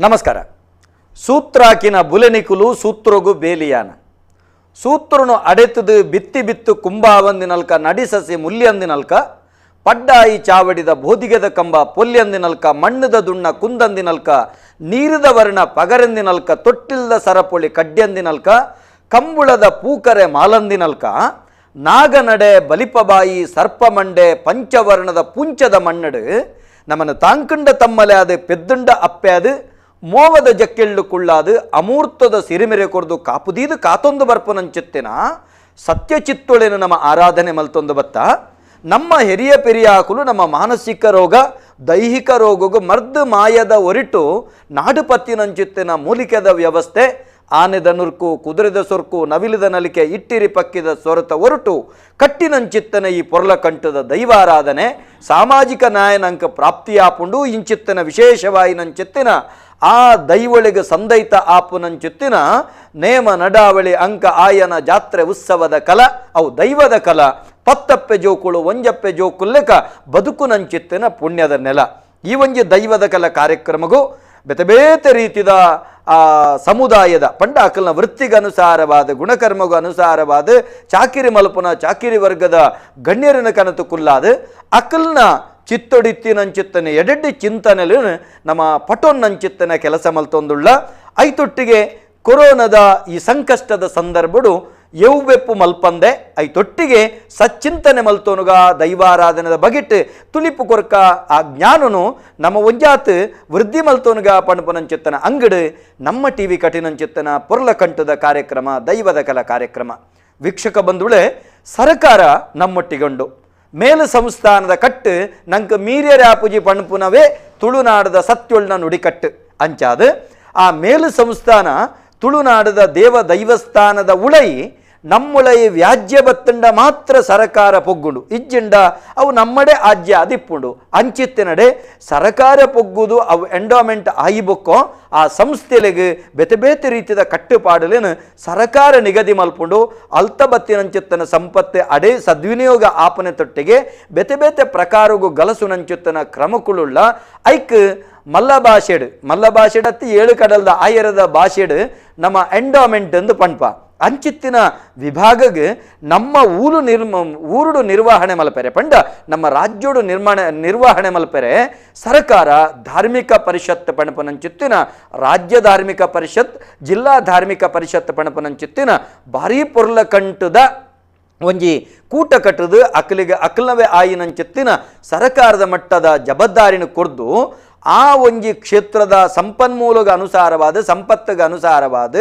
ನಮಸ್ಕಾರ. ಸೂತ್ರಾಕಿನ ಬುಲೆನಿಕುಲು ಸೂತ್ರೋಗು ಬೇಲಿಯಾನ ಸೂತ್ರನು ಅಡೆತದು ಬಿತ್ತಿ ಬಿತ್ತು ಕುಂಭಾವಂದಿನಲ್ಕ ನಡಿಸಸಿ ಮುಲ್ಯಂದಿನಲ್ಕ ಪಡ್ಡಾಯಿ ಚಾವಡಿದ ಬೋದಿಗೆದ ಕಂಬ ಪೊಲ್ಯಂದಿನಲ್ಕ ಮಣ್ಣದ ದುಣ್ಣ ಕುಂದಂದಿನಲ್ಕ ನೀರಿದ ವರ್ಣ ಪಗರಂದಿನಲ್ಕ ತೊಟ್ಟಿಲ್ದ ಸರಪೊಳಿ ಕಡ್ಯಂದಿನಲ್ಕ ಕಂಬುಳದ ಪೂಕರೆ ಮಾಲಂದಿನಲ್ಕ ನಾಗನಡೆ ಬಲಿಪಬಾಯಿ ಸರ್ಪಮಂಡೆ ಪಂಚವರ್ಣದ ಪುಂಚದ ಮಣ್ಣಡು ನಮ್ಮನ್ನು ತಾಂಕಂಡ ತಮ್ಮಲೆ ಅದು ಪೆದ್ದುಂಡ ಅಪ್ಪೆ ಅದು ಮೋವದ ಜಕ್ಕೆಳ್ಳು ಕುಳ್ಳಾದು ಅಮೂರ್ತದ ಸಿರಿಮೆರೆ ಕೊರ್ದು ಕಾಪುದೀದು ಕಾತೊಂದು ಬರ್ಪನಂಚಿತ್ತಿನ ಸತ್ಯ ಚಿತ್ತೊಳೆನ ನಮ್ಮ ಆರಾಧನೆ ಮಲ್ತೊಂದು ಬತ್ತ ನಮ್ಮ ಹೆರಿಯ ಪೆರಿಯಾಕುಲು ನಮ್ಮ ಮಾನಸಿಕ ರೋಗ ದೈಹಿಕ ರೋಗಗೂ ಮರ್ದು ಮಾಯದ ಒರಿಟು ನಾಡುಪತ್ತಿನಂಚಿತ್ತಿನ ಮೂಲಿಕೆದ ವ್ಯವಸ್ಥೆ ಆನೆದ ನುರ್ಕು ಕುದುರೆದ ಸೊರ್ಕು ನವಿಲಿದ ನಲಿಕೆ ಇಟ್ಟಿರಿ ಪಕ್ಕಿದ ಸೊರತ ಹೊರಟು ಕಟ್ಟಿನಂಚಿತ್ತನ ಈ ಪೊರ್ಲ ಕಂಠದ ದೈವಾರಾಧನೆ ಸಾಮಾಜಿಕ ನ್ಯಾಯನಂಕ ಪ್ರಾಪ್ತಿಯಾಪುಂಡು ಇಂಚಿತ್ತನ ವಿಶೇಷವಾಯಿನಂಚಿತ್ತಿನ ಆ ದೈವಳಿಗೆ ಸಂದೈತ ಆಪುನಂಚಿತ್ತಿನ ನೇಮ ನಡಾವಳಿ ಅಂಕ ಆಯನ ಜಾತ್ರೆ ಉತ್ಸವದ ಕಲ ಅವು ದೈವದ ಕಲ ಪತ್ತಪ್ಪೆ ಜೋಕುಳು ಒಂಜಪ್ಪೆ ಜೋಕುಲ್ಲೆಕ ಬದುಕುನಂಚಿತ್ತಿನ ಪುಣ್ಯದ ನೆಲ ಈ ಒಂಜಿ ದೈವದ ಕಲ ಕಾರ್ಯಕ್ರಮಗೂ ಬೇತೆ ಬೇತೆ ರೀತಿದ ಸಮುದಾಯದ ಪಂಡ ಅಕಲ್ನ ವೃತ್ತಿಗೆ ಅನುಸಾರವಾದ ಗುಣಕರ್ಮಗೂ ಅನುಸಾರವಾದ ಚಾಕಿರಿ ಮಲ್ಪುನ ಚಾಕಿರಿ ವರ್ಗದ ಗಣ್ಯರಿನ ಕನತು ಕುಲ್ಲಾದ ಅಕಲ್ನ ಚಿತ್ತೊಡಿತ್ತಿನಂಚಿತ್ತನೆ ಎಡೆಡ್ಡಿ ಚಿಂತನೆಲು ನಮ್ಮ ಪಟೋನ್ನಂಚಿತ್ತನೆ ಕೆಲಸ ಮಲ್ತೊಂದುಳ್ಳ ಐತೊಟ್ಟಿಗೆ ಕೊರೋನಾದ ಈ ಸಂಕಷ್ಟದ ಸಂದರ್ಭಡು ಎವ್ವೆಪ್ಪು ಮಲ್ಪಂದೆ ಐತೊಟ್ಟಿಗೆ ಸಚ್ಚಿಂತನೆ ಮಲ್ತೋನುಗ ದೈವಾರಾಧನೆದ ಬಗೆಟ್ ತುಳಿಪು ಕೊರ್ಕ ಆ ಜ್ಞಾನನು ನಮ್ಮ ಒಂಜಾತ್ ವೃದ್ಧಿ ಮಲ್ತೋನುಗ ಪಣಪನಂಚಿತ್ತನ ಅಂಗಡು ನಮ್ಮ ಟಿವಿ ಕಠಿನಂಚಿತ್ತನ ಪೊರ್ಲ ಕಂಠದ ಕಾರ್ಯಕ್ರಮ ದೈವದ ಕಲ ಕಾರ್ಯಕ್ರಮ ವೀಕ್ಷಕ ಬಂಧುಳೆ ಸರ್ಕಾರ ನಮ್ಮೊಟ್ಟಿಗೊಂಡು ಮೇಲು ಸಂಸ್ಥಾನದ ಕಟ್ಟು ನಂಗೆ ಮೀರ್ಯರ್ಯಾಪುಜಿ ಪಣಪುನವೇ ತುಳುನಾಡದ ಸತ್ಯೊಳ್ನ ನುಡಿಕಟ್ಟು ಅಂಚಾದ ಆ ಮೇಲು ಸಂಸ್ಥಾನ ತುಳುನಾಡದ ದೇವ ದೈವಸ್ಥಾನದ ಉಳೈ ನಮ್ಮುಳೈ ವ್ಯಾಜ್ಯ ಬತ್ತಂಡ ಮಾತ್ರ ಸರಕಾರ ಪೊಗ್ಗುಂಡು ಇಜ್ಜಿಂಡ ಅವು ನಮ್ಮಡೆ ಆಜ್ಯ ಅದಿಪ್ಪುಂಡು ಅಂಚಿತ್ತಿನಡೆ ಸರಕಾರ ಪೊಗ್ಗುದು ಅವು ಎಂಡೋಮೆಂಟ್ ಆಯಿಬೊಕ್ಕೋ ಆ ಸಂಸ್ಥೆಲೆಗೆ ಬೇತೆ ಬೇತೆ ರೀತಿಯ ಕಟ್ಟುಪಾಡಲೇನು ಸರಕಾರ ನಿಗದಿ ಮಲ್ಪುಂಡು ಅಲ್ತ ಬತ್ತಿನಂಚಿತ್ತನ ಸಂಪತ್ತೆ ಅಡೆ ಸದ್ವಿನಿಯೋಗ ಆಪನೆ ತೊಟ್ಟಿಗೆ ಬೇತೆ ಬೇತೆ ಪ್ರಕಾರಗೂ ಗಲಸುನಂಚಿತ್ತನ ಕ್ರಮಕುಳುಳ್ಳ ಐಕ್ ಮಲ್ಲ ಭಾಷೆಡ್ ಅತ್ತಿ 7 ಕಡಲ್ದ ಆಯರದ ಭಾಷೆಡ್ ನಮ್ಮ ಎಂಡೋಮೆಂಟ್ ಎಂದು ಪಣ್ಪ ಅಂಚಿತ್ತಿನ ವಿಭಾಗಗೆ ನಮ್ಮ ಊರುಡು ನಿರ್ವಹಣೆ ಮಲ್ಪೆರೆ ಪಂಡ ನಮ್ಮ ರಾಜ್ಯೋಡು ನಿರ್ವಹಣೆ ಮಲ್ಪೆರೆ ಸರ್ಕಾರ ಧಾರ್ಮಿಕ ಪರಿಷತ್ ಪಣಪನಂಚಿತ್ತಿನ ರಾಜ್ಯ ಧಾರ್ಮಿಕ ಪರಿಷತ್ ಜಿಲ್ಲಾ ಧಾರ್ಮಿಕ ಪರಿಷತ್ ಪಣಪನಂಚಿತ್ತಿನ ಭಾರೀ ಪೊರ್ಲ ಕಂಠದ ಒಂಜಿ ಕೂಟ ಕಟ್ಟದು ಅಕಲವೇ ಆಯಿನಂಚಿತ್ತಿನ ಸರ್ಕಾರದ ಮಟ್ಟದ ಜವಾಬ್ದಾರಿನ ಕೊರ್ದು ಆ ಒಂಜಿ ಕ್ಷೇತ್ರದ ಸಂಪನ್ಮೂಲಗ ಅನುಸಾರವಾದ ಸಂಪತ್ತಿಗೆ ಅನುಸಾರವಾದ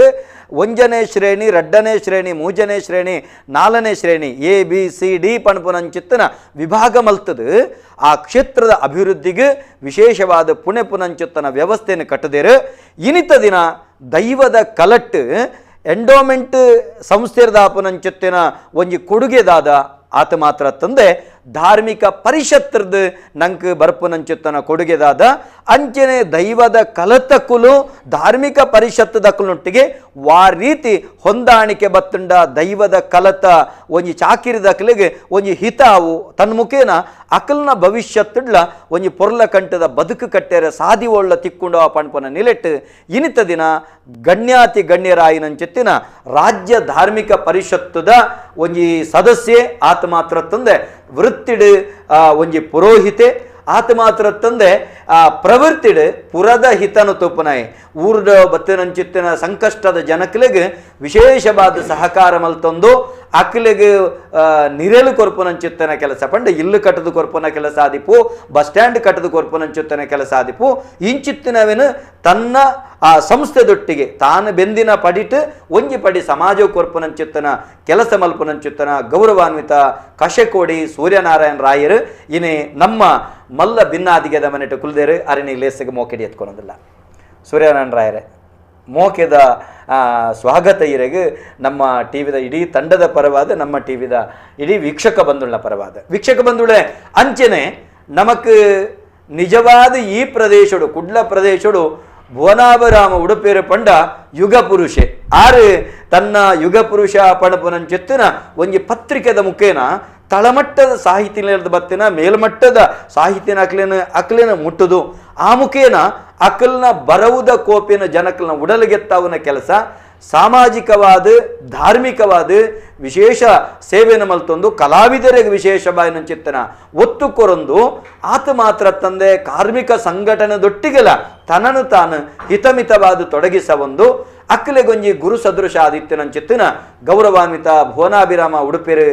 1ನೇ ಶ್ರೇಣಿ 2ನೇ ಶ್ರೇಣಿ 3ನೇ ಶ್ರೇಣಿ 4ನೇ ಶ್ರೇಣಿ ABCD ಪಣಪುನಂಚಿತ್ತನ ವಿಭಾಗ ಮಲ್ತದು ಆ ಕ್ಷೇತ್ರದ ಅಭಿವೃದ್ಧಿಗೆ ವಿಶೇಷವಾದ ಪುನಂಚಿತ್ತನ ವ್ಯವಸ್ಥೆಯನ್ನು ಕಟ್ಟದೇರು ಇನಿತ ದಿನ ದೈವದ ಕಲಟ್ಟು ಎಂಡೋಮೆಂಟ್ ಸಂಸ್ಥೆದ ಪುನಂಚಿತ್ತಿನ ಒಂಜಿ ಕೊಡುಗೆದಾದ ಆತ ಮಾತ್ರ ತಂದೆ ಧಾರ್ಮಿಕ ಪರಿಷತ್ರದ ನಂಗೆ ಬರ್ಪುನಂಚಿತ್ತನ ಕೊಡುಗೆದಾದ ಅಂಚನೆ ದೈವದ ಕಲತಕ್ಕುಲು ಧಾರ್ಮಿಕ ಪರಿಷತ್ ದಕ್ಕಲೊಟ್ಟಿಗೆ ವಾ ರೀತಿ ಹೊಂದಾಣಿಕೆ ಬತ್ತುಂಡ ದೈವದ ಕಲತ ಒಂಜಿ ಚಾಕಿರಿ ದಕ್ಕಲಿಗೆ ಒಂಜಿ ಹಿತಾವು ತನ್ಮುಖೇನ ಅಕಲ್ನ ಭವಿಷ್ಯತ್ತುಡ್ಲ ಒಂಜಿ ಪೊರ್ಲ ಕಂಠದ ಬದುಕು ಕಟ್ಟೆರ ಸಾದಿ ಒಳ್ಳ ತಿಕ್ಕೊಂಡು ಪಣ್ಪನ ನಿಲೆಟ್ಟು ಇನಿತ ದಿನ ಗಣ್ಯಾತಿ ಗಣ್ಯರಾಯಿನಂಚಿತ್ತಿನ ರಾಜ್ಯ ಧಾರ್ಮಿಕ ಪರಿಷತ್ತದ ಒಂಜಿ ಸದಸ್ಯೆ ಆತ ಮಾತ್ರ ತಂದೆ ವೃತ್ತಿಡ್ ಒಂಜಿ ಪುರೋಹಿತೆ ಆತ ಮಾತ್ರ ತಂದೆ ಪ್ರವೃತ್ತಿಡ್ ಪುರದ ಹಿತನು ತೋಪನಾಯಿ ಊರ್ದ ಬತ್ತಿನಂಚಿತ್ತಿನ ಸಂಕಷ್ಟದ ಜನಕಲಿಗೆ ವಿಶೇಷವಾದ ಸಹಕಾರ ಮಲ್ತೊಂದು ಅಕ್ಲಿಗೆ ನಿರೇಲು ಕೊರ್ಪುನಂಚಿತ್ತನ ಕೆಲಸ ಪಂಡ ಇಲ್ಲು ಕಟ್ಟದು ಕೊರ್ಪುನ ಕೆಲಸ ಆದಿಪು ಬಸ್ ಸ್ಟ್ಯಾಂಡ್ ಕಟ್ಟದು ಕೊರ್ಪುನಂಚಿತ್ತನ ಕೆಲಸ ಆದಿಪು ಇಂಚಿತ್ತಿನವೇನು ತನ್ನ ಆ ಸಂಸ್ಥೆದೊಟ್ಟಿಗೆ ತಾನು ಬೆಂದಿನ ಪಡಿಟ್ ಒಂಜಿ ಪಡಿ ಸಮಾಜ ಕೊರ್ಪುನಂಚಿತ್ತನ ಕೆಲಸ ಮಲ್ಪುನಂಚಿತ್ತನ ಗೌರವಾನ್ವಿತ ಕಶೆಕೋಡಿ ಸೂರ್ಯನಾರಾಯಣ ರಾಯರು ಇನೇ ನಮ್ಮ ಮಲ್ಲ ಭಿನ್ನಾದಿಗೆದ ಮನೆಟ್ಟು ಕುಲ್ದೇರು ಅರಿನಿ ಲೇಸಿಗೆ ಮೋಕೆಡಿ ಎತ್ಕೊಳೋದಿಲ್ಲ. ಸೂರ್ಯನಾರಾಯಣ ರಾಯರೇ ಮೋಕೆದ ಸ್ವಾಗತ ಇರೆಗೆ ನಮ್ಮ ಟಿವಿದ ಇಡೀ ತಂಡದ ಪರವಾದ ನಮ್ಮ ಟಿವಿದ ಇಡೀ ವೀಕ್ಷಕ ಬಂಧುಳ ಪರವಾದ ವೀಕ್ಷಕ ಬಂಧುಳೆ ಅಂಚನೆ ನಮಕ್ ನಿಜವಾದ ಈ ಪ್ರದೇಶಡು ಕುಡ್ಲ ಪ್ರದೇಶಡು ಭುವನಾಭರಾಮ ಉಡುಪೇರು ಪಂಡ ಯುಗ ಪುರುಷೆ ಆರು ತನ್ನ ಯುಗ ಪುರುಷ ಪಣಪನಂಚಿತ್ತಿನ ಒಂಜಿ ಪತ್ರಿಕೆದ ಮುಖೇನ ತಳಮಟ್ಟದ ಸಾಹಿತ್ಯ ಬತ್ತಿನ ಮೇಲ್ಮಟ್ಟದ ಸಾಹಿತ್ಯನ ಅಕ್ಲೇನ ಮುಟ್ಟುದು ಆ ಮುಖೇನ ಅಕಲ್ನ ಬರವುದ ಕೋಪಿನ ಜನಕಲ್ನ ಉಡಲಗೆತ್ತಾವನ ಕೆಲಸ ಸಾಮಾಜಿಕವಾದ ಧಾರ್ಮಿಕವಾದ ವಿಶೇಷ ಸೇವೆಯನ್ನು ಮಲ್ತೊಂದು ಕಲಾವಿದರಿಗೆ ವಿಶೇಷ ಬಾಯಿನ ಚಿತ್ತನ ಒತ್ತು ಕೊರೊಂದು ಆತ ಮಾತ್ರ ತಂದೆ ಕಾರ್ಮಿಕ ಸಂಘಟನೆದೊಟ್ಟಿಗೆಲ ತನ್ನನ್ನು ತಾನು ಹಿತಮಿತವಾದ ತೊಡಗಿಸ ಒಂದು ಅಕ್ಕಲೆಗೊಂಜಿ ಗುರು ಸದೃಶ ಆದಿತ್ಯನ ಚಿತ್ತಿನ ಗೌರವಾನ್ವಿತ ಭುವನಾಭಿರಾಮ ಉಡುಪಿರು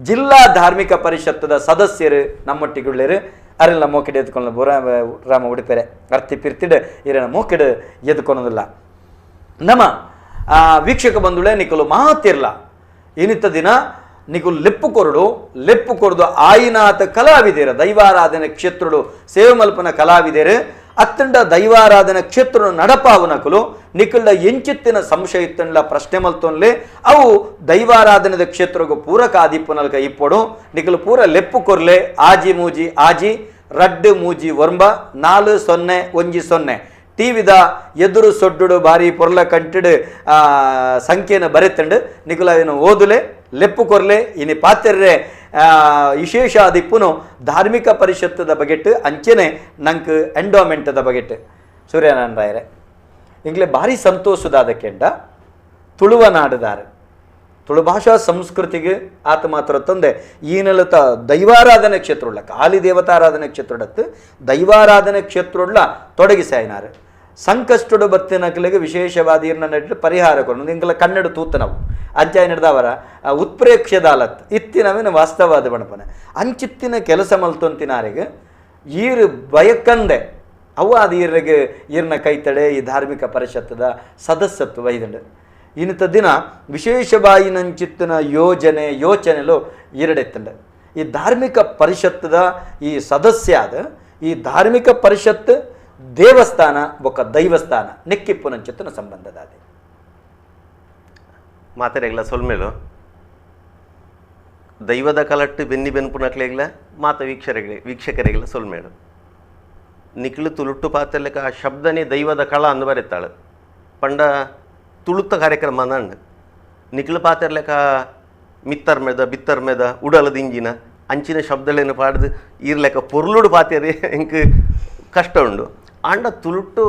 ಜಿಲ್ಲಾ ಧಾರ್ಮಿಕ ಪರಿಷತ್ತದ ಸದಸ್ಯರು ನಮ್ಮೊಟ್ಟಿಗುಳ್ಳರು ಅರೆಲ್ಲ ಮೋಕೆಡ್ ಎದ್ಕೊಂಡು ಭುವನಾಭಿರಾಮ ಉಡುಪೆರೆ ಅರ್ತಿ ಪಿರ್ತಿಡ್ ಇರೇನ ಮೋಕೆಡ್ ಎದ್ಕೊಳೋದಿಲ್ಲ ನಮ್ಮ ವೀಕ್ಷಕ ಬಂಧುಳೆ ನಿಕಲು ಮಾತಿರ್ಲ ಇನ್ನಿತ್ತ ದಿನ ನಿಕಲು ಲೆಪ್ಪು ಕೊರಡು ಆಯಿನಾಥ ಕಲಾವಿದೇರು ದೈವಾರಾಧನೆ ಕ್ಷೇತ್ರಡು ಸೇವೆ ಮಲ್ಪನ ಕಲಾವಿದೇರು ಅತ್ತಂಡ ದೈವಾರಾಧನೆ ಕ್ಷೇತ್ರ ನಡಪಾವನಕಲು ನಿಕಲ್ಡ ಎಂಚಿತ್ತಿನ ಸಂಶಯ ಇತ್ತಂಡ ಪ್ರಶ್ನೆ ಮಲ್ತೊನ್ಲೆ ಅವು ದೈವಾರಾಧನೆದ ಕ್ಷೇತ್ರಗೂ ಪೂರಕ ಆದಿಪ್ಪನಲ್ಕ ಇಪ್ಪಡು ನಿಕಲು ಪೂರ ಲೆಪ್ಪು ಕೊರ್ಲೆ ಆಜಿ ಮೂಜಿ ಆಜಿ ರಡ್ಡು ಮೂಜಿ ವರ್ಂಬ 4010 ಟಿವಿದ ಎದುರು ಸೊಡ್ಡುಡು ಬಾರಿ ಪೊರ್ಲ ಕಂಟಿಡು ಸಂಖ್ಯೆನ ಬರೆತಂಡು ನಿಕುಲವಿನ ಓದುಲೆ ಲೆಪ್ಪು ಕೊರ್ಲೆ ಇನಿ ಪಾತೆರ್ರೆ ವಿಶೇಷ ಆದಿಪ್ಪುನು ಧಾರ್ಮಿಕ ಪರಿಷತ್ತದ ಬಗೆಟ್ ಅಂಚೆನೆ ನಂಗೆ ಎಂಡೋಮೆಂಟದ ಬಗೆಟ್ ಸೂರ್ಯನಾರಾಯಣ ರಾಯರೇ ಇಂಗ್ಲೆ ಭಾರಿ ಸಂತೋಷದಾದ ಕೆಂಡ ತುಳುವ ನಾಡುದಾರೆ ತುಳು ಭಾಷಾ ಸಂಸ್ಕೃತಿಗೆ ಆತ ಮಾತ್ರ ತಂದೆ ಈ ನೆಲತ ದೈವಾರಾಧನೆ ಕ್ಷೇತ್ರವುಳ್ಳ ಕಾಲಿ ದೇವತಾರಾಧನೆ ಕ್ಷೇತ್ರಡತ್ತು ದೈವಾರಾಧನೆ ಕ್ಷೇತ್ರವುಳ್ಳ ತೊಡಗಿಸಾಯಿನಾರು ಸಂಕಷ್ಟುಡು ಬತ್ತಿನಕಲಿಗೆ ವಿಶೇಷವಾದ ಇರ್ನ ನಟ್ಟು ಪರಿಹಾರ ಕೊಡು ನಿಂಗಲ ಕನ್ನಡ ತೂತ ನಾವು ಅಂಚಾಯ ನಡೆದವರ ಉತ್ಪ್ರೇಕ್ಷದಾಲತ್ ಇತ್ತಿನವೇನು ವಾಸ್ತವಾದ ಬಣಪನೆ ಅಂಚಿತ್ತಿನ ಕೆಲಸ ಮಲ್ತೊಂತಿನಾರಿಗೆ ಈರು ಬಯಕಂದೆ ಅವು ಅದು ಈರ್ನ ಕೈತಡೆ ಈ ಧಾರ್ಮಿಕ ಪರಿಷತ್ತದ ಸದಸ್ಯತ್ವ ವೈದಂಡು ಇನ್ನಿತ ದಿನ ವಿಶೇಷವಾಯಿನಂಚಿತ್ತಿನ ಯೋಚನೆಲು ಎರಡೆತ್ತಂಡ ಈ ಧಾರ್ಮಿಕ ಪರಿಷತ್ತದ ಈ ಸದಸ್ಯ ಆದ ಈ ಧಾರ್ಮಿಕ ಪರಿಷತ್ ದೇವಸ್ಥಾನ ಬೊಕ್ಕ ದೈವಸ್ಥಾನ ನೆಕ್ಕಿಪ್ಪುನಂಚಿತ್ತಿನ ಸಂಬಂಧದ ಮಾತೆರೆಗ್ಲ ಸೊಲ್ಮೇಲು ದೈವದ ಕಲಟ್ಟು ಬೆನ್ನಿ ಬೆನ್ಪುನಕ್ಲೆಗ್ಲ ಮಾತ ವೀಕ್ಷಕರಿಗೆಲ್ಲ ಸೊಲ್ಮೇಳು ನಿಕ್ಲು ತುಳುಟ್ಟು ಪಾತ್ರಲೆಕ್ಕ ಆ ಶಬ್ದನೇ ದೈವದ ಕಳ ಅಂದು ಬರೆತಾಳು ಪಂಡ ತುಳುತ್ತ ಕಾರ್ಯಕ್ರಮ ಅಂದಂಡು ನಿಕ್ಲು ಪಾತ್ರಲೆಕ್ಕ ಮಿತ್ತರ್ ಮೆದ ಬಿತ್ತರ್ ಮೆದ ಉಡಲದಿಂಜಿನ ಅಂಚಿನ ಶಬ್ದಲೇನು ಪಾಡ್ದು ಇರ್ಲೆಕ್ಕ ಪೊರ್ಲುಡು ಪಾತೆರೆ ಎಂಕ್ ಕಷ್ಟ ಉಂಡು ಆಂಡ ತುಳುಟ್ಟು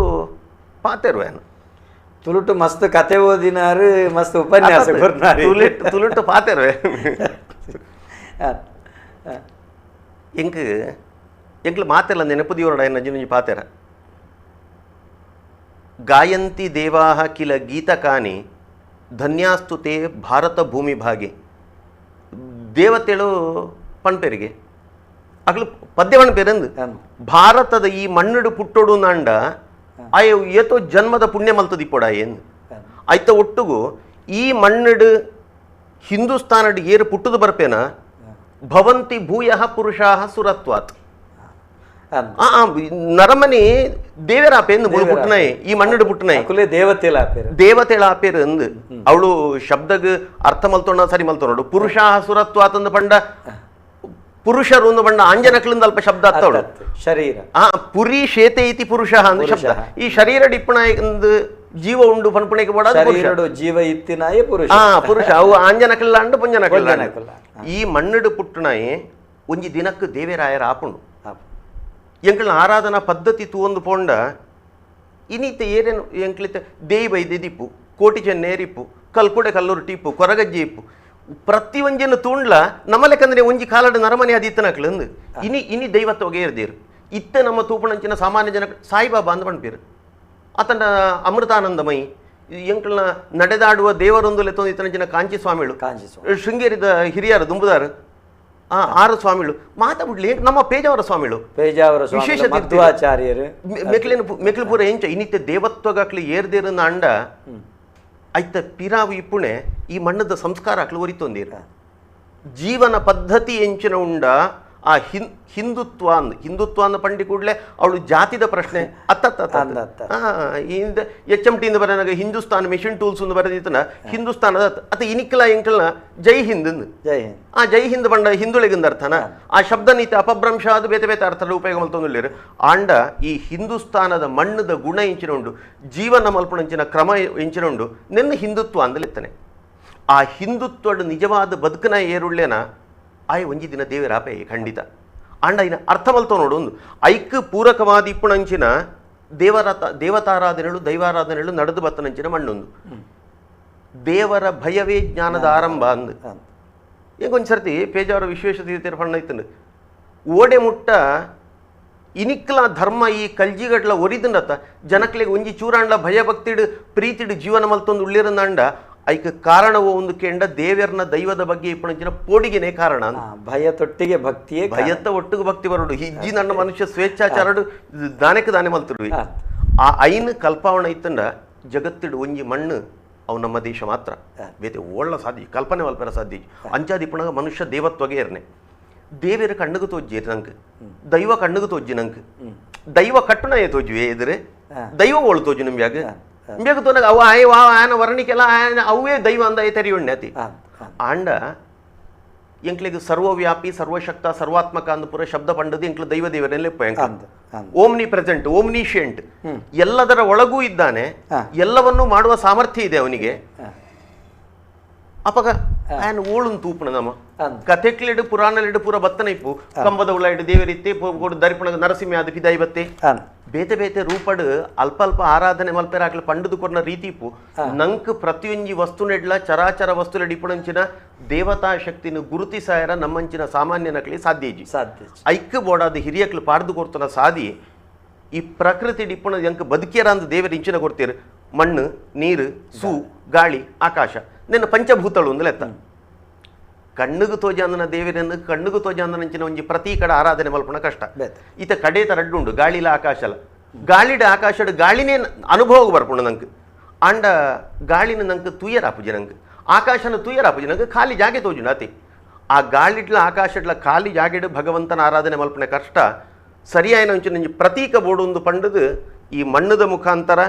ಪಾತೆರುವೇನು ತುಳುಟು ಮಸ್ತ್ ಕತೆ ಓದಿನಾರು ಮಸ್ತ್ ಉಪನ್ಯಾಸ ತುಳುಟ್ಟು ಪಾತೆರುವೆ ಎಂಕ್ಲು ಮಾತೆಲ್ಲ ನೆನಪು ದಿವರಡ ನಜಿನುಂಜಿ ಪಾತೆರ ಗಾಯಂತಿ ದೇವಾಹ ಕಿಲ ಗೀತಕಾನಿ ಧನ್ಯಾಸ್ತುತೆ ಭಾರತ ಭೂಮಿ ಭಾಗಿ ದೇವತೆಳು ಪಣ್ಪೆರಿಗೆ ಅಗ್ಲು ಪದ್ಯವಣ್ಣ ಪೇರಂದು ಭಾರತದ ಈ ಮಣ್ಣುಡು ಪುಟ್ಟೋಡು ನಂಡ ಆಯ ಏತೋ ಜನ್ಮದ ಪುಣ್ಯ ಮಲ್ತದಿಪ್ಪೋಡ ಏನು ಆಯ್ತ ಒಟ್ಟುಗು ಈ ಮಣ್ಣುಡು ಹಿಂದೂಸ್ತಾನಡ್ ಏರು ಪುಟ್ಟದು ಬರ್ಪೇನ ಭವಂತಿ ಭೂಯ ಪುರುಷಾಹ ಸುರತ್ವಾತ್ ನರಮನಿ ದೇವರ ಆಪೇಂದು ಪುಟ್ಟನಾಯಿ ಈ ಮಣ್ಣುಡು ಪುಟ್ಟನಾಯಿ ದೇವತೆಳ ಆಪೇರು ಅಂದು ಅವಳು ಶಬ್ದಗ್ ಅರ್ಥ ಮಲ್ತೊಂಡ ಸರಿ ಮಲ್ತೊಂಡು ಪುರುಷಾಹ ಸುರತ್ವಾತ್ ಅಂದು ಪಂಡ ಪುರುಷರು ಒಂದು ಬಣ್ಣ ಆಂಜನಕ್ಲಿಂದ ಅಲ್ಪ ಶಬ್ದ ಅತ್ತವಳು ಶರೀರ ಪುರಿ ಶೇತೆ ಇತಿ ಪುರುಷ ಅಂದ ಶಬ್ದ ಈ ಶರೀರ ಡಿಪ್ಪಣ ಜೀವ ಉಂಡು ಪನ್ಪುಣಿಗೆ ಬೋಡ ಜೀವ ಇತ್ತಿನಾಯೇ ಪುರುಷ ಪುರುಷ ಅವು ಆಂಜನಕ್ಲಿಲ್ಲ ಅಂಡು ಪುಂಜನಕ್ಲಿಲ್ಲ ಈ ಮಣ್ಣುಡು ಪುಟ್ಟನಾಯಿ ಒಂಜಿ ದಿನಕ್ಕೆ ದೇವೇರಾಯರ ಆಪುಂಡು ಎಂಕ್ಲ ಆರಾಧನಾ ಪದ್ಧತಿ ತೂಂದು ಪೋಂಡ ಇನಿತ ಏರೇನು ಎಂಕ್ಲಿತ ದೇಯಿ ಬೈದೆ ದಿಪ್ಪು ಕೋಟಿ ಚೆನ್ನೇರಿಪ್ಪು ಕಲ್ಕುಡೆ ಕಲ್ಲೂರು ಟಿಪ್ಪು ಕೊರಗಜ್ಜಿ ಇಪ್ಪು ಪ್ರತಿ ಒಂಜನ್ನು ತೂಂಡ್ಲ ನಮ್ಮಲೆಕ್ಕಂದ್ರೆ ಒಂಜಿ ಕಾಲಡ್ ನರಮನೆ ಆದಿತ್ತನಕ್ಲಂದು ಇನಿ ದೈವತ್ವಗೆ ಇರ್ದಿರು ಇತ್ತೆ ನಮ್ಮ ತೂಪಣಂಚಿನ ಸಾಮಾನ್ಯ ಜನ ಸಾಯಿಬಾಬಾ ಅಂದ ಪಣ್ಪೇರು ಆತನ ಅಮೃತಾನಂದಮಯಿ ಎಂಕ್ಲನ ನಡೆದಾಡುವ ದೇವರೊಂದು ಲೆತ್ತೊಂದು ಇತ್ತನಂಚಿನ ಕಾಂಚಿ ಸ್ವಾಮಿಗಳು ಶೃಂಗೇರಿದ ಹಿರಿಯರು ದುಂಬುದಾರು 6 ಸ್ವಾಮಿಗಳು ಮಾತಾಡ್ಲಿ ನಮ್ಮ ಪೇಜಾವರ ಸ್ವಾಮಿಗಳು ವಿಶೇಷ ಮಧ್ವಾಚಾರ್ಯರು ಮೆಕ್ಲಿಪುರ ಎಂಚ ಇನಿತ್ಯ ದೇವತ್ವಗಾಕ್ಲಿ ಏರ್ದೇರು ಅಂಡ ಆಯ್ತ ಪಿರಾವು ಇಪ್ಪುಣೆ ಈ ಮಣ್ಣದ ಸಂಸ್ಕಾರ ಆಕ್ಲು ಒರಿತೊಂದಿರ ಜೀವನ ಪದ್ಧತಿ ಎಂಚಿನ ಉಂಡ ಆ ಹಿಂದುತ್ವ ಅಂದ ಪಂಡಿ ಕೂಡಲೇ ಅವಳು ಜಾತಿದ ಪ್ರಶ್ನೆ HMT ಬರೋನಾಗ ಹಿಂದೂಸ್ತಾನ್ ಮಿಷನ್ ಟೂಲ್ಸ್ ಒಂದು ಬರೆದಿತ್ತನ ಹಿಂದೂಸ್ತಾನದ ಅತ ಇನಿಕ್ಲ ಎಂಕಲ್ನ ಜೈ ಹಿಂದ್ ಆ ಜೈ ಹಿಂದ್ ಬಂಡ ಹಿಂದುಳಿಗಿಂದ ಅರ್ಥನ ಆ ಶಬ್ದ ನೀತಿ ಅಪಭ್ರಂಶ ಅದು ಬೇತೆ ಬೇತೆ ಅರ್ಥ ಉಪಯೋಗ ಮಲ್ತೊಂದಿಲ್ಲ ಆಂಡ ಈ ಹಿಂದೂಸ್ತಾನದ ಮಣ್ಣದ ಗುಣ ಎಂಚಿನ ಉಂಡು ಜೀವನ ಮಲ್ಪಣಂಚಿನ ಕ್ರಮ ಎಂಚಿನ ಉಂಡು ನಿನ್ನ ಹಿಂದುತ್ವ ಅಂದಲಿತ್ತಾನೆ ಆ ಹಿಂದುತ್ವದ ನಿಜವಾದ ಬದುಕನ ಏರುಳ್ಳೆನ ಆಯ್ ಒಂಜಿ ದಿನ ದೇವರಾಪೆ ಖಂಡಿತ ಅಂಡ ಇನ್ನ ಅರ್ಥ ಮಲ್ತೋ ನೋಡು ಒಂದು ಐಕ್ ಪೂರಕವಾದ ಇಪ್ಪುಣಂಚಿನ ದೇವತಾರಾಧನೆಗಳು ದೈವಾರಾಧನೆಗಳು ನಡೆದು ಬತ್ತನಂಚಿನ ಮಣ್ಣೊಂದು ದೇವರ ಭಯವೇ ಜ್ಞಾನದ ಆರಂಭ ಅಂದು ಈಗ ಸರ್ತಿ ಪೇಜಾವರ ವಿಶ್ವೇಶ್ವರ ಪಣ್ಣ ಇತ್ತು ಓಡೆ ಮುಟ್ಟ ಇನಿಕ್ಲ ಧರ್ಮ ಈ ಕಲ್ಜಿಗಡ್ಲ ಒರಿದಂಡತ್ತ ಜನಕ್ಲೆಗೆ ಒಂಜಿ ಚೂರಾಂಡ್ಲ ಭಯಭಕ್ತಿಡು ಪ್ರೀತಿಡು ಜೀವನ ಮಲ್ತೊಂದು ಉಳ್ಳಿರಂದಾಂಡ ಐಕ ಕಾರಣವೋ ಒಂದು ಕೇಂಡ ದೇವರನ ದೈವದ ಬಗ್ಗೆ ಇಪ್ಪಣಂಚಿನ ಪೋಡಿಗೆನೆ ಕಾರಣ ಭಯ ತೊಟ್ಟಿಗೆ ಭಕ್ತಿಯೇ ಭಯತ್ತ ಒಟ್ಟಿಗೆ ಭಕ್ತಿ ಬರೋಡು ಹಿಜ್ಜಿ ನನ್ನ ಮನುಷ್ಯ ಸ್ವೇಚ್ಛಾಚಾರಡು ದಾನೆಕ್ಕೆ ದಾನೆ ಮಲ್ತಿಡು ಆ ಐನ್ ಕಲ್ಪಾವಣ ಇತ್ತಂಡ ಜಗತ್ತಿಡು ಒಂಜಿ ಮಣ್ಣು ಅವು ನಮ್ಮ ದೇಶ ಮಾತ್ರ ಬೇತೆ ಒಳ್ಳ ಸಾಧ್ಯ ಕಲ್ಪನೆ ಮಲ್ಪರ ಸಾಧ್ಯ ಅಂಚಾದಿಪ್ಪಣಗ ಮನುಷ್ಯ ದೇವತ್ವಗೆ ಇರ್ನೆ ದೇವರ ಕಣ್ಣುಗು ತೋಜ್ಜಿ ನಂಗೆ ದೈವ ಕಣ್ಣುಗು ತೋಜ್ಜಿ ನಂಗೆ ದೈವ ಕಟ್ಟುನ ತೋಜುವೆ ಎದುರೆ ದೈವ ಓಳು ತೋಜು ನಿಮ್ಯಾಗ ನಿಮ್ಯಾಗ ತೋನಾಗ ಅವ ಆಯ್ ವಾ ಆಯನ ವರ್ಣಿಕೆಲ್ಲ ಆಯನ ಅವೇ ದೈವ ಅಂದ ತೆರಿಯುಣ್ಣೆ ಅತಿ ಆಂಡ ಎಂಕ್ಲಿಗೆ ಸರ್ವವ್ಯಾಪಿ ಸರ್ವಶಕ್ತ ಸರ್ವಾತ್ಮಕ ಅಂದ ಪೂರ ಶಬ್ದ ಪಂಡದು ಎಂಕ್ಲು ದೈವ ದೇವರಲ್ಲೇ ಓಮ್ನಿ ಪ್ರೆಸೆಂಟ್ ಓಮ್ನಿಶಿಯಂಟ್ ಎಲ್ಲದರ ಒಳಗೂ ಇದ್ದಾನೆ ಎಲ್ಲವನ್ನೂ ಮಾಡುವ ಸಾಮರ್ಥ್ಯ ಇದೆ ಅವನಿಗೆ ಅಪಗ ಆಯನ ಓಳು ತೂಪಣ ನಮ್ಮ ಕಥೆಕ್ಲಿಡು ಪುರಾಣಲಿಡು ಪೂರ ಬತ್ತನ ಇಪ್ಪು ಕಂಬದ ಉಳ ಇಡು ದೇವರಿತ್ತೆ ದರಿಪಣ ನರಸಿಂಹ ಅದು ಪಿದಾಯಿ ಬತ್ತೆ ಬೇತೆ ಬೇತೆ ರೂಪಡ್ ಅಲ್ಪ ಅಲ್ಪ ಆರಾಧನೆ ಮಲ್ಪೆರ ಆಗ್ಲಿ ಪಂಡದು ಕೊರ್ನ ರೀತಿ ಇಪ್ಪು ನಂಕ್ ಪ್ರತಿಯೊಂಜಿ ವಸ್ತು ನೆಡ್ಲ ಚರಾಚರ ವಸ್ತು ಇಪ್ಪಣಂಚಿನ ದೇವತಾ ಶಕ್ತಿನ ಗುರುತಿಸಾಯರ ನಮ್ಮಂಚಿನ ಸಾಮಾನ್ಯ ನಕ್ಲಿ ಸಾಧ್ಯ ಐಕ್ಯ ಬೋಡಾದ ಹಿರಿಯಕ್ಲು ಪಾಡ್ದು ಕೊರ್ತನ ಸಾದಿ ಈ ಪ್ರಕೃತಿ ಡಿಪ್ಪಣ ಎಂಕ್ ಬದುಕಿಯರ ಅಂದ ದೇವರ ಇಂಚಿನ ಕೊಡ್ತೀರಿ ಮಣ್ಣು ನೀರು ಸೂ ಗಾಳಿ ಆಕಾಶ ನಿನ್ನ ಪಂಚಭೂತಳು ಒಂದು ಲೆತ್ತ ಕಣ್ಣುಗು ತೋಜಾಂದನ ದೇವರನ್ನು ಕಣ್ಣುಗು ತೋಜಾಂದನಂಚಿನ ಒಂಜಿ ಪ್ರತೀಕಡ ಆರಾಧನೆ ಮಲ್ಪಣ ಕಷ್ಟ ಈತ ಕಡೇತ ರಡ್ಡುಂಡು ಗಾಳಿಲ ಆಕಾಶಲ ಗಾಳಿಡ ಆಕಾಶಡ್ ಗಾಳಿನೇ ಅನುಭವ ಬರ್ಪುಂಡು ನಂಗೆ ಅಂಡ ಗಾಳಿನ ನಂಗೆ ತುಯ್ಯರಾಪುಜಿ ನಂಗೆ ಆಕಾಶನ ತುಯ್ಯರಾಪುಜಿ ನಂಗೆ ಖಾಲಿ ಜಾಗೆ ತೋಜುಂಡು ಅತಿ ಆ ಗಾಳಿಡ್ಲ ಆಕಾಶಡ್ಲ ಖಾಲಿ ಜಾಗೆಡು ಭಗವಂತನ ಆರಾಧನೆ ಮಲ್ಪನೆ ಕಷ್ಟ ಸರಿಯಾಯಿನ ಒಂಚು ನಂಜಿ ಪ್ರತೀಕ ಬೋಡೊಂದು ಪಂಡದು ಈ ಮಣ್ಣದ ಮುಖಾಂತರ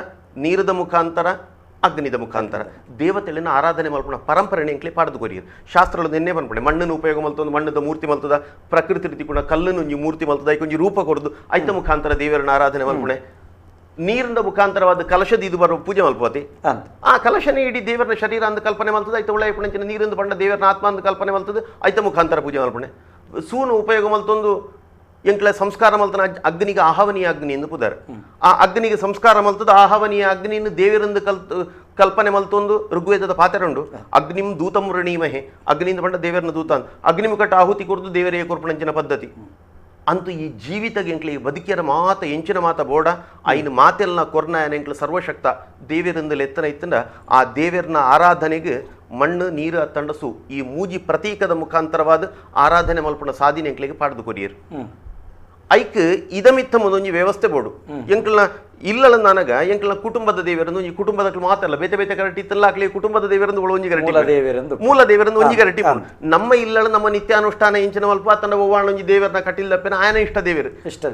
ನೀರದ ಮುಖಾಂತರ ಅಗ್ನಿದ ಮುಖಾಂತರ ದೇವತೆಳಿನ ಆರಾಧನೆ ಮಲ್ಪಣ ಪರಂಪರೆನೆ ಎಂಕ್ಲೆ ಪಾಡ್ದು ಕೊರಿಯರು ಶಾಸ್ತ್ರಗಳು ನಿನ್ನೆ ಬಂದ್ಪಡೆ ಮಣ್ಣನ್ನು ಉಪಯೋಗ ಮಲ್ತೊಂದು ಮಣ್ಣದ ಮೂರ್ತಿ ಮಲ್ತದ ಪ್ರಕೃತಿ ರೀತಿ ಕೂಡ ಕಲ್ಲನ್ನು ಒಂಜಿ ಮೂರ್ತಿ ಮಲ್ತದ ಐಕೊಂಜಿ ರೂಪ ಕೊರದು ಐತ ಮುಖಾಂತರ ದೇವರನ್ನ ಆರಾಧನೆ ಮಲ್ಪಣೆ ನೀರಿನ ಮುಖಾಂತರವಾದ ಕಲಶದ ಇದು ಬರುವ ಪೂಜೆ ಮಲ್ಪತಿ ಆ ಕಲಶನೇ ಇಡೀ ದೇವರನ ಶರೀರ ಅಂದ ಕಲ್ಪನೆ ಮಲ್ತದ ಐತ ಒಳ್ಳೆ ಪುಣಂಚಿನ ನೀರಿಂದ ಬಂಡ ದೇವರನ ಆತ್ಮ ಅಂದ ಕಲ್ಪನೆ ಮಲ್ತದ ಐತ ಮುಖಾಂತರ ಪೂಜೆ ಮಲ್ಪಣೆ ಸೂನು ಉಪಯೋಗ ಮಲ್ತೊಂದು ಎಂಕ್ಲ ಸಂಸ್ಕಾರ ಮಲ್ತನ ಅಗ್ನಿಗೆ ಆಹವನೀಯ ಅಗ್ನಿ ಎಂದು ಪುದರ್ ಆ ಅಗ್ನಿಗೆ ಸಂಸ್ಕಾರ ಮಲ್ತದ ಆಹವನೀಯ ಅಗ್ನಿಯನ್ನು ದೇವರಿಂದ ಕಲ್ಪನೆ ಮಲ್ತೊಂದು ಋಗ್ವೇದದ ಪಾತ್ರ ಉಂಡು ಅಗ್ನಿಂ ದೂತಂ ವೃಣೀಮಹೆ ಅಗ್ನಿಯಿಂದ ಬಂಡ ದೇವರನ್ನ ದೂತ ಅಗ್ನಿಮುಖಟ ಆಹುತಿ ಕೊರ್ದು ದೇವರೇ ಕೊರ್ಪಣಂಚಿನ ಪದ್ಧತಿ ಅಂತೂ ಈ ಜೀವಿತಗೆ ಎಂಕ್ಲ ಈ ಬದುಕಿಯರ ಮಾತ ಎಂಚಿನ ಮಾತ ಬೋಡ ಐನು ಮಾತೆಲ್ಲ ಕೊರ್ನಾಯನ ಎಂಕ್ಲ ಸರ್ವಶಕ್ತ ದೇವರಿಂದಲೇ ಎತ್ತನ ಇತ್ತಂಡ ಆ ದೇವರನ ಆರಾಧನೆಗೆ ಮಣ್ಣು ನೀರು ತಂಡಸು ಈ ಮೂಜಿ ಪ್ರತೀಕದ ಮುಖಾಂತರವಾದ ಆರಾಧನೆ ಮಲ್ಪಣ ಸಾಧಿನ ಎಂಕ್ಲಿಗೆ ಪಾಡ್ದು ಕೊರಿಯರು ಐಕ್ ಇದಮಿತ್ತ ಒಂದೊಂಜಿ ವ್ಯವಸ್ಥೆ ಬೋಡು ಎಂಕ್ಲನ ಇಲ್ಲಳ ನನಗ ಎಂಕ್ಲನ ಕುಟುಂಬದ ದೇವರನ್ನು ಈ ಕುಟುಂಬದ ಮಾತಲ್ಲ ಬೇತೆ ಬೇತೆ ಕರಟಿ ಇತ್ತಲ್ಲಾಗ್ಲಿ ಕುಟುಂಬದ ದೇವರಂದು ಒಂಜಿ ಕರಟಿ ಮೂಲ ದೇವರಂದು ಒಂಜಿ ಕರಟಿ ನಮ್ಮ ಇಲ್ಲಳ ನಮ್ಮ ನಿತ್ಯಾನುಷ್ಠಾನ ಇಂಚಿನ ಮಲ್ಪ ತನ್ನ ಒವ್ವಾಣ ಒಂಜಿ ದೇವರನ್ನ ಕಟ್ಟಿಲ್ಲಪ್ಪೇನ ಆಯನ ಇಷ್ಟ ದೇವರು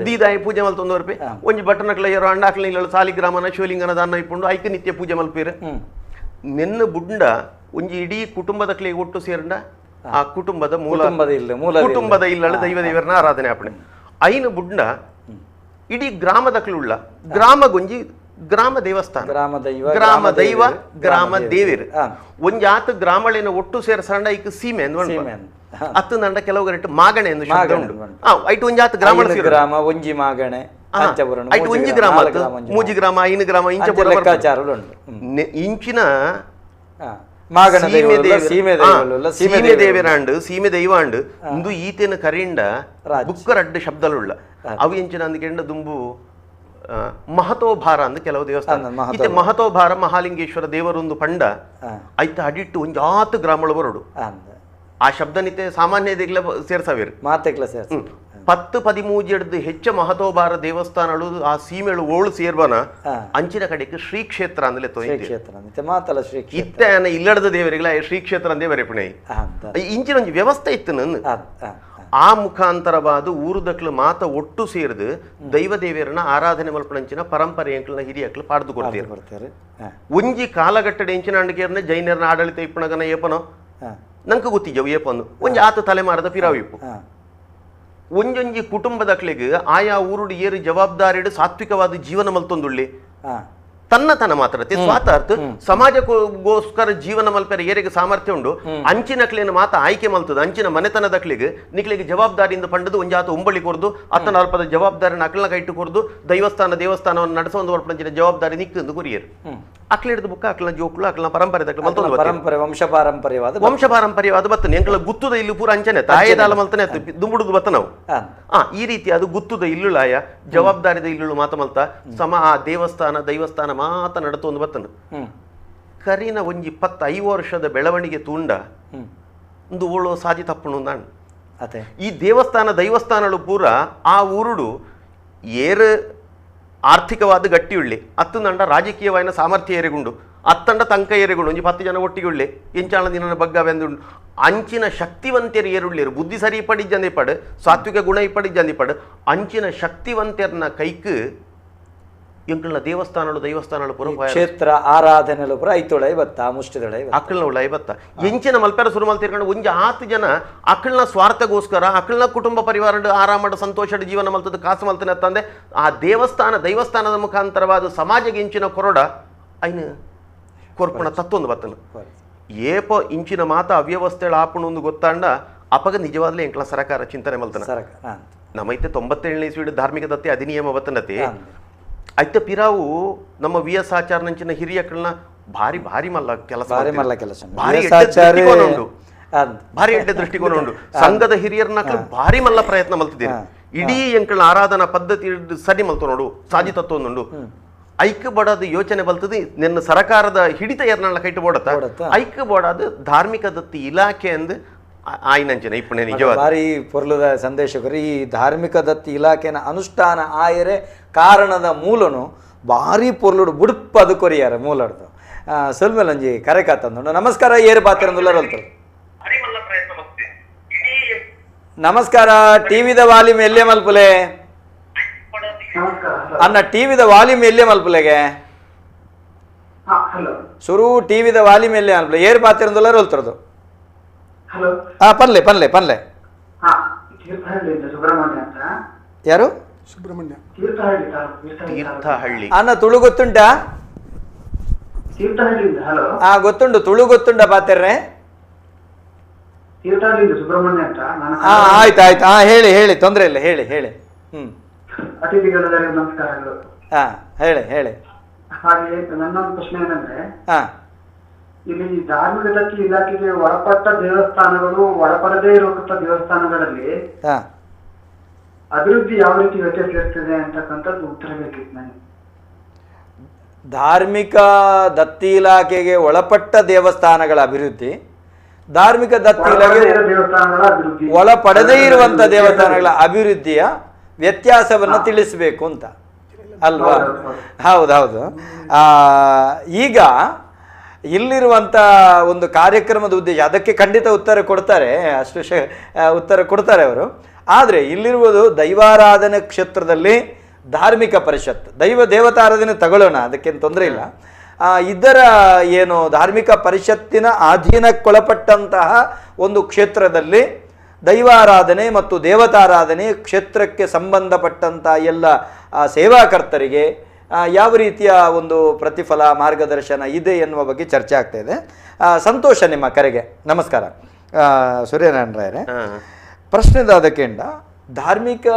ದೀದಾಯಿ ಪೂಜೆ ಮಲ್ತೊಂದವರ್ಪೆ ಒಂಜಿ ಬಟ್ಟನಕ್ಲ ಏರೋ ಅಂಡಾಕ್ಲ ಇಲ್ಲಳು ಸಾಲಿಗ್ರಾಮನ ಶಿವಲಿಂಗನ ದಾನ ಇಪ್ಪುಂಡು ಐಕ್ ನಿತ್ಯ ಪೂಜೆ ಮಲ್ಪೇರು ನೆನ್ನ ಬುಡ್ಡ ಒಂಜಿ ಇಡೀ ಕುಟುಂಬದ ಕ್ಲೇ ಒಟ್ಟು ಸೇರಂಡ ಆ ಕುಟುಂಬದ ಕುಟುಂಬದ ಇಲ್ಲಳ ದೈವ ದೇವರನ್ನ ಆರಾಧನೆ ಆಪಣೆ ಐನು ಬುಡ್ಡ ಇಡೀ ಗ್ರಾಮದಕ್ಲುಳ್ಳ ಗ್ರಾಮಗೊಂಜಿ ಗ್ರಾಮ ದೇವಸ್ಥಾನ ಗ್ರಾಮ ದೈವ ಗ್ರಾಮ ದೇವಿರು ಒಂಜಿ ಆತ ಗ್ರಾಮಳಿನ ಒಟ್ಟು ಸೇರ್ಸಂಡ ಈಗ ಸೀಮೆ ಅತ್ತು ನಂಡ ಕೆಲವು ರೆಟ್ಟು ಮಾಗಣೆ ಎಂದು ಶಬ್ದ ಉಂಡು ಐಟು ಒಂಜಿ ಆತ ಗ್ರಾಮ ಒಂಜಿ ಮಾಗಣೆ ಐಟು ಒಂಜಿ ಗ್ರಾಮ ಮೂಜಿ ಗ್ರಾಮ ಐನು ಗ್ರಾಮ ಇಂಚ ಇಂಚಿನ ಸೀಮೆ ದೇವರಾಂಡು ಸೀಮೆ ದೈವಾಂಡು ಇಂದು ಈತೇನ ಕರೆಂಡ ಬುಕ್ಕರಡ್ಡು ಶಬ್ದಲುಳ್ಳ ಅವು ಎಂಚಿನ ಅಂದ್ಕೆಂಡ ದುಂಬು ಮಹತೋಭಾರ ಅಂದ್ ಕೆಲವು ದೇವಸ್ಥಾನ ಇತ್ತೆ ಮಹತೋಭಾರ ಮಹಾಲಿಂಗೇಶ್ವರ ದೇವರೊಂದು ಪಂಡ ಐತ ಅಡಿಟ್ಟು ಒಂಜಿ ಆತು ಗ್ರಾಮಗಳು ಬರೋಡು ಆ ಶಬ್ದ ನಿತ್ಯ ಸಾಮಾನ್ಯ ಸೇರ್ಸವೇರು ಮಾತೆಗ್ಲ ಸೇರ್ಸ 10-13 ಹೆಚ್ಚ ಮಹತೋಭಾರ ದೇವಸ್ಥಾನಗಳು ಆ ಸೀಮೆಳು ಓಳು ಸೇರ್ವನ ಅಂಚಿನ ಕಡೆಗೆ ಶ್ರೀ ಕ್ಷೇತ್ರ ಅಂದಲೇ ಇತ್ತೇನ ಇಲ್ಲಡದ ದೇವರಿಗಳ ಶ್ರೀ ಕ್ಷೇತ್ರ ಅಂದೇ ಬರೆಪಣೆ ಇಂಚಿನ ಒಂದು ವ್ಯವಸ್ಥೆ ಇತ್ತು ನನ್ನ ಆ ಮುಖಾಂತರವಾದ ಊರುದಕ್ಲು ಮಾತ ಒಟ್ಟು ಸೇರಿದು ದೈವ ದೇವರನ್ನ ಆರಾಧನೆ ಮಲ್ಪಣಂಚಿನ ಪರಂಪರೆ ಎಂಕ್ಲನ ಹಿರಿಯಕ್ಲು ಪಾಡ್ದು ಕೊಡ್ತಾರೆ ಒಂಜಿ ಕಾಲಘಟ್ಟದ ಎಂಚಿನ ಅಂಡಿಕೆಯರ್ನ ಜೈನರನ ಆಡಳಿತ ಇಪ್ಪಣಗನ ಏಪನೋ ನಂಗೆ ಗೊತ್ತಿದ್ದವು ಏಪನು ಒಂಜಿ ಆತ ತಲೆಮಾರದ ಪಿರಾವು ಇಪ್ಪು ಒಂಜೊಂಜಿ ಕುಟುಂಬದಕ್ಲೆಗ್ ಆಯಾ ಊರುಡು ಏರು ಜವಾಬ್ದಾರಿಡು ಸಾತ್ವಿಕವಾದ ಜೀವನ ಮಲ್ತೊಂದುಳ್ಳಿ ತನ್ನತನ ಮಾತ್ರತೆ ಸ್ವಾತಾರ್ಥ ಸಮಾಜಕ್ಕೋಸ್ಕರ ಜೀವನ ಮಲ್ಪೆರ ಏರಿಗೆ ಸಾಮರ್ಥ್ಯ ಉಂಡು ಅಂಚಿನಕ್ಲೇನು ಮಾತ ಆಯ್ಕೆ ಮಲ್ತದ ಅಂಚಿನ ಮನೆತನದಕ್ಲಿಗೆ ನಿಕ್ಲಿಗೆ ಜವಾಬ್ದಾರಿಯಿಂದ ಪಂಡದು ಒಂಜಾತ ಉಂಬಳಿ ಕೊರ್ದು ಅತ್ತನ ಅಲ್ಪದ ಜವಾಬ್ದಾರಿನ ಅಕ್ಲನ ಕೈಟ್ಟು ಕೊರ್ದು ದೇವಸ್ಥಾನವನ್ನು ನಡೆಸುವಂತ ಹೊರಪಂಚಿನ ಜವಾಬ್ದಾರಿ ನಿಕ್ಕಂದು ಗುರಿಯರು ಅಕ್ಲ ಹಿಡಿದು ಬುಕ್ಕ ಅಕ್ಲನ ಜೋಕ್ಲು ಅಕ್ಲನ ಪರಂಪರೆ ವಂಶ ಪಾರಂಪರ್ಯವಾದ ಬತ್ತನೆ ಎಂಕಲ ಗುತ್ತುದ ಇಲ್ಲು ಪೂರ ಅಂಚನೆ ತಾಯದಾಲ ಮಲ್ತನೆ ದುಂಬುಡುದು ಬತ್ತ ನಾವು ಈ ರೀತಿ ಅದು ಗುತ್ತುದ ಇಲ್ಲುಳಾಯ ಜವಾಬ್ದಾರಿದ ಇಲ್ಲು ಮಾತ ಮಲ್ತ ಆ ದೈವಸ್ಥಾನ ಮಾತ ನಡತು ಒಂದು ಬತ್ತನು ಕರಿನ ಒಂಜಿ 25 ವರ್ಷದ ಬೆಳವಣಿಗೆ ತೂಂಡ ಒಂದು ಓಳೋ ಸಾಜಿ ತಪ್ಪುಣು ನಾಣ್ ಈ ದೈವಸ್ಥಾನಗಳು ಪೂರ ಆ ಊರುಡು ಏರು ಆರ್ಥಿಕವಾದ ಗಟ್ಟಿಯುಳ್ಳಿ ಅತ್ತು ನಂಡ ರಾಜಕೀಯವಾದ ಸಾಮರ್ಥ್ಯ ಏರೆಗುಂಡು ಅತ್ತಂಡ ತಂಕ ಏರೆಗುಂಡು ಒಂಜಿ 10 ಜನ ಒಟ್ಟಿಗುಳ್ಳಿ ಎಂಚಾಣ ದಿನ ಬಗ್ಗವೆಂದುಂಡು ಅಂಚಿನ ಶಕ್ತಿವಂತರು ಏರುಳ್ಳಿರು ಬುದ್ಧಿ ಸರಿ ಪಡಿಜಂದಿ ಪಡು ಸಾತ್ವಿಕ ಗುಣ ಇಪ್ಪಡಿಜಂದಿ ಪಡು ಅಂಚಿನ ಶಕ್ತಿವಂತರನ್ನ ಕೈಕ್ ಎಂಕಲ್ನ ದೇವಸ್ಥಾನಗಳು ಪುರ ಕ್ಷೇತ್ರ ಆರಾಧನೆಲು ಪುರ ಐತೊಳೈ ಬತ್ತ ಮುಷ್ಟಿದೊಳೈ ಅಕ್ಕಲ್ನ ಉಳ್ಳೈ ಬತ್ತ ಎಂಚಿನ ಮಲ್ಪೆರ ಸುರು ಮಲ್ತಿರ್ಕೊಂಡು ಒಂಜಿ 10 ಜನ ಅಕ್ಕಲ್ನ ಸ್ವಾರ್ಥಗೋಸ್ಕರ ಅಕ್ಕಲ್ನ ಕುಟುಂಬ ಪರಿವಾರ ಆರಾಮಡ ಸಂತೋಷದ ಜೀವನ ಮಲ್ತದ ಕಾಸು ಮಲ್ತನೆ ಅಂತಂದೆ ಆ ದೈವಸ್ಥಾನದ ಮುಖಾಂತರವಾದ ಸಮಾಜಕ್ಕೆ ಇಂಚಿನ ಕೊರಡ ಐನು ಕೊರ್ಪಣ ತತ್ತೊಂದು ಬತ್ತನು ಏಪ ಇಂಚಿನ ಮಾತ ಅವ್ಯವಸ್ಥೆಳ ಆಪಣ ಒಂದು ಗೊತ್ತಾಂಡ ಅಪಗ ನಿಜವಾದ್ಲೇ ಎಂಕಲ ಸರಕಾರ ಚಿಂತನೆ ಮಲ್ತನ ನಮ್ಮೈತೆ 97ನೇ ಇಸ್ವಿಡ್ ಧಾರ್ಮಿಕ ದತ್ತಿ ಅಧಿನಿಯಮ ಬತ್ತನತಿ ಐತೆ ಪಿರಾವು ನಮ್ಮ VS ಆಚಾರ್ಯಂಚಿನ ಹಿರಿಯಕಳನ್ನ ಭಾರಿ ಮಲ್ಲ ಕೆಲಸ ಭಾರಿ ಎಡ್ಡೆ ದೃಷ್ಟಿಕೋನ ಉಂಡು ಸಂಘದ ಹಿರಿಯರನ್ನ ಭಾರಿ ಮಲ್ಲ ಪ್ರಯತ್ನ ಮಲ್ತಿದ್ದೀರಿ ಇಡೀ ಎಂಕಳ ಆರಾಧನಾ ಪದ್ಧತಿ ಸರಿ ಮಲ್ತು ನೋಡು ಸಾಜಿ ತತ್ವ ಉಂಡು ಐಕ್ ಬೋಡಾದ ಯೋಚನೆ ಬಲ್ತದೆ ನಿನ್ನ ಸರಕಾರದ ಹಿಡಿತ ಏರ್ನಲ್ಲ ಕೈಟ್ ಬೋಡತ್ತ ಐಕ್ ಬೋಡಾದ ಧಾರ್ಮಿಕ ದತ್ತಿ ಇಲಾಖೆ ಅಂದ್ ಆಯ್ನಂಚನೆ ಇಪ್ಪಣೆ ನಿಜವಾದ ಭಾರಿ ಪೊರ್ಲುದ ಸಂದೇಶಕರು ಈ ಧಾರ್ಮಿಕ ದತ್ತಿ ಇಲಾಖೆನ ಅನುಷ್ಠಾನ ಆಯರೆ ಕಾರಣದ ಮೂಲನು ಭಾರಿ ಪೊರ್ಲುಡು ಬುಡುಪ್ಪದು ಕೊರಿಯಾರ ಮೂಲಡ್ದು ಸೊಲ್ಮೇಲಂಜಿ ಕರೆ ಕಾತಂದು ನಮಸ್ಕಾರ ಏರು ಪಾತಿರಂದುಲ್ಲರಲ್ತು ನಮಸ್ಕಾರ ಟಿವಿದ ವಾಲ್ಯೂಮ್ ಎಲ್ಲೇ ಮಲ್ಪುಲೆ ಅನ್ನ ಟಿವಿದ ವಾಲ್ಯೂಮ್ ಎಲ್ಲೇ ಮಲ್ಪುಲೆಗೆ ಶುರು ಟಿವಿದ ವಾಲ್ಯೂಮ್ ಎಲ್ಲೇ ಮಲ್ಪುಲೆ ಏರು ಪಾತಿರಂದುಲ್ಲರಲ್ತರದು ಪನ್ಲೆ ಯಾರು ತೀರ್ಥಹಳ್ಳಿ ಅನ್ನ ತುಳು ಗೊತ್ತುಂಟಾ ಗೊತ್ತುಂಟು ತುಳು ಗೊತ್ತುಂಟ ಪಾತಿರ್ರೆ ಆಯ್ತು ಹೇಳಿ ತೊಂದ್ರೆ ಇಲ್ಲ ಹೇಳಿ ಹೇಳಿ ಹಾಗೆ ನನ್ನೊಂದು ಪ್ರಶ್ನೆ ಏನಂದ್ರೆ ಇಲ್ಲಿ ಧಾರ್ಮಿಕ ದತ್ತಿ ಇಲಾಖೆಗೆ ಒಳಪಟ್ಟ ದೇವಸ್ಥಾನಗಳು ಒಳಪಡದೇ ಇರುವಂತ ದೇವಸ್ಥಾನಗಳಲ್ಲಿ ಅಭಿವೃದ್ಧಿ ಯಾವ ರೀತಿ ವ್ಯತ್ಯಾಸ ಅಂತಕ್ಕಂಥದ್ದು ಉತ್ತರ ಬೇಕಿತ್ತು ನನಗೆ. ಧಾರ್ಮಿಕ ದತ್ತಿ ಇಲಾಖೆಗೆ ಒಳಪಟ್ಟ ದೇವಸ್ಥಾನಗಳ ಅಭಿವೃದ್ಧಿ, ಧಾರ್ಮಿಕ ದತ್ತಿ ಇಲಾಖೆ ಒಳಪಡದೇ ಇರುವಂತ ದೇವಸ್ಥಾನಗಳ ಅಭಿವೃದ್ಧಿಯ ವ್ಯತ್ಯಾಸವನ್ನು ತಿಳಿಸಬೇಕು ಅಂತ ಅಲ್ವಾ? ಹೌದೌದು. ಈಗ ಇಲ್ಲಿರುವಂಥ ಒಂದು ಕಾರ್ಯಕ್ರಮದ ಉದ್ದೇಶ ಅದಕ್ಕೆ ಖಂಡಿತ ಉತ್ತರ ಕೊಡ್ತಾರೆ, ಅಷ್ಟು ಉತ್ತರ ಕೊಡ್ತಾರೆ ಅವರು. ಆದರೆ ಇಲ್ಲಿರುವುದು ದೈವಾರಾಧನೆ ಕ್ಷೇತ್ರದಲ್ಲಿ ಧಾರ್ಮಿಕ ಪರಿಷತ್, ದೇವತಾರಾಧನೆ ತಗೊಳ್ಳೋಣ, ಅದಕ್ಕೇನು ತೊಂದರೆ ಇಲ್ಲ. ಇದರ ಏನು ಧಾರ್ಮಿಕ ಪರಿಷತ್ತಿನ ಅಧೀನಕ್ಕೊಳಪಟ್ಟಂತಹ ಒಂದು ಕ್ಷೇತ್ರದಲ್ಲಿ ದೈವಾರಾಧನೆ ಮತ್ತು ದೇವತಾರಾಧನೆ ಕ್ಷೇತ್ರಕ್ಕೆ ಸಂಬಂಧಪಟ್ಟಂಥ ಎಲ್ಲ ಸೇವಾಕರ್ತರಿಗೆ ಯಾವ ರೀತಿಯ ಒಂದು ಪ್ರತಿಫಲ ಮಾರ್ಗದರ್ಶನ ಇದೆ ಎನ್ನುವ ಬಗ್ಗೆ ಚರ್ಚೆ ಆಗ್ತಾ ಇದೆ. ಸಂತೋಷ ನಿಮ್ಮ ಕರೆಗೆ, ನಮಸ್ಕಾರ. ಸೂರ್ಯನಾರಾಯಣ ರಾಯರೇ, ಪ್ರಶ್ನೆದಾದಕ್ಕೆಂಡ ಧಾರ್ಮಿಕ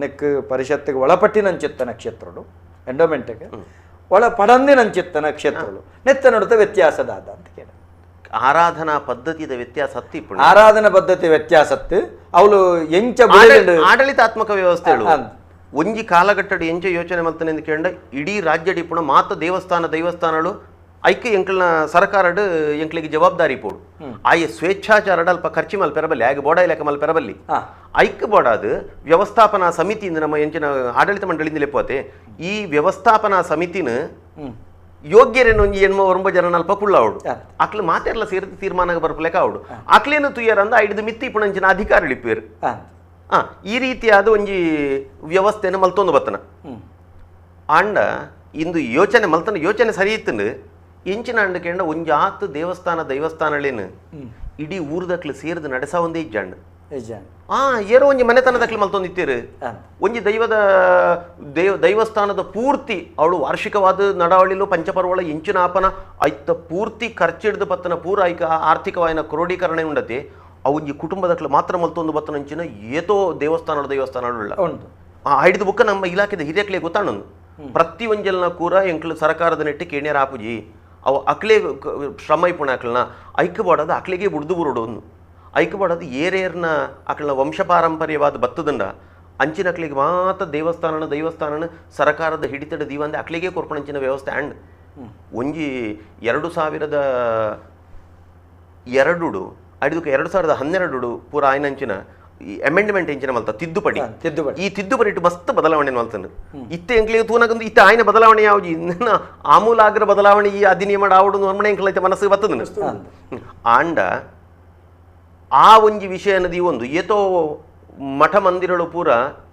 ನೆಕ್ ಪರಿಷತ್ತಿಗೆ ಒಳಪಟ್ಟಿನಂಚಿತ್ತ ನಕ್ಷತ್ರಗಳು ಎಂಡೋಮೆಂಟ್ಗೆ ಒಳಪಡಂದಿನಂಚಿತ್ತ ನಕ್ಷತ್ರಗಳು ನೆತ್ತ ನಡುತ್ತ ವ್ಯತ್ಯಾಸದಾದ ಅಂತ ಕೇಳ. ಆರಾಧನಾ ಪದ್ಧತಿಯ ವ್ಯತ್ಯಾಸ ಆರಾಧನಾ ಪದ್ಧತಿ ವ್ಯತ್ಯಾಸತ್ತು ಅವಳು ಎಂಚ ಆಡಳಿತಾತ್ಮಕ ವ್ಯವಸ್ಥೆಗಳು ಒಂಜಿ ಕಾಲಘಟ್ಟಡು ಎಂಚ ಯೋಚನೆ ಮಲ್ತಾನೆ ಎಂದು ಕೇಂದ್ರ ಇಡೀ ರಾಜ್ಯ ಡಿಪುಣ ಮಾತ ದೇವಸ್ಥಾನಗಳು ಐಕ್ಯ ಎಂಕಲ್ನ ಸರ್ಕಾರಡು ಎಂಕ್ಲಿಗೆ ಜವಾಬ್ದಾರಿ ಪೋಡು ಆಯೆ ಸ್ವೇಚ್ಛಾಚಾರಡ ಅಲ್ಪ ಖರ್ಚಿ ಮಲ್ ಪೆರಬಲ್ಲಿ ಆಗ ಬೋಡ ಇಲಾಖೆ ಮಲ್ ಪೆರಬಲ್ಲಿ ಐಕ್ಯ ಬೋಡಾದು ವ್ಯವಸ್ಥಾಪನಾ ಸಮಿತಿಯಿಂದ ನಮ್ಮ ಎಂಚಿನ ಆಡಳಿತ ಮಂಡಳಿಯಿಂದ ಲೆಪ್ಪೋತೆ ಈ ವ್ಯವಸ್ಥಾಪನಾ ಸಮಿತಿನ ಯೋಗ್ಯರೇನು ಒಂಜಿ ಎಣ್ಮ ಒಂಬ ಜನ ಅಲ್ಪ ಕುಳ್ಳಾವಡು ಅಕ್ಲು ಮಾತೆರ್ಲ ಸೇರಿದ ತೀರ್ಮಾನ ಬರ್ಪಲೆಕ್ಕ ಅವಡು ಅಕ್ಲೇನು ತುಯ್ಯರಂದ ಐದು ಮಿತ್ತಿ ಪುಣಂಚಿನ ಅಧಿಕಾರಿ ಇಳಿಪೇರು. ಈ ರೀತಿಯಾದ ಒಂಜಿ ವ್ಯವಸ್ಥೆನ ಮಲ್ತೊಂದು ಬತ್ತನ ಅಂಡ ಇಂದು ಯೋಚನೆ ಸರಿ ಇತ್ತಂಡು ಎಂಚಿನ ಅಂಡ ಕೇಂದ್ರ ಒಂಜಿ ಆತು ದೇವಸ್ಥಾನಗಳೇನು ಇಡೀ ಊರ್ದಕ್ಲು ಸೇರಿದು ನಡೆಸ ಒಂದೇ ಇಜ್ಜಂಡು ನಿಜ ಏರೋ ಒಂಜಿ ಮನೆತನದಕ್ಲೆ ಮಲ್ತೊಂದಿತ್ತೀರು ಒಂಜಿ ದೈವಸ್ಥಾನದ ಪೂರ್ತಿ ಅವಳು ವಾರ್ಷಿಕವಾದ ನಡಾವಳಿಲು ಪಂಚಪರ್ವಳ ಇಂಚಿನ ಆಪನ ಐತ ಪೂರ್ತಿ ಖರ್ಚಿಡ್ದು ಬತ್ತನ ಪೂರ ಐಕ ಆರ್ಥಿಕವಾಯಿನ ಕ್ರೋಢೀಕರಣ ಉಂಡತಿ ಅವಂಜಿ ಕುಟುಂಬದಕ್ಲೆ ಮಾತ್ರ ಮಲ್ತೊಂದು ಬತ್ತನ ಇಂಚಿನ ಏತೋ ದೇವಸ್ಥಾನಗಳ ಉಂಟು ಹಿಡಿದ ಬುಕ್ಕ ನಮ್ಮ ಇಲಾಖೆದ ಹಿರಿಯಕ್ಲೆ ಗೊತ್ತಾಣನು ಪ್ರತಿ ಒಂಜಲ್ನ ಕೂರ ಎಂಕ್ಲು ಸರ್ಕಾರದ ನೆಟ್ಟಿ ಕೇಣ್ಯರ ಆಪುಜಿ ಅವು ಅಕ್ಲೆ ಶ್ರಮ ಇಪ್ಪುಣ ಅಕ್ಲನ ಐಕ್ಯಬಾಡೋದು ಅಕ್ಲಿಗೆ ಬುಡ್ದು ಬುರುಡೋನು ಐಕ್ಯಬಾಡೋದು ಏರೇರ್ನ ಅಕ್ಲನ ವಂಶ ಪಾರಂಪರ್ಯವಾದ ಬತ್ತದಂಡ ಅಂಚಿನ ಅಕ್ಲಿಗೆ ಮಾತ್ರ ದೈವಸ್ಥಾನನ ಸರ್ಕಾರದ ಹಿಡಿತಡ ದೀವಂದೆ ಅಕ್ಲಿಗೆ ಕೊರ್ಪಣಂಚಿನ ವ್ಯವಸ್ಥೆ ಆ್ಯಂಡ್ ಒಂಜಿ 2002 ಅಡಿದಕ್ಕೆ 2012 ಪೂರ ಆಯ್ನಂಚಿನ ಈ ಅಮೆಂಡ್ಮೆಂಟ್ ಎಂಚಿನ ಮಲ್ತ ತಿದ್ದುಪಡಿ ಈ ತಿದ್ದುಪಡಿ ಇಟ್ಟು ಮಸ್ತ್ ಬದಲಾವಣೆ ಮಲ್ತನು ಇತ್ತೆ ಎಂಕ್ಲಿಗೆ ತೂನಗೊಂದು ಇತ್ತೆ ಆಯ್ನ ಬದಲಾವಣೆ ಯಾವ್ದು ಆಮೂಲಾಗ್ರ ಬದಲಾವಣೆ ಈ ಅಧಿನಿಯಮ ಆವಡು ನೋರ್ಮಣೆ ಎಂಕ್ಲೈತೆ ಮನಸ್ಸಿಗೆ ಬರ್ತದ ಆಂಡ ಆ ಒಂಜಿ ವಿಷಯ ನದಿ ಒಂದು ಏತೋ ಮಠ ಮಂದಿರಗಳು ಪೂರ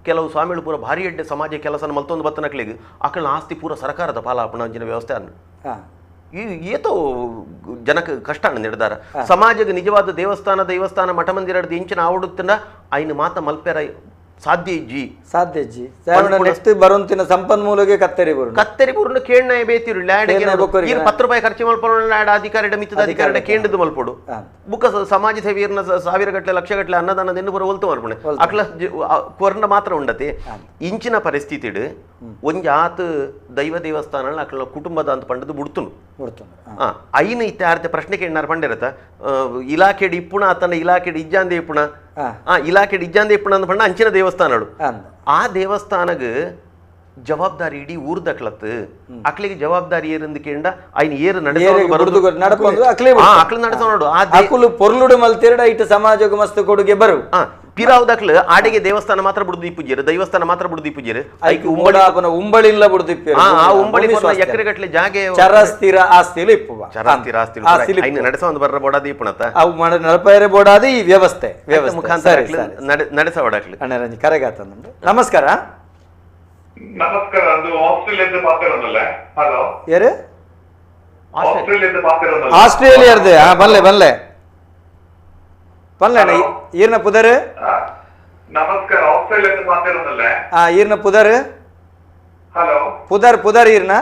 ಕೆಲವು ಸ್ವಾಮಿಗಳು ಪೂರ ಭಾರಿ ಎಡ್ಡೆ ಸಮಾಜ ಕೆಲಸನ ಮಲ್ತೊಂದು ಬತ್ತನಕ್ಲಿಗೆ ಆಕಳನ ಆಸ್ತಿ ಪೂರ ಸರ್ಕಾರದ ಪಾಲಾಪಣ ಅಂಚಿನ ವ್ಯವಸ್ಥೆ ಅನ್ನು ಈ ಏತೋ ಜನಕ್ಕೆ ಕಷ್ಟ ನಿರ್ಧಾರ ಸಮಾಜಕ್ಕೆ ನಿಜವಾದ ದೇವಸ್ಥಾನ ಮಠ ಮಂದಿರದ ಇಂಚಿನ ಆವಡುತ್ತಂಡ ಐನು ಮಾತ ಮಲ್ಪೆರ ಸಾಧ್ಯ ಇಜ್ಜಿ ನೆಕ್ಸ್ಟ್ ಬರುವಂತಿನ ಸಂಪನ್ಮೂಲಗೆ ಕತ್ತರಿ ಬುರ್ನ ಕೇಣ್ಣ ಬೇತಿರು ₹10 ಖರ್ಚು ಮಲ್ಪೊಂಡ ಅಧಿಕಾರಿಡ ಮಿತ್ತದ ಅಧಿಕಾರಿಡ ಕೇಂದ್ರದ ಮಲ್ಪೊಡು ಬುಕ್ಕ ಸಮಾಜ ಸೇವೆಯರ್ನ ಸಾವಿರಗಟ್ಟಲೆ ಲಕ್ಷಗಟ್ಟಲೆ ಅನ್ನದಾನದ ಎನ್ನು ಬರ ಒಲ್ತು ಮಲ್ಪೊಣೆ ಅಕ್ಲ ಕೊರ್ನ ಮಾತ್ರ ಉಂಡತೆ ಇಂಚಿನ ಪರಿಸ್ಥಿತಿ ಒಂಜಿ ಆತು ದೈವ ದೇವಸ್ಥಾನ ಅಕ್ಲ ಕುಟುಂಬದ ಅಂತ ಪಂಡದು ಬುಡ್ತುನು ಐನ ಇತ್ತೆ ಪ್ರಶ್ನೆ ಕೇಳಿನಾರ ಪಂಡಿರತ್ತ ಇಲಾಖೆಡ್ ಇಪ್ಪುಣ ಆತನ ಇಲಾಖೆಡ್ ಇಜ್ಜಾಂದೆ ಇಪ್ಪುಣ ಇಲಾಖೆಡ್ ಇಜ್ಜಾಂದೆ ಇಪ್ಪುಣ ಅಂತ ಪಂಡ ಅಂಚಿನ ದೇವಸ್ಥಾನಗಳು ಆ ದೇವಸ್ಥಾನಗ ಜವಾಬ್ದಾರಿ ಇಡೀ ಊರ್ದಕ್ಲತ್ ಅಕ್ಲಿಗೆ ಜವಾಬ್ದಾರಿ ಏರಂದು ಕೇಂಡ ಐನ್ ಏರು ಅಕ್ಲ ನಡೆಸೋಡು ಪೊರ್ಲುಡು ಮಲ್ತಿರಡ ಇಟ್ಟು ಸಮಾಜಕ್ಕೆ ಮಸ್ತ್ ಕೊಡುಗೆ ಬರು ಪಿರಾವುದಕ್ಲು ಆಡೆಗೆ ದೇವಸ್ಥಾನ ಮಾತ್ರ ಬಿಡುದು ಪೂಜ್ಯರು ದೈವಸ್ಥಾನ ಮಾತ್ರ ಬಿಡುದು ಪೂಜ್ಯರು ಉಂಬಳಿಲ್ಲ ಬಿಡುದು ಉಂಬಳಿ ಎಕರೆಗಟ್ಲೆ ಜಾಗೆ ಚರಸ್ಥಿರ ಆಸ್ತಿಲು ಇಪ್ಪುವ ಚರಸ್ಥಿರ ಆಸ್ತಿ ನಡೆಸ ಒಂದು ಬರ್ರ ಬೋಡಾದಿ ಇಪ್ಪುಣತ ಅವು ನಡಪೈರೆ ಬೋಡಾದಿ ಈ ವ್ಯವಸ್ಥೆ ಮುಖಾಂತರ ನಡೆಸ ಓಡಾಕ್ಲಿ ಅಣ್ಣರಂಜಿ ಕರೆಗಾತ ನಮಸ್ಕಾರ ನಮಸ್ಕಾರ ಅದು ಆಸ್ಟ್ರೇಲಿಯಾದ ಮಾತಾಡೋದಲ್ಲ ಹಲೋ ಯಾರು ಆಸ್ಟ್ರೇಲಿಯಾದ ಮಾತಾಡೋದಲ್ಲ ಆಸ್ಟ್ರೇಲಿಯಾದ ಬಲ್ಲೆ ಅಣ್ಣ ಈರ್ನ ಪುದರ್ ನಮಸ್ಕಾರ ಆಸ್ಟ್ರೇಲಿಯಾದ ಮಾತಾಡೋದಲ್ಲ ಈರ್ನ ಪುದರ್ ಹಲೋ ಪುದರ್ ಈರ್ನ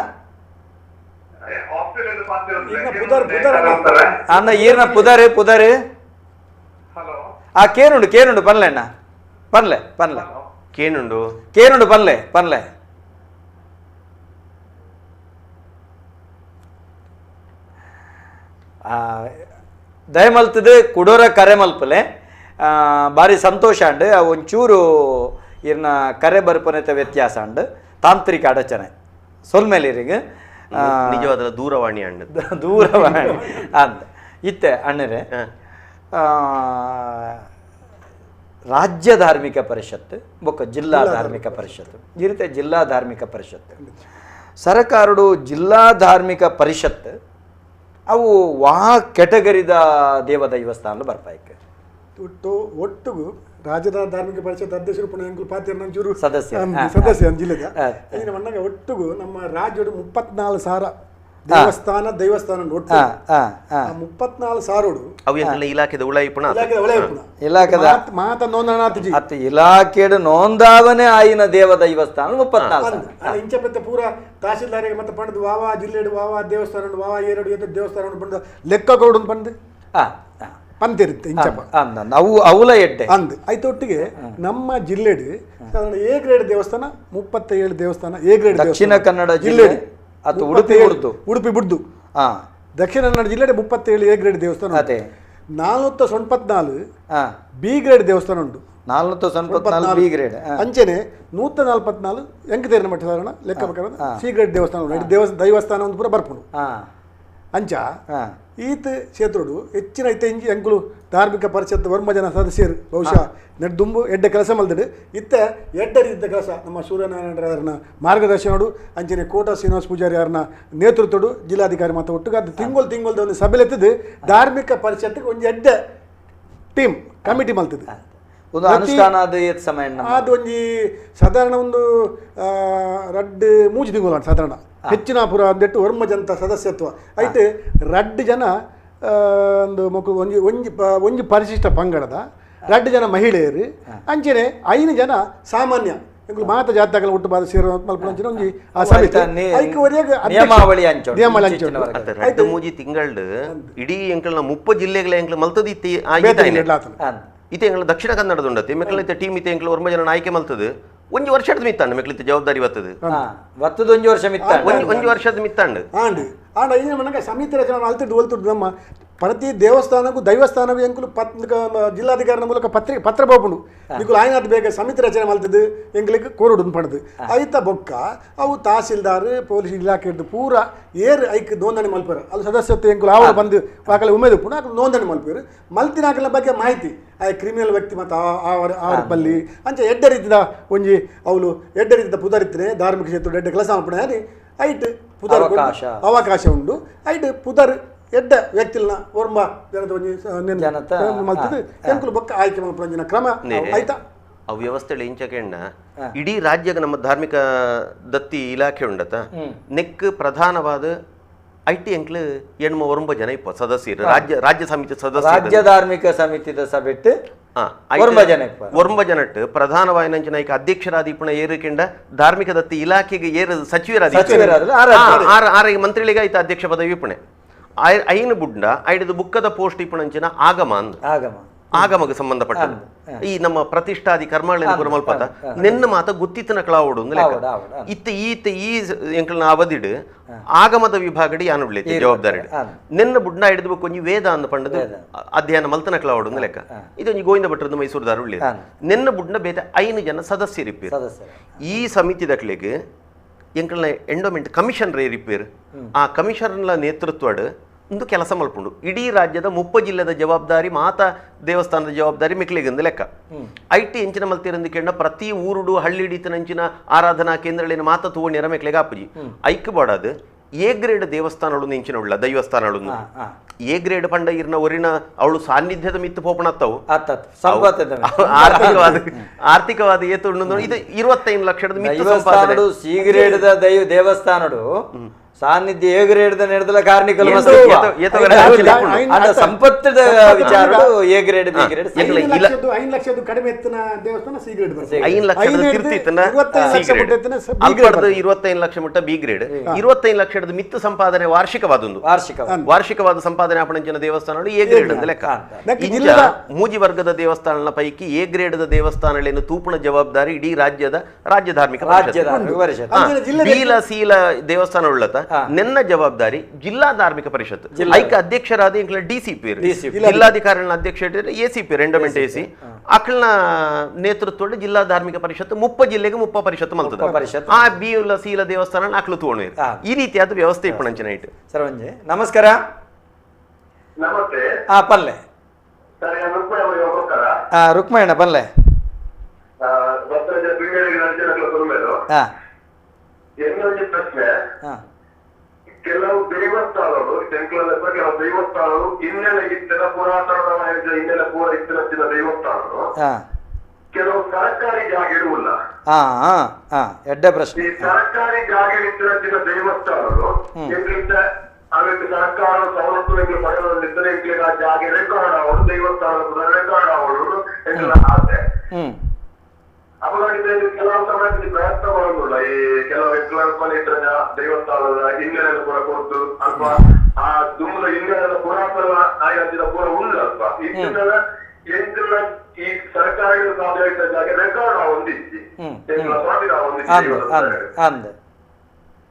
ಆಸ್ಟ್ರೇಲಿಯಾದ ಮಾತಾಡೋದಲ್ಲ ಅಣ್ಣ ಈರ್ನ ಪುದರ್ ಹಲೋ ಕೇನುಂಡು ಪನ್ಲೆ ಅಣ್ಣ ಪನ್ಲೆ ಕೇನುಂಡು ಪನ್ಲೆ ದಯಮಲ್ತದ ಕುಡೋರ ಕರೆ ಮಲ್ಪಲೆ ಭಾರಿ ಸಂತೋಷ ಅಂಡ್ ಒಂಚೂರು ಇರ್ನ ಕರೆ ಬರ್ಪನೆತ ವ್ಯತ್ಯಾಸ ಅಂಡ್ ತಾಂತ್ರಿಕ ಅಡಚಣೆ ಸೊಲ್ಮೇಲಿರಿಗೆ ನಿಜವಾದ ದೂರವಾಣಿ ಅಂತ ಇತ್ತೆ ಅಣ್ಣರೇ ರಾಜ್ಯ ಧಾರ್ಮಿಕ ಪರಿಷತ್ ಬೊಕ್ಕ ಜಿಲ್ಲಾ ಧಾರ್ಮಿಕ ಪರಿಷತ್ ಈ ರೀತಿ ಜಿಲ್ಲಾ ಧಾರ್ಮಿಕ ಪರಿಷತ್ ಸರ್ಕಾರಡು ಜಿಲ್ಲಾ ಧಾರ್ಮಿಕ ಪರಿಷತ್ ಅವು ಕೆಟಗರಿದ ದೇವಸ್ಥಾನ ಬರ್ಪಾಯ್ಕೆ ಒಟ್ಟಿಗೂ ರಾಜ್ಯದ ಧಾರ್ಮಿಕ ಪರಿಷತ್ ಅಧ್ಯಕ್ಷರು ಪುನಃ ಎಂಕುಲು ಪಾತಿರ ನಂಚೂರು ಸದಸ್ಯ ಜಿಲ್ಲೆದ ಮಣ್ಣಾಗ ಒಟ್ಟಿಗೂ ನಮ್ಮ ರಾಜ್ಯಡು 34,000 ದೇವಸ್ಥಾನ ಒಟ್ಟು 34,000 ಅವು ಇಲಾಖೆದ ಉಳಾಯಿಪುಣ ಮಾತ ನೋಂದಣಾತಿಜಿ ಅತ್ತ ಇಲಾಖೆಡು ನೋಂದಾವನೆ ಆಯಿನ ದೇವಸ್ಥಾನ 34,000 ಇಂಚ ಪೆತ್ತ ಪೂರ ತಹಶೀಲ್ದಾರಿಗೆ ಮತ್ತೆ ಪಂಡದು ವಾವಾ ಜಿಲ್ಲೆಡು ವಾವಾ ದೇವಸ್ಥಾನ ವಾವಾ ಏರಡು ಎದ್ದು ದೇವಸ್ಥಾನ ಪಂಡ ಲೆಕ್ಕ ಕೊಡು ಪಂದು ಪಂತಿರುತ್ತೆ ಇಂಚಪ್ಪ ಅವಲ ಎಡ್ಡೆ ಅಂದ್ ಆಯ್ತು ಒಟ್ಟಿಗೆ ನಮ್ಮ ಜಿಲ್ಲೆಡು ಸಾಧಾರಣ ಎ ಗ್ರೇಡ್ ದೇವಸ್ಥಾನ 37 ದೇವಸ್ಥಾನ ಎ ಗ್ರೇಡ್ ದಕ್ಷಿಣ ಕನ್ನಡ ಜಿಲ್ಲೆ ಅದು ಉಡುಪಿ ಬಿಡ್ದು ದಕ್ಷಿಣ ಕನ್ನಡ ಜಿಲ್ಲೆ 37 ಎ ಗ್ರೇಡ್ ದೇವಸ್ಥಾನ ಅದೇ 494 ಬಿ ಗ್ರೇಡ್ ದೇವಸ್ಥಾನ ಉಂಟು 494 ಬಿ ಗ್ರೇಡ್ ಅಂಚೆನೆ 144 ಎಂಕತೇರಿನ ಮಠ ಸಾಧಾರಣ ಲೆಕ್ಕ ಪ್ರಕಾರ ಸಿ ಗ್ರೇಡ್ ದೇವಸ್ಥಾನ ಉಂಟು ದೈವಸ್ಥಾನ ಒಂದು ಪೂರ ಬರ್ಪುಂಡು ಅಂಚ ಈತ ಕ್ಷೇತ್ರಡು ಹೆಚ್ಚಿನ ಐತೆ ಇಂಜಿ ಎಂಕುಲು ಧಾರ್ಮಿಕ ಪರಿಷತ್ ವರ್ಮಜನ ಸದಸ್ಯರು ಬಹುಶಃ ನೆಡ್ದುಂಬು ಎಡ್ಡೆ ಕೆಲಸ ಮಲ್ದಡು ಇತ್ತ ಎಡ್ಡರಿದ್ದ ಕೆಲಸ ನಮ್ಮ ಸೂರ್ಯನಾರಾಯಣರನ್ನ ಮಾರ್ಗದರ್ಶನಡು ಅಂಚನೆ ಕೋಟ ಶ್ರೀನಿವಾಸ ಪೂಜಾರಿ ಅವರನ್ನ ನೇತೃತ್ವಡು ಜಿಲ್ಲಾಧಿಕಾರಿ ಮಾತ್ರ ಒಟ್ಟಿಗೆ ಅದು ತಿಂಗೊಳ್ದ ಒಂದು ಸಭೆಲೆತ್ತದು ಧಾರ್ಮಿಕ ಪರಿಷತ್ಗೆ ಒಂದು ಎಡ್ಡ ಟೀಮ್ ಕಮಿಟಿ ಮಲ್ತದೆ ಒಂದು ಅನುಷ್ಠಾನ ಅದು ಒಂಜಿ ಸಾಧಾರಣ ಒಂದು 2-3 ತಿಂಗಳು ಸಾಧಾರಣ ಹೆಚ್ಚಿನ ಪುರ ಅಂದೆಟ್ಟು ವರ್ಮಜಂತ ಸದಸ್ಯತ್ವ ಐತೆ 2 ಜನ ಒಂದು ಮಕ್ಕಳು ಒಂಜಿ ಪರಿಶಿಷ್ಟ ಪಂಗಡದ 2 ಜನ ಮಹಿಳೆಯರು ಅಂಚನೆ 5 ಜನ ಸಾಮಾನ್ಯ ಎಂಕುಲು ಮಾತ ಜಾತಕಲ ಒಟ್ಟು ಬಾದ ಸೇರೋ ಮಲ್ಪಂಚಿನ ಒಂಜಿ ಆ ಸಮಿತಿ ಐಕ ಒರಿಯಾಗ ನಿಯಮಾವಳಿ ಅಂಚೋಡು ನಿಯಮಾವಳಿ ಅಂಚೋಡು ಅತ್ತ 2-3 ತಿಂಗಳು ಇಡೀ ಎಂಕಲ್ನ 30 ಜಿಲ್ಲೆಗಳ ಎಂಕಲ್ ಮಲ್ತದಿ ಇತ್ತಿ ಆಗಿದ್ದಾನೆ ಇತ್ತೆ ಎಂಕಲ್ ದಕ್ಷಿಣ ಕನ್ನಡದ ಉಂಡತ್ತೆ ಮೆಕ್ಕಲಿತ್ತೆ ಟೀಮ್ ಇತ್ತೆ ಎಂಕಲ್ ಒರ್ಮ ಜನ ಆಯ್ಕೆ ಮಲ್ತದು ಒಂಜಿ ವರ್ಷದ ಮಿತ್ತಾಂಡು ಮೆಕ್ಕಲಿತ್ತೆ ಜವಾಬ್ದಾರಿ ಬರ್ತದೆ ವತ್ತದ ಒಂಜಿ ವರ್ಷ ಮಿತ್ತ ಒಂಜಿ ವರ್ಷದ ಮಿತ್ತಾಂಡು ಆಂಡ್ ಆಂಡ ಐನ ಮನಗ ಸಮಿತಿ ರಚನೆ ಅಲ್ತಿದ್ದು ಒಲ್ತುಡು ನಮ್ಮ ಪ್ರತಿ ದೇವಸ್ಥಾನಕ್ಕೂ ದೈವಸ್ಥಾನಕ್ಕೂ ಎಂಕುಲು ಜಿಲ್ಲಾಧಿಕಾರಿನ ಮೂಲಕ ಪತ್ರ ಬೋಪುಂಡು ನಿಕುಲು ಆಯ್ನಾದ ಬೇಗ ಸಮಿತಿ ರಚನೆ ಮಲ್ತದ್ದು ಎಂಕಲಿಗೆ ಕೋರುಡು ಪಡೆದು ಐತ ಬೊಕ್ಕ ಅವು ತಹಸೀಲ್ದಾರ್ ಪೊಲೀಸ್ ಇಲಾಖೆ ಪೂರ ಏರ್ ಐಕ್ ನೋಂದಣಿ ಮಲ್ಪೇರ ಅಲ್ಲಿ ಸದಸ್ಯತ್ವ ಎಂಕುಲು ಅವರು ಬಂದು ಆಕಲೆ ಉಮೇದು ಪುಣ ನೋಂದಣಿ ಮಲ್ಪೇರು ಮಲ್ತಿನಾಕಲ ಬಗ್ಗೆ ಮಾಹಿತಿ ಆ ಕ್ರಿಮಿನಲ್ ವ್ಯಕ್ತಿ ಮತ್ತು ಆವರ ಬಲ್ಲಿ ಅಂಚ ಎಡ್ಡ ರೀತಿದ ಒಂಜಿ ಅವಳು ಎಡ್ಡ ರೀತಿದ ಪುದರಿತ್ತನೆ ಧಾರ್ಮಿಕ ಕ್ಷೇತ್ರ ಎಡ್ಡ ಕೆಲಸ ಮಾಡ್ಪಣೆ ಅಲ್ಲಿ ಐಟ್ ಪುದರ್ ಅವಕಾಶ ಉಂಡು ಐಟ್ ಪುದರ್ ಎಡ್ಡ ವ್ಯಕ್ತಿಲ್ನ ಒರ್ಮ ಜನದ ಒಂಜಿ ಮಲ್ತದು ಎಂಕುಲು ಬೊಕ್ಕ ಆಯ್ಕೆ ಮಲ್ಪಂಜಿನ ಕ್ರಮ ಆಯ್ತಾ ಆ ವ್ಯವಸ್ಥೆ ಇಂಚಕೆಂಡ ಇಡೀ ರಾಜ್ಯಗ ನಮ್ಮ ಧಾರ್ಮಿಕ ದತ್ತಿ ಇಲಾಖೆ ಉಂಡತ ನೆಕ್ ಪ್ರಧಾನವಾದ ಐಟಿ ಎಂಕ್ಲು ಎಣ್ಮ ಒರಂಬ ಜನ ಇಪ್ಪ ಸದಸ್ಯರು ರಾಜ್ಯ ಸಮಿತಿ ಸದಸ್ಯ ರಾಜ್ಯ ಧಾರ್ಮಿಕ ಸಮಿತಿದ ಸಭೆಟ್ಟು ಒರಂಬ ಜನಟ್ ಪ್ರಧಾನವಾಯಿನಂಚಿನ ಐಕ ಅಧ್ಯಕ್ಷರಾದ ಇಪ್ಪಣ ಏರಿಕೆಂಡ ಧಾರ್ಮಿಕ ದತ್ತಿ ಇಲಾಖೆಗೆ ಏರು ಸಚಿವರಾದ ಆರ ಮಂತ್ರಿಗಳಿಗೆ ಐತ ಅಧ್ಯಕ್ಷ ಪದವಿ ಇಪ್ಪಣೆ ಐನು ಬುಡ್ಡ ಐಡದು ಬುಕ್ಕದ ಪೋಸ್ಟ್ ಇಪ್ಪಣಂಚಿನ ಆಗಮ ಅಂದ್ ಆಗಮಗೆ ಸಂಬಂಧಪಟ್ಟ ಈ ನಮ್ಮ ಪ್ರತಿಷ್ಠಾದಿ ಕರ್ಮಾಳ ಮಲ್ಪತ ನೆನ್ನ ಮಾತ ಗುತ್ತಿತ್ತನ ಕಳಾವಡು ಇತ್ತ ಈ ಎಂಕಲ್ನ ಅವಧಿಡ್ ಆಗಮದ ವಿಭಾಗಡಿ ಯಾನು ಬಿಳಿತೆ ಜವಾಬ್ದಾರಿ ನೆನ್ನ ಬುಡ್ನ ಹಿಡಿದು ಕೊಂಚ ವೇದ ಅಂದ ಪಂಡದು ಅಧ್ಯಯನ ಮಲ್ತನ ಕಳಾವಡು ಲೆಕ್ಕ ಇದೊಂದು ಗೋವಿಂದ ಭಟ್ರದ ಮೈಸೂರುದಾರು ಉಳ್ಳಿ ನೆನ್ನ ಬುಡ್ನ ಬೇತೆ 5 ಜನ ಸದಸ್ಯರಿಪ್ಪೇರು ಈ ಸಮಿತಿ ದಕ್ಲೆಗೆ ಎಂಕಲ್ನ ಎಂಡೋಮೆಂಟ್ ಕಮಿಷನ್ ರಿಪೇರ್ ಆ ಕಮಿಷನರ್ನ ನೇತೃತ್ವಡ್ ಒಂದು ಕೆಲಸ ಮಲ್ಪುಂಡು ಇಡೀ ರಾಜ್ಯದ 30 ಜಿಲ್ಲೆದ ಜವಾಬ್ದಾರಿ ಮಾತಾ ದೇವಸ್ಥಾನದ ಜವಾಬ್ದಾರಿ ಮಿಕ್ಲಿಗಂದು ಲೆಕ್ಕ ಐಟಿ ಎಂಚಿನ ಮಲ್ತಿರಂದಿಕೆಂಡ ಪ್ರತಿ ಊರುಡು ಹಳ್ಳಿಡಿತನಂಚಿನ ಆರಾಧನಾ ಕೇಂದ್ರಗಳಿನ ಮಾತ ತೂವಣಿಯರ ಮೆಕ್ಲೆಗೆ ಆಪುಜಿ ಐಕ್ ಬಾಡದು ಎ ಗ್ರೇಡ್ ದೇವಸ್ಥಾನಗಳು ನೆಂಚಿನ ಉಳ್ಳ ದೈವಸ್ಥಾನಗಳು ಎ ಗ್ರೇಡ್ ಪಂಡ ಇರ್ನ ಒರಿನ ಅವಳು ಸಾನ್ನಿಧ್ಯದ ಮಿತ್ತು ಪೋಪಣತ್ತವು ಆರ್ಥಿಕವಾದ ಏತು ಇದು 25 ಲಕ್ಷದ ಮಿತ್ತು ಸಿ ಗ್ರೇಡ್ ದೇವಸ್ಥಾನಡು ಸಾನ್ನಿಧ್ಯ ಎ ಗ್ರೇಡ್ ನಡೆದಲ ಕಾರ್ಣಿಕಲು ಸಂಪತ್ತದ ವಿಚಾರಗಳು ಎ ಗ್ರೇಡ್ ಬಿ ಗ್ರೇಡ್ 5 ಲಕ್ಷದ ಕಡಿಮೆ ಎತ್ತಿನ ದೇವಸ್ಥಾನ ಸಿ ಗ್ರೇಡ್ 5 ಲಕ್ಷದ ತೀರ್ಥಿತನ 25 ಲಕ್ಷ ಮುಟ್ಟ ಬಿ ಗ್ರೇಡ್ 25 ಲಕ್ಷದ ಮಿತ್ತು ಸಂಪಾದನೆ ವಾರ್ಷಿಕವಾದ ಸಂಪಾದನೆ ಆಪಣಂಚಿನ ದೇವಸ್ಥಾನಗಳು ಎ ಗ್ರೇಡ್ ಅಂತ ಲೆಕ್ಕ ಮೂಜಿ ವರ್ಗದ ದೇವಸ್ಥಾನಗಳ ಪೈಕಿ ಎ ಗ್ರೇಡ್ ದೇವಸ್ಥಾನಗಳನ್ನು ತೂಪಣ ಜವಾಬ್ದಾರಿ ಇಡೀ ರಾಜ್ಯ ಧಾರ್ಮಿಕ ಬೀಲ ಸೀಲ ದೇವಸ್ಥಾನ ಉಳ್ಳತ ನೆನ್ನ ಜವಾಬ್ದಾರಿ ಜಿಲ್ಲಾ ಧಾರ್ಮಿಕ ಪರಿಷತ್ ಐಕ ಅಧ್ಯಕ್ಷರಾದ ಇಂಕ್ಲ ಡಿಸಿಪಿ ಜಿಲ್ಲಾಧಿಕಾರಿಗಳ ಅಧ್ಯಕ್ಷ ಎಸಿಪಿ ಎಂಡೋಮೆಂಟ್ ಎಸಿ ಅಕ್ಲನ ನೇತೃತ್ವ ಜಿಲ್ಲಾ ಧಾರ್ಮಿಕ ಪರಿಷತ್ 30 ಜಿಲ್ಲೆಗೆ 30 ಪರಿಷತ್ ಮಲ್ತದ ಆ ಬೀಲ ಸೀಲ ದೇವಸ್ಥಾನ ಅಕ್ಲು ತೋಣ ಈ ರೀತಿಯಾದ ವ್ಯವಸ್ಥೆ ಇಪ್ಪಣಂಚಿನ ಇಟ್ಟು ಸರ್ವಂಜೆ ನಮಸ್ಕಾರ ನಮಸ್ತೆ ಪಲ್ಲೆ ರುಕ್ಮಣ್ಣ ಪಲ್ಲೆ ಪ್ರಶ್ನೆ ಕೆಲವು ದೇವಸ್ಥಾನಗಳು ಕೆಲವು ದೇವಸ್ಥಾನಗಳು ಹಿನ್ನೆಲೆ ಇತ್ತಿನ ಪುರಾತನವಾದ ಹಿನ್ನೆಲೆ ಪೂರ ಇತ್ತಿನ ದೇವಸ್ಥಾನಗಳು ಕೆಲವು ಸರ್ಕಾರಿ ಜಾಗ ಇರುವುಲ್ಲ ಎಡ್ಡ ಪ್ರಶ್ನೆ ಈ ಸರ್ಕಾರಿ ಜಾಗ ಇತ್ತಿನ ದೇವಸ್ಥಾನಗಳು ಎಂತ ಅದಕ್ಕೆ ಸರ್ಕಾರ ಸವಲತ್ತುಗಳು ಪಡೆದಿದ್ದರೆ ಆ ಜಾಗ ರೆಕಾರ್ಡ್ ಆಗೋದು ದೇವಸ್ಥಾನದ ರೆಕಾರ್ಡ್ ಆಗೋದು ಎಂತೆಲ್ಲ ಆಸೆ ಅಪಘಾತ ಕೆಲವು ಸಮಯದಲ್ಲಿ ಪ್ರಯತ್ನ ಮಾಡೋದಿಲ್ಲ ಈ ಕೆಲವು ದೇವಸ್ಥಾನದ ಹಿನ್ನೆಲೆ ಕೂಡ ಕೊಟ್ಟು ಅಲ್ಪ ಆ ದುಮ್ಮದ ಹಿನ್ನೆಲೆ ಪುರಾತನ ಆಯ್ದ ಪೂರ ಉಂಟು ಅಲ್ಪ ಇದನ್ನೆಲ್ಲ ಎಂತೆಲ್ಲ ಈ ಸರ್ಕಾರಿ ಸಾಧ್ಯ ಜಾಗ ರೆಕಾರ್ಡ್ ಹೊಂದಿತ್ತು ಸ್ವಾಧೀನ ಹೊಂದಿತ್ತು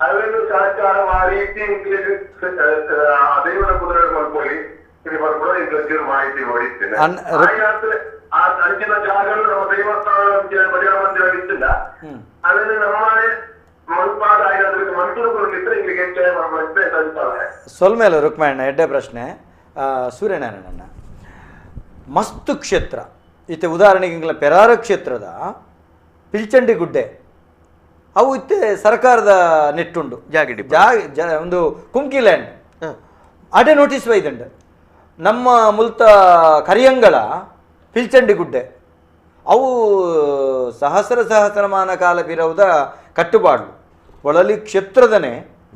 ಅವೆಲ್ಲ ಸರ್ಕಾರ ಆ ರೀತಿ ದೇವರ ಕುದುರೆ ಮಾಡ್ಕೊಳ್ಳಿ ಬರ್ಕೊಳ್ಳೋ ಮಾಹಿತಿ ನೋಡಿದ್ದೇನೆ ಆ ಅಂಚಿನ ಜಾಗಗಳು ನಮ್ಮ ದೇವಸ್ಥಾನ ಭಜನಾ ಮಂದಿರ ಇತ್ತಿಲ್ಲ ಅದನ್ನು ನಮ್ಮ ಮಲ್ಪಾದ ಆಯ್ದಕ್ಕೆ ಮನುಷ್ಯರು ಕೊಡಲಿದ್ರೆ ಹಿಂಗೆ ಅಂತಾರೆ ಸೊಲ್ಮೇಲೆ ರುಕ್ಮಣ್ಣ ಎಡ್ಡೆ ಪ್ರಶ್ನೆ ಸೂರ್ಯನಾರಾಯಣಣ್ಣ ಮಸ್ತು ಕ್ಷೇತ್ರ ಇತ್ತೆ ಉದಾಹರಣೆಗೆ ಪೆರಾರ ಕ್ಷೇತ್ರದ ಪಿಲ್ಚಂಡಿ ಗುಡ್ಡೆ ಅವು ಇತ್ತೆ ಸರ್ಕಾರದ ನೆಟ್ಟುಂಡು ಒಂದು ಕುಮ್ಕಿ ಲ್ಯಾಂಡ್ ಅಡೆ ನೋಟಿಸ್ ವೈದಂಡು ನಮ್ಮ ಮುಲ್ತ ಕರಿಯಂಗಳ ಪಿಲ್ಚಂಡಿ ಗುಡ್ಡೆ ಅವು ಸಹಸ್ರಮಾನ ಕಾಲ ಪಿರವುದ ಕಟ್ಟುಪಾಡು ಒಳಲಿ ಕ್ಷೇತ್ರದನೇ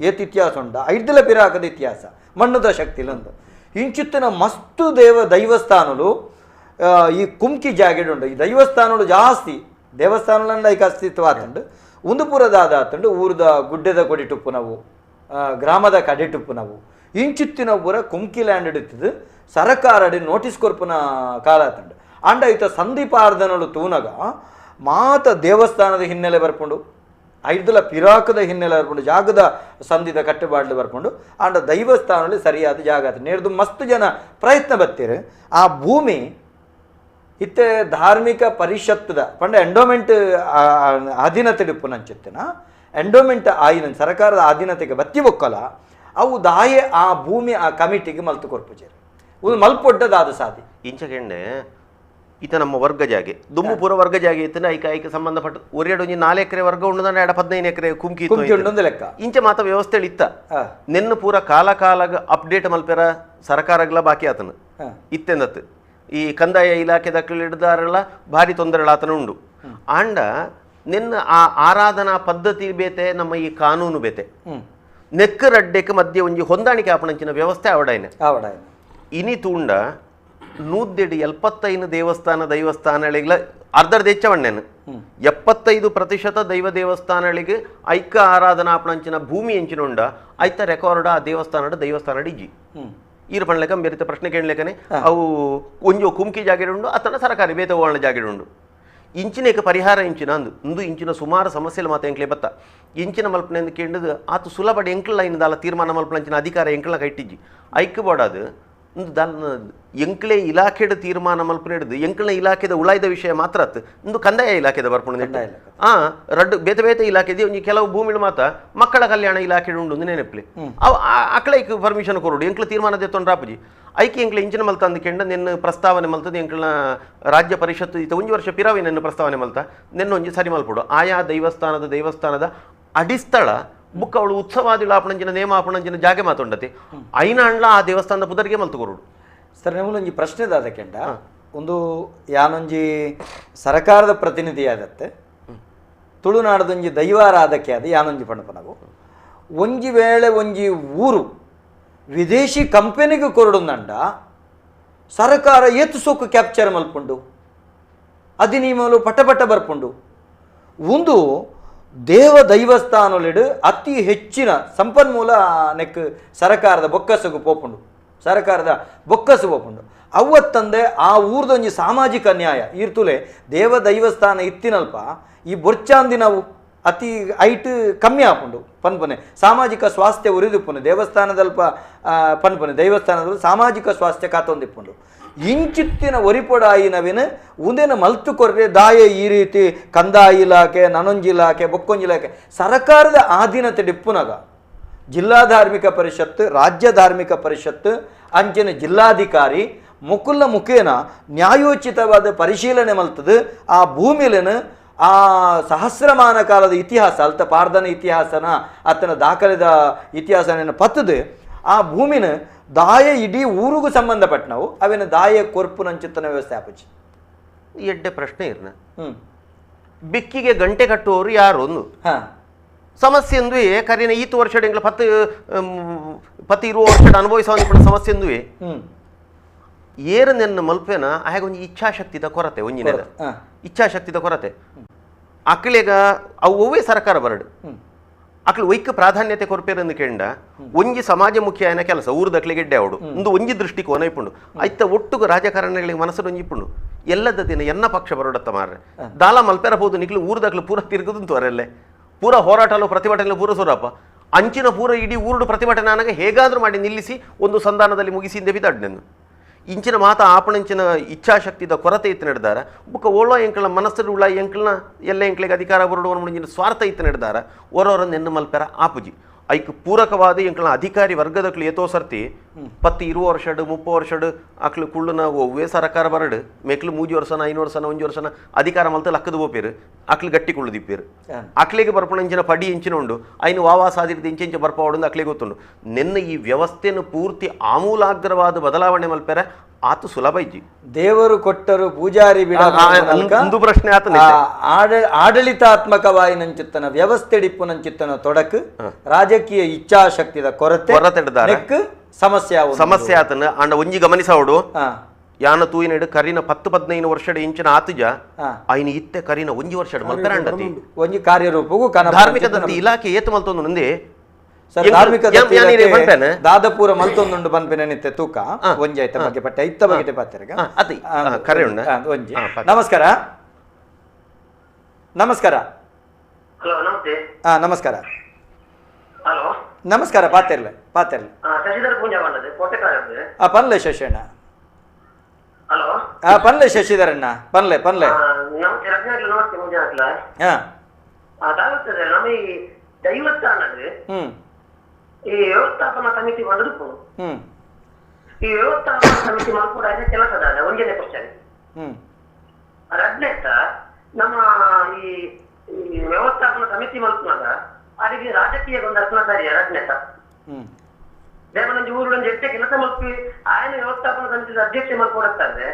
ಏತ್ ಇತಿಹಾಸ ಉಂಡ ಐದಲ ಪಿರಾಕದ ಇತಿಹಾಸ ಮಣ್ಣದ ಶಕ್ತಿಲಂದು ಇಂಚಿತ್ತಿನ ಮಸ್ತು ದೈವಸ್ಥಾನಲು ಈ ಕುಮ್ಕಿ ಜಾಗೆಡ್ ಉಂಡು ಈ ದೈವಸ್ಥಾನಗಳು ಜಾಸ್ತಿ ದೇವಸ್ಥಾನಗಳನ್ನ ಈಗ ಅಸ್ತಿತ್ವ ಆತಂಡು ಒಂದು ಪುರದಾದ ಆತಂಡು ಊರದ ಗುಡ್ಡದ ಕೊಡಿಟುಪ್ಪು ನಾವು ಗ್ರಾಮದ ಕಡೆಟುಪ್ಪು ನಾವು ಇಂಚಿತ್ತಿನ ಪೂರ ಕುಮ್ಕಿ ಲ್ಯಾಂಡ್ ಇಡುತ್ತಿದ್ದು ಸರಕಾರ ನೋಟಿಸ್ ಕೊರ್ಪುನ ಕಾಲ ಆತಂಡು ಅಂಡ ಈತ ಸಂದೀಪಾರ್ಧನಗಳು ತೂನಗ ಮಾತ ದೇವಸ್ಥಾನದ ಹಿನ್ನೆಲೆ ಬರ್ಕೊಂಡು ಐದಲ ಪಿರಾಕದ ಹಿನ್ನೆಲೆ ಬರ್ಕೊಂಡು ಜಾಗದ ಸಂಧಿದ ಕಟ್ಟುಪಾಡ್ಲು ಬರ್ಕೊಂಡು ಅಂಡ ದೈವಸ್ಥಾನದಲ್ಲಿ ಸರಿಯಾದ ಜಾಗ ಆತ ನೇರ್ದು ಮಸ್ತ್ ಜನ ಪ್ರಯತ್ನ ಬತ್ತೀರಿ ಆ ಭೂಮಿ ಇತ್ತೆ ಧಾರ್ಮಿಕ ಪರಿಷತ್ತದ ಪಂಡ ಎಂಡೋಮೆಂಟ್ ಅಧೀನತೆ ಡಿಪ್ಪುನಂಚಿತ್ತಿನ ಎಂಡೋಮೆಂಟ್ ಆಯಿನ ಸರ್ಕಾರದ ಅಧೀನತೆಗೆ ಬತ್ತಿ ಬೊಕ್ಕಲ ಅವು ದಾಯೆ ಆ ಭೂಮಿ ಆ ಕಮಿಟಿಗೆ ಮಲ್ತು ಕೊರ್ಪುಜೇರಿ ಒಂದು ಮಲ್ಪೊಡ್ಡದಾದ ಸಾಧಿ ಇಂಚಕೆಂಡೆ ಈತ ನಮ್ಮ ವರ್ಗ ಜಾಗೆ ದುಮ್ಮು ಪೂರ ವರ್ಗ ಜಾಗೆ ಇತ್ತನ ಐಕ ಸಂಬಂಧಪಟ್ಟ ಒರೆಡು 4 ಎಕರೆ ವರ್ಗ ಉಂಡದ 15 ಎಕರೆ ಕುಮ್ಕಿ ಲೆಕ್ಕ ಇಂಚೆ ಮಾತ ವ್ಯವಸ್ಥೆ ಇತ್ತ ನೆನ್ನು ಪೂರ ಕಾಲ ಅಪ್ಡೇಟ್ ಮಲ್ಪೆರ ಸರ್ಕಾರಗಳ ಬಾಕಿ ಆತನ ಇತ್ತೆಂದತ್ತು ಈ ಕಂದಾಯ ಇಲಾಖೆದ ಹಿಡಿದಾರೆಲ್ಲ ಭಾರಿ ತೊಂದರೆಗಳ ಆತನ ಉಂಡು ಆಂಡ ನಿನ್ನ ಆ ಆರಾಧನಾ ಪದ್ಧತಿ ಬೇತೆ ನಮ್ಮ ಈ ಕಾನೂನು ಬೇತೆ ನೆಕ್ಕರಡ್ಡೆಕ್ ಮಧ್ಯೆ ಒಂಜಿ ಹೊಂದಾಣಿಕೆ ಆಪಣಂಚಿನ ವ್ಯವಸ್ಥೆ ಅವಡಾಯ್ನೆ ಇನಿ ತೂಂಡ 175 ದೈವಸ್ಥಾನಗಳಿಗಳ ಅರ್ಧರ್ಧ ಹೆಚ್ಚವಣ್ಣೆನು 75% ದೈವ ದೇವಸ್ಥಾನಗಳಿಗೆ ಐಕ ಆರಾಧನಾ ಆಪಣಂಚಿನ ಭೂಮಿ ಎಂಚಿನುಂಡ ಐತ ರೆಕಾರ್ಡ್ ಆ ದೇವಸ್ಥಾನ ಇಜ್ಜಿ ಈರು ಪಣ್ಲೆಕ ಬೇರೆ ಪ್ರಶ್ನೆ ಕೇಳಲೆಕನೆ ಅವು ಒಂಜೋ ಕುಮ್ಕಿ ಜಾಗೆಡುಂಡು ಅತನ ಸರಕಾರಿ ಬೇತ ಓಣ ಜಾಗೆಡುಂಡು ಇಂಚಿನೇಕ ಪರಿಹಾರ ಇಂಚಿನ ಒಂದು ಇಂಚಿನ ಸುಮಾರು ಸಮಸ್ಯೆలు ಮಾತ ಎಂಕ್ಲೆ ಬತ್ತ ಇಂಚಿನ ಮಲ್ಪನೆ ಎಂದು ಕೇಳಿದ ಆತು ಸುಲಭ ಎಂಕ್ಲ ಇಂದಾಲ ತೀರ್ಮಾನ ಮಲ್ಪನಂಚಿನ ಅಧಿಕಾರ ಎಂಕ್ಲ ಕೈಟಿಜ್ಜಿ ಐಕ್ಯ ಬೋಡಾದು ಒಂದು ದನ್ನ ಎಂಕ್ಲೆ ಇಲಾಖೆಡ ತೀರ್ಮಾನ ಮಲ್ಪನೆ ಹಿಡಿದು ಎಂಕ್ಲ ಇಲಾಖೆದ ಉಳಾಯ್ದ ವಿಷಯ ಮಾತ್ರ ಆತು ಒಂದು ಕಂದಾಯ ಇಲಾಖೆದ ಬರ್ಪುಣ ರಡ್ಡು ಬೇತೆ ಇಲಾಖೆದ ಒಂಜಿ ಕೆಲವು ಭೂಮಿಗಳು ಮಾತ ಮಕ್ಕಳ ಕಲ್ಯಾಣ ಇಲಾಖೆ ಉಂಡು ಒಂದು ನೆನಪಲಿ ಅವು ಅಕ್ಳೈಕ್ ಪರ್ಮಿಷನ್ ಕೊರೋಡು ಎಂಕ್ಲ ತೀರ್ಮಾನ ದೆತ್ತೊಂಡು ರಾಪುಜಿ ಐಕೆ ಎಂಕ್ಲ ಇಂಚಿನ ಮಲ್ತ ಅಂದ್ಕೆಂಡ ನಿನ್ನ ಪ್ರಸ್ತಾವನೆ ಮಲ್ತದ ಎಂಕ್ಲ ರಾಜ್ಯ ಪರಿಷತ್ತು ಈತ 1 ವರ್ಷ ಪಿರಾವಿ ನನ್ನ ಪ್ರಸ್ತಾವನೆ ಮಲ್ತ ನಿನ್ನ ಒಂಜಿ ಸರಿ ಮಲ್ಪಡು ಆಯಾ ದೇವಸ್ಥಾನದ ಅಡಿಸ್ಥಳ ಬುಕ್ಕ ಅವಳು ಉತ್ಸವಾದಿಗಳು ಆಪಣಂಚಿನ ನೇಮ ಆಪಣಂಚಿನ ಜಾಗೆ ಮಾತೊಂಡತಿ ಐನ ಅಂಡ್ಲ ಆ ದೇವಸ್ಥಾನದ ಪುದರಿಗೆ ಮಲ್ತು ಕೊರೋಡು ಸರ್ ನಿಮ್ಮೊಂಜಿ ಪ್ರಶ್ನೆದಾದ ಕೆಂಡ ಒಂದು ಯಾನೊಂಜಿ ಸರ್ಕಾರದ ಪ್ರತಿನಿಧಿ ಆದತ್ತೆ ತುಳುನಾಡದೊಂಜಿ ದೈವಾರಾಧಕ್ಕೆ ಅದು ಯಾನೊಂಜಿ ಪಣಪನವು ಒಂಜಿ ವೇಳೆ ಒಂಜಿ ಊರು ವಿದೇಶಿ ಕಂಪನಿಗೆ ಕೊರಡುಂದಂಡ ಸರ್ಕಾರ ಏತು ಸೊಕ್ಕು ಕ್ಯಾಪ್ಚರ್ ಮಲ್ಪುಂಡು ಅಧಿನಿಯಮಲು ಪಟ ಬರ್ಪುಂಡು ಒಂದು ದೈವಸ್ಥಾನಲಿಡು ಅತಿ ಹೆಚ್ಚಿನ ಸಂಪನ್ಮೂಲ ನೆಕ್ ಸರ್ಕಾರದ ಬೊಕ್ಕಸಗು ಪೋಪುಂಡು ಅವತ್ತಂದೆ ಆ ಊರ್ದೊಂಜಿ ಸಾಮಾಜಿಕ ನ್ಯಾಯ ಈರ್ತುಲೆ ದೈವಸ್ಥಾನ ಇತ್ತಿನಲ್ಪ ಈ ಬೊರ್ಚಾಂದಿನವು ಅತಿ ಐಟ್ ಕಮ್ಮಿ ಆಪುಂಡು ಪನ್ಪನೆ ಸಾಮಾಜಿಕ ಸ್ವಾಸ್ಥ್ಯ ಉರಿದಿಪ್ಪುಂಡು ದೇವಸ್ಥಾನದಲ್ಪ ಪನ್ಪನೆ ದೈವಸ್ಥಾನದಲ್ಲಿ ಸಾಮಾಜಿಕ ಸ್ವಾಸ್ಥ್ಯ ಕಾತೊಂದಿಪ್ಪುಂಡು ಇಂಚಿತ್ತಿನ ಒರಿಪೊಡಾಯಿನವಿನ ಉಂದೇನ ಮಲ್ತು ಕೊರ್ರೆ ದಾಯ ಈ ರೀತಿ ಕಂದಾಯ ಇಲಾಖೆ ನನೊಂಜಿ ಇಲಾಖೆ ಬೊಕ್ಕೊಂಜಿ ಇಲಾಖೆ ಸರ್ಕಾರದ ಆಧೀನತೆ ಡಿಪ್ಪುನಗ ಜಿಲ್ಲಾ ಧಾರ್ಮಿಕ ಪರಿಷತ್ ರಾಜ್ಯ ಧಾರ್ಮಿಕ ಪರಿಷತ್ ಅಂಚಿನ ಜಿಲ್ಲಾಧಿಕಾರಿ ಮುಕುಲ್ಲ ಮುಖೇನ ನ್ಯಾಯೋಚಿತವಾದ ಪರಿಶೀಲನೆ ಮಲ್ತದು ಆ ಭೂಮಿಲೇನ ಆ ಸಹಸ್ರಮಾನ ಕಾಲದ ಇತಿಹಾಸ ಅಲ್ತ ಪಾರ್ಧನ ಇತಿಹಾಸನ ಆತನ ದಾಖಲೆದ ಇತಿಹಾಸನ ಪತ್ತದು ಆ ಭೂಮಿನ ದಾಯ ಇಡೀ ಊರಿಗೂ ಸಂಬಂಧಪಟ್ಟ ನಾವು ಅವೇನು ದಾಯ ಕೊರ್ಪು ನಂಚಿತ್ತನ ವ್ಯವಸ್ಥೆ ಆಪಚ್ಚಿ ಎಡ್ಡೆ ಪ್ರಶ್ನೆ ಇರ್ನ ಬೆಕ್ಕಿಗೆ ಗಂಟೆ ಕಟ್ಟುವವರು ಯಾರು ಒಂದು ಸಮಸ್ಯೆ ಎಂದು ಕರೀನ ಈತು ವರ್ಷ 10 20 ವರ್ಷ ಅನುಭವಿಸುವ ಸಮಸ್ಯೆ ಎಂದು ಏರು ನೆನ್ನ ಮಲ್ಪೇನ ಆಗ ಒಂದು ಇಚ್ಛಾಶಕ್ತಿದ ಕೊರತೆ ಒಂಜಿನ ಇಚ್ಛಾಶಕ್ತಿದ ಕೊರತೆ ಅಕ್ಳಿಗ ಅವೇ ಸರ್ಕಾರ ಬರಡು ಅಕ್ಳು ವೈಕ್ ಪ್ರಾಧಾನ್ಯತೆ ಕೊರಪೇರೆಂದು ಕೇಂಡ ಒಂಜಿ ಸಮಾಜಮುಖಿ ಆಯ್ನ ಕೆಲಸ ಊರ್ದಕ್ಳಿಗೆ ಗೆಡ್ಡೆ ಅವಡು ಒಂದು ಒಂಜಿ ದೃಷ್ಟಿಕೋನ ಇಪ್ಪುಂಡು ಐತ ಒಟ್ಟುಗು ರಾಜಕಾರಣಿಗಳಿಗೆ ಮನಸ್ಸು ಒಂಜಿಪ್ಪುಂಡು ಎಲ್ಲದ ದಿನ ಎನ್ನ ಪಕ್ಷ ಬರೋಡತ್ತ ಮಾರ್ರೆ ದಾಲ ಮಲ್ಪೆರ ಹೋದು ನಿಕ್ಲು ಊರ್ದಕ್ಳು ಪೂರ ತಿರುಗುದಂತು ಅವರೆಲ್ಲೇ ಪೂರ ಹೋರಾಟಲು ಪ್ರತಿಭಟನೆ ಪೂರ ಸುರಪ್ಪ ಅಂಚಿನ ಪೂರ ಇಡೀ ಊರುಡು ಪ್ರತಿಭಟನೆ ನನಗೆ ಹೇಗಾದ್ರೂ ಮಾಡಿ ನಿಲ್ಲಿಸಿ ಒಂದು ಸಂಧಾನದಲ್ಲಿ ಮುಗಿಸಿಂದೆ ಬಿದ್ದಾಡ್ನೆಂದು ಇಂಚಿನ ಮಾತ ಆಪಣಂಚಿನ ಇಚ್ಛಾಶಕ್ತಿದ ಕೊರತೆ ಇತ್ತು ನಡೆದಾರ ಬುಕ್ಕ ಓಳೋ ಎಂಕ್ಳ ಮನಸ್ಸು ಉಳ್ಳ ಎಂಕ್ಳನ ಎಲ್ಲ ಎಂಕ್ಳಿಗೆ ಅಧಿಕಾರ ಬರೋಡು ಮುಂಜಿನ ಸ್ವಾರ್ಥ ಇತ್ತು ನಡೆದಾರ ಓರೋರ ನೆನ್ನು ಮಲ್ಪೆರ ಆಪುಜಿ ಐಕ್ ಪೂರಕವಾದ ಎಂಕ್ಳ ಅಧಿಕಾರಿ ವರ್ಗದಕ್ಳು ಏತೋ ಸರ್ತಿ 10 20 ವರ್ಷ 30 ವರ್ಷ ಅಕ್ಳು ಕುಳ್ಳುನ ಒವ್ವೇ ಸರ್ಕಾರ ಬರಡು ಮೆಕ್ಲು 3 ವರ್ಷನ 5 ವರ್ಷನ 1 ವರ್ಷನ ಅಧಿಕಾರ ಮಲ್ತ ಲಕ್ಕದ ಬೋಪೇರು ಅಕ್ಳು ಗಟ್ಟಿ ಕುಳ್ಳುದಿಪ್ಪೇರು ಅಕ್ಳಿಗೆ ಬರ್ಪಣಂಚಿನ ಪಡಿ ಇಂಚಿನ ಉಂಡು ಐನು ವಾವಾಸ ಆದಿರ್ದು ಇಂಚೆ ಬರ್ಪವಡು ಅಕ್ಳಿಗೆ ಗೊತ್ತುಂಡು ನೆನ್ನ ಈ ವ್ಯವಸ್ಥೆಯನ್ನು ಪೂರ್ತಿ ಆಮೂಲಾಗ್ರವಾದ ಬದಲಾವಣೆ ಮಲ್ಪೆರ ಆತು ಸುಲಭ ಇಜ್ಜಿ ದೇವರು ಕೊಟ್ಟರು ಪೂಜಾರಿ ಬಿಡ ಒಂದು ಪ್ರಶ್ನೆ ಆತ ಆಡಳಿತಾತ್ಮಕವಾಗಿ ನಂಚಿತ್ತನ ವ್ಯವಸ್ಥೆ ಡಿಪ್ಪು ನಂಚಿತ್ತನ ತೊಡಕು ರಾಜಕೀಯ ಇಚ್ಛಾಶಕ್ತಿದ ಕೊರತೆ ಸಮಸ್ಯೆ ಆತನ ಅಂಡ ಒಂಜಿ ಗಮನಿಸವಡು ಯಾನ ತೂಯಿನಡು ಕರಿನ 10-15 ವರ್ಷದ ಇಂಚಿನ ಆತುಜ ಐನ ಇತ್ತೆ ಕರಿನ 1 ವರ್ಷದ ಮಲ್ಪೆರಂಡತಿ ಒಂಜಿ ಕಾರ್ಯರೂಪಗೂ ಧಾರ್ಮಿಕ ದತ್ತಿ ಇಲಾಖೆ ಏತು ಮಲ್ತೊಂದು ನಂದೆ ಸರ್ ಧಾರ್ಮಿಕ ದಾದಪೂರ ಮಲ್ತೊಂದುಂಡು ಪನ್ಪೆನೆ ನಿತ್ತೆ ತೂಕ ಒಂಜಿ ಐತ ಬಗ್ಗೆ ಪಟ್ಟೆ ಐತ ಬಗ್ಗೆ ಪಾತೆರಗ ಅತಿ ಕರೆ ಉಂಡ ಒಂಜಿ ನಮಸ್ಕಾರ ನಮಸ್ಕಾರ ಹಲೋ ನಮಸ್ತೆ ನಮಸ್ಕಾರ ಹಲೋ ನಮಸ್ಕಾರ ಪಾತೆರ್ಲೆ ಶಶಿಧರ್ ಪೂಂಜಾ ಬಂದದೆ ಕೋಟೆಕಾರದ್ದು ಪನ್ಲೆ ಶಶಿಯಣ್ಣ ಹಲೋ ಪನ್ಲೆ ಶಶಿಧರಣ್ಣ ಪನ್ಲೆ ನಮಸ್ತೆ ರತ್ನಾಗ್ಲ ನಮಸ್ತೆ ಮುಂಜಾಗ್ಲ ಅದಾಗುತ್ತದೆ ನಮ್ಮ ಈ ದೈವಸ್ಥಾನದ್ದು ಈ ವ್ಯವಸ್ಥಾಪನಾ ಸಮಿತಿ ಬಂದದ್ದು ಈ ವ್ಯವಸ್ಥಾಪನಾ ಸಮಿತಿ ಮಾಡ್ಕೊಡ ಕೆಲಸದ ಒಂದನೇ ಕ್ವಶನ್ ರಡ್ನೆತ್ತ ನಮ್ಮ ಈ ವ್ಯವಸ್ಥಾಪನಾ ಸಮಿತಿ ಮಲ್ಪನಾಗ ಅದಕ್ಕೆ ರಾಜಕೀಯ ಒಂದು ಅರ್ಥ ಸರಿ ರಡ್ನೆತ್ತ ದೇವನೊಂದು ಊರೊಂದು ಎಷ್ಟೇ ಕೆಲಸ ಮಲ್ಪಿ ಆಯನ ವ್ಯವಸ್ಥಾಪನಾ ಸಮಿತಿ ಅಧ್ಯಕ್ಷ ಮಲ್ಕೊಡತ್ತಾರೆ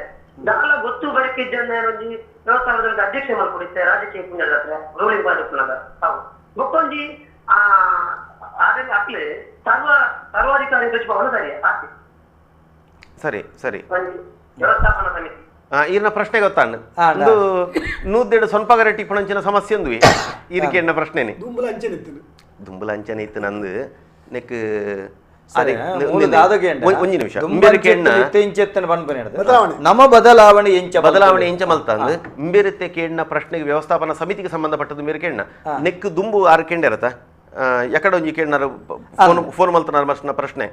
ನಾಲ ಗೊತ್ತು ಬರಕ್ಕೆ ಜನ ಒಂಜಿ ವ್ಯವಸ್ಥಾಪನಾ ಸಮಿತಿ ಅಧ್ಯಕ್ಷ ಮಲ್ಕೊಡುತ್ತೆ ರಾಜಕೀಯ ಪುಣ್ಯದ ಹತ್ರ ರೂಲಿಂಗ್ ಮಾಡಿರ್ಪನಾಗ ಹೌದು ಗೊತ್ತೊಂಜಿ ಆದ್ರೆ ಅಕ್ಲೆ ಸರ್ವಾಧಿಕಾರಿ ಸಚಿವವನ್ನು ಸರಿ ಆಸ್ತಿ ಸರಿ ವ್ಯವಸ್ಥಾಪನಾ ಸಮಿತಿ ಈರ್ನ ಪ್ರಶ್ನೆ ಗೊತ್ತಾಂಡು ಒಂದು 100 ಸೊನ್ಪಗರ ಟಿಪ್ಪಣಂಚಿನ ಸಮಸ್ಯೆ ಅಂದ್ವಿ ಇದಕ್ಕೆ ಎನ್ನ ಪ್ರಶ್ನೆನೆ ದುಂಬುಲ ಅಂಚನೆ ಇತ್ತು ನಂದು ನೆಕ್ ಒಂಜಿ ನಿಮಿಷ ನಮ್ಮ ಬದಲಾವಣೆ ಎಂಚ ಮಲ್ತಂದು ಇಂಬೇರಿತ್ತೆ ಕೇಳಿನ ಪ್ರಶ್ನೆಗೆ ವ್ಯವಸ್ಥಾಪನಾ ಸಮಿತಿಗೆ ಸಂಬಂಧಪಟ್ಟದ್ದು ಮೇರೆ ಕೇಳಿನ ನೆಕ್ ದುಂಬು ಆರು ಕೇಂದ್ರತ ಎಕಡೆ ಒಂಜಿ ಕೇಳಿನಾರು ಫೋನ್ ಮಲ್ತನಾರ ಮರ್ಸ್ನ ಪ್ರಶ್ನೆ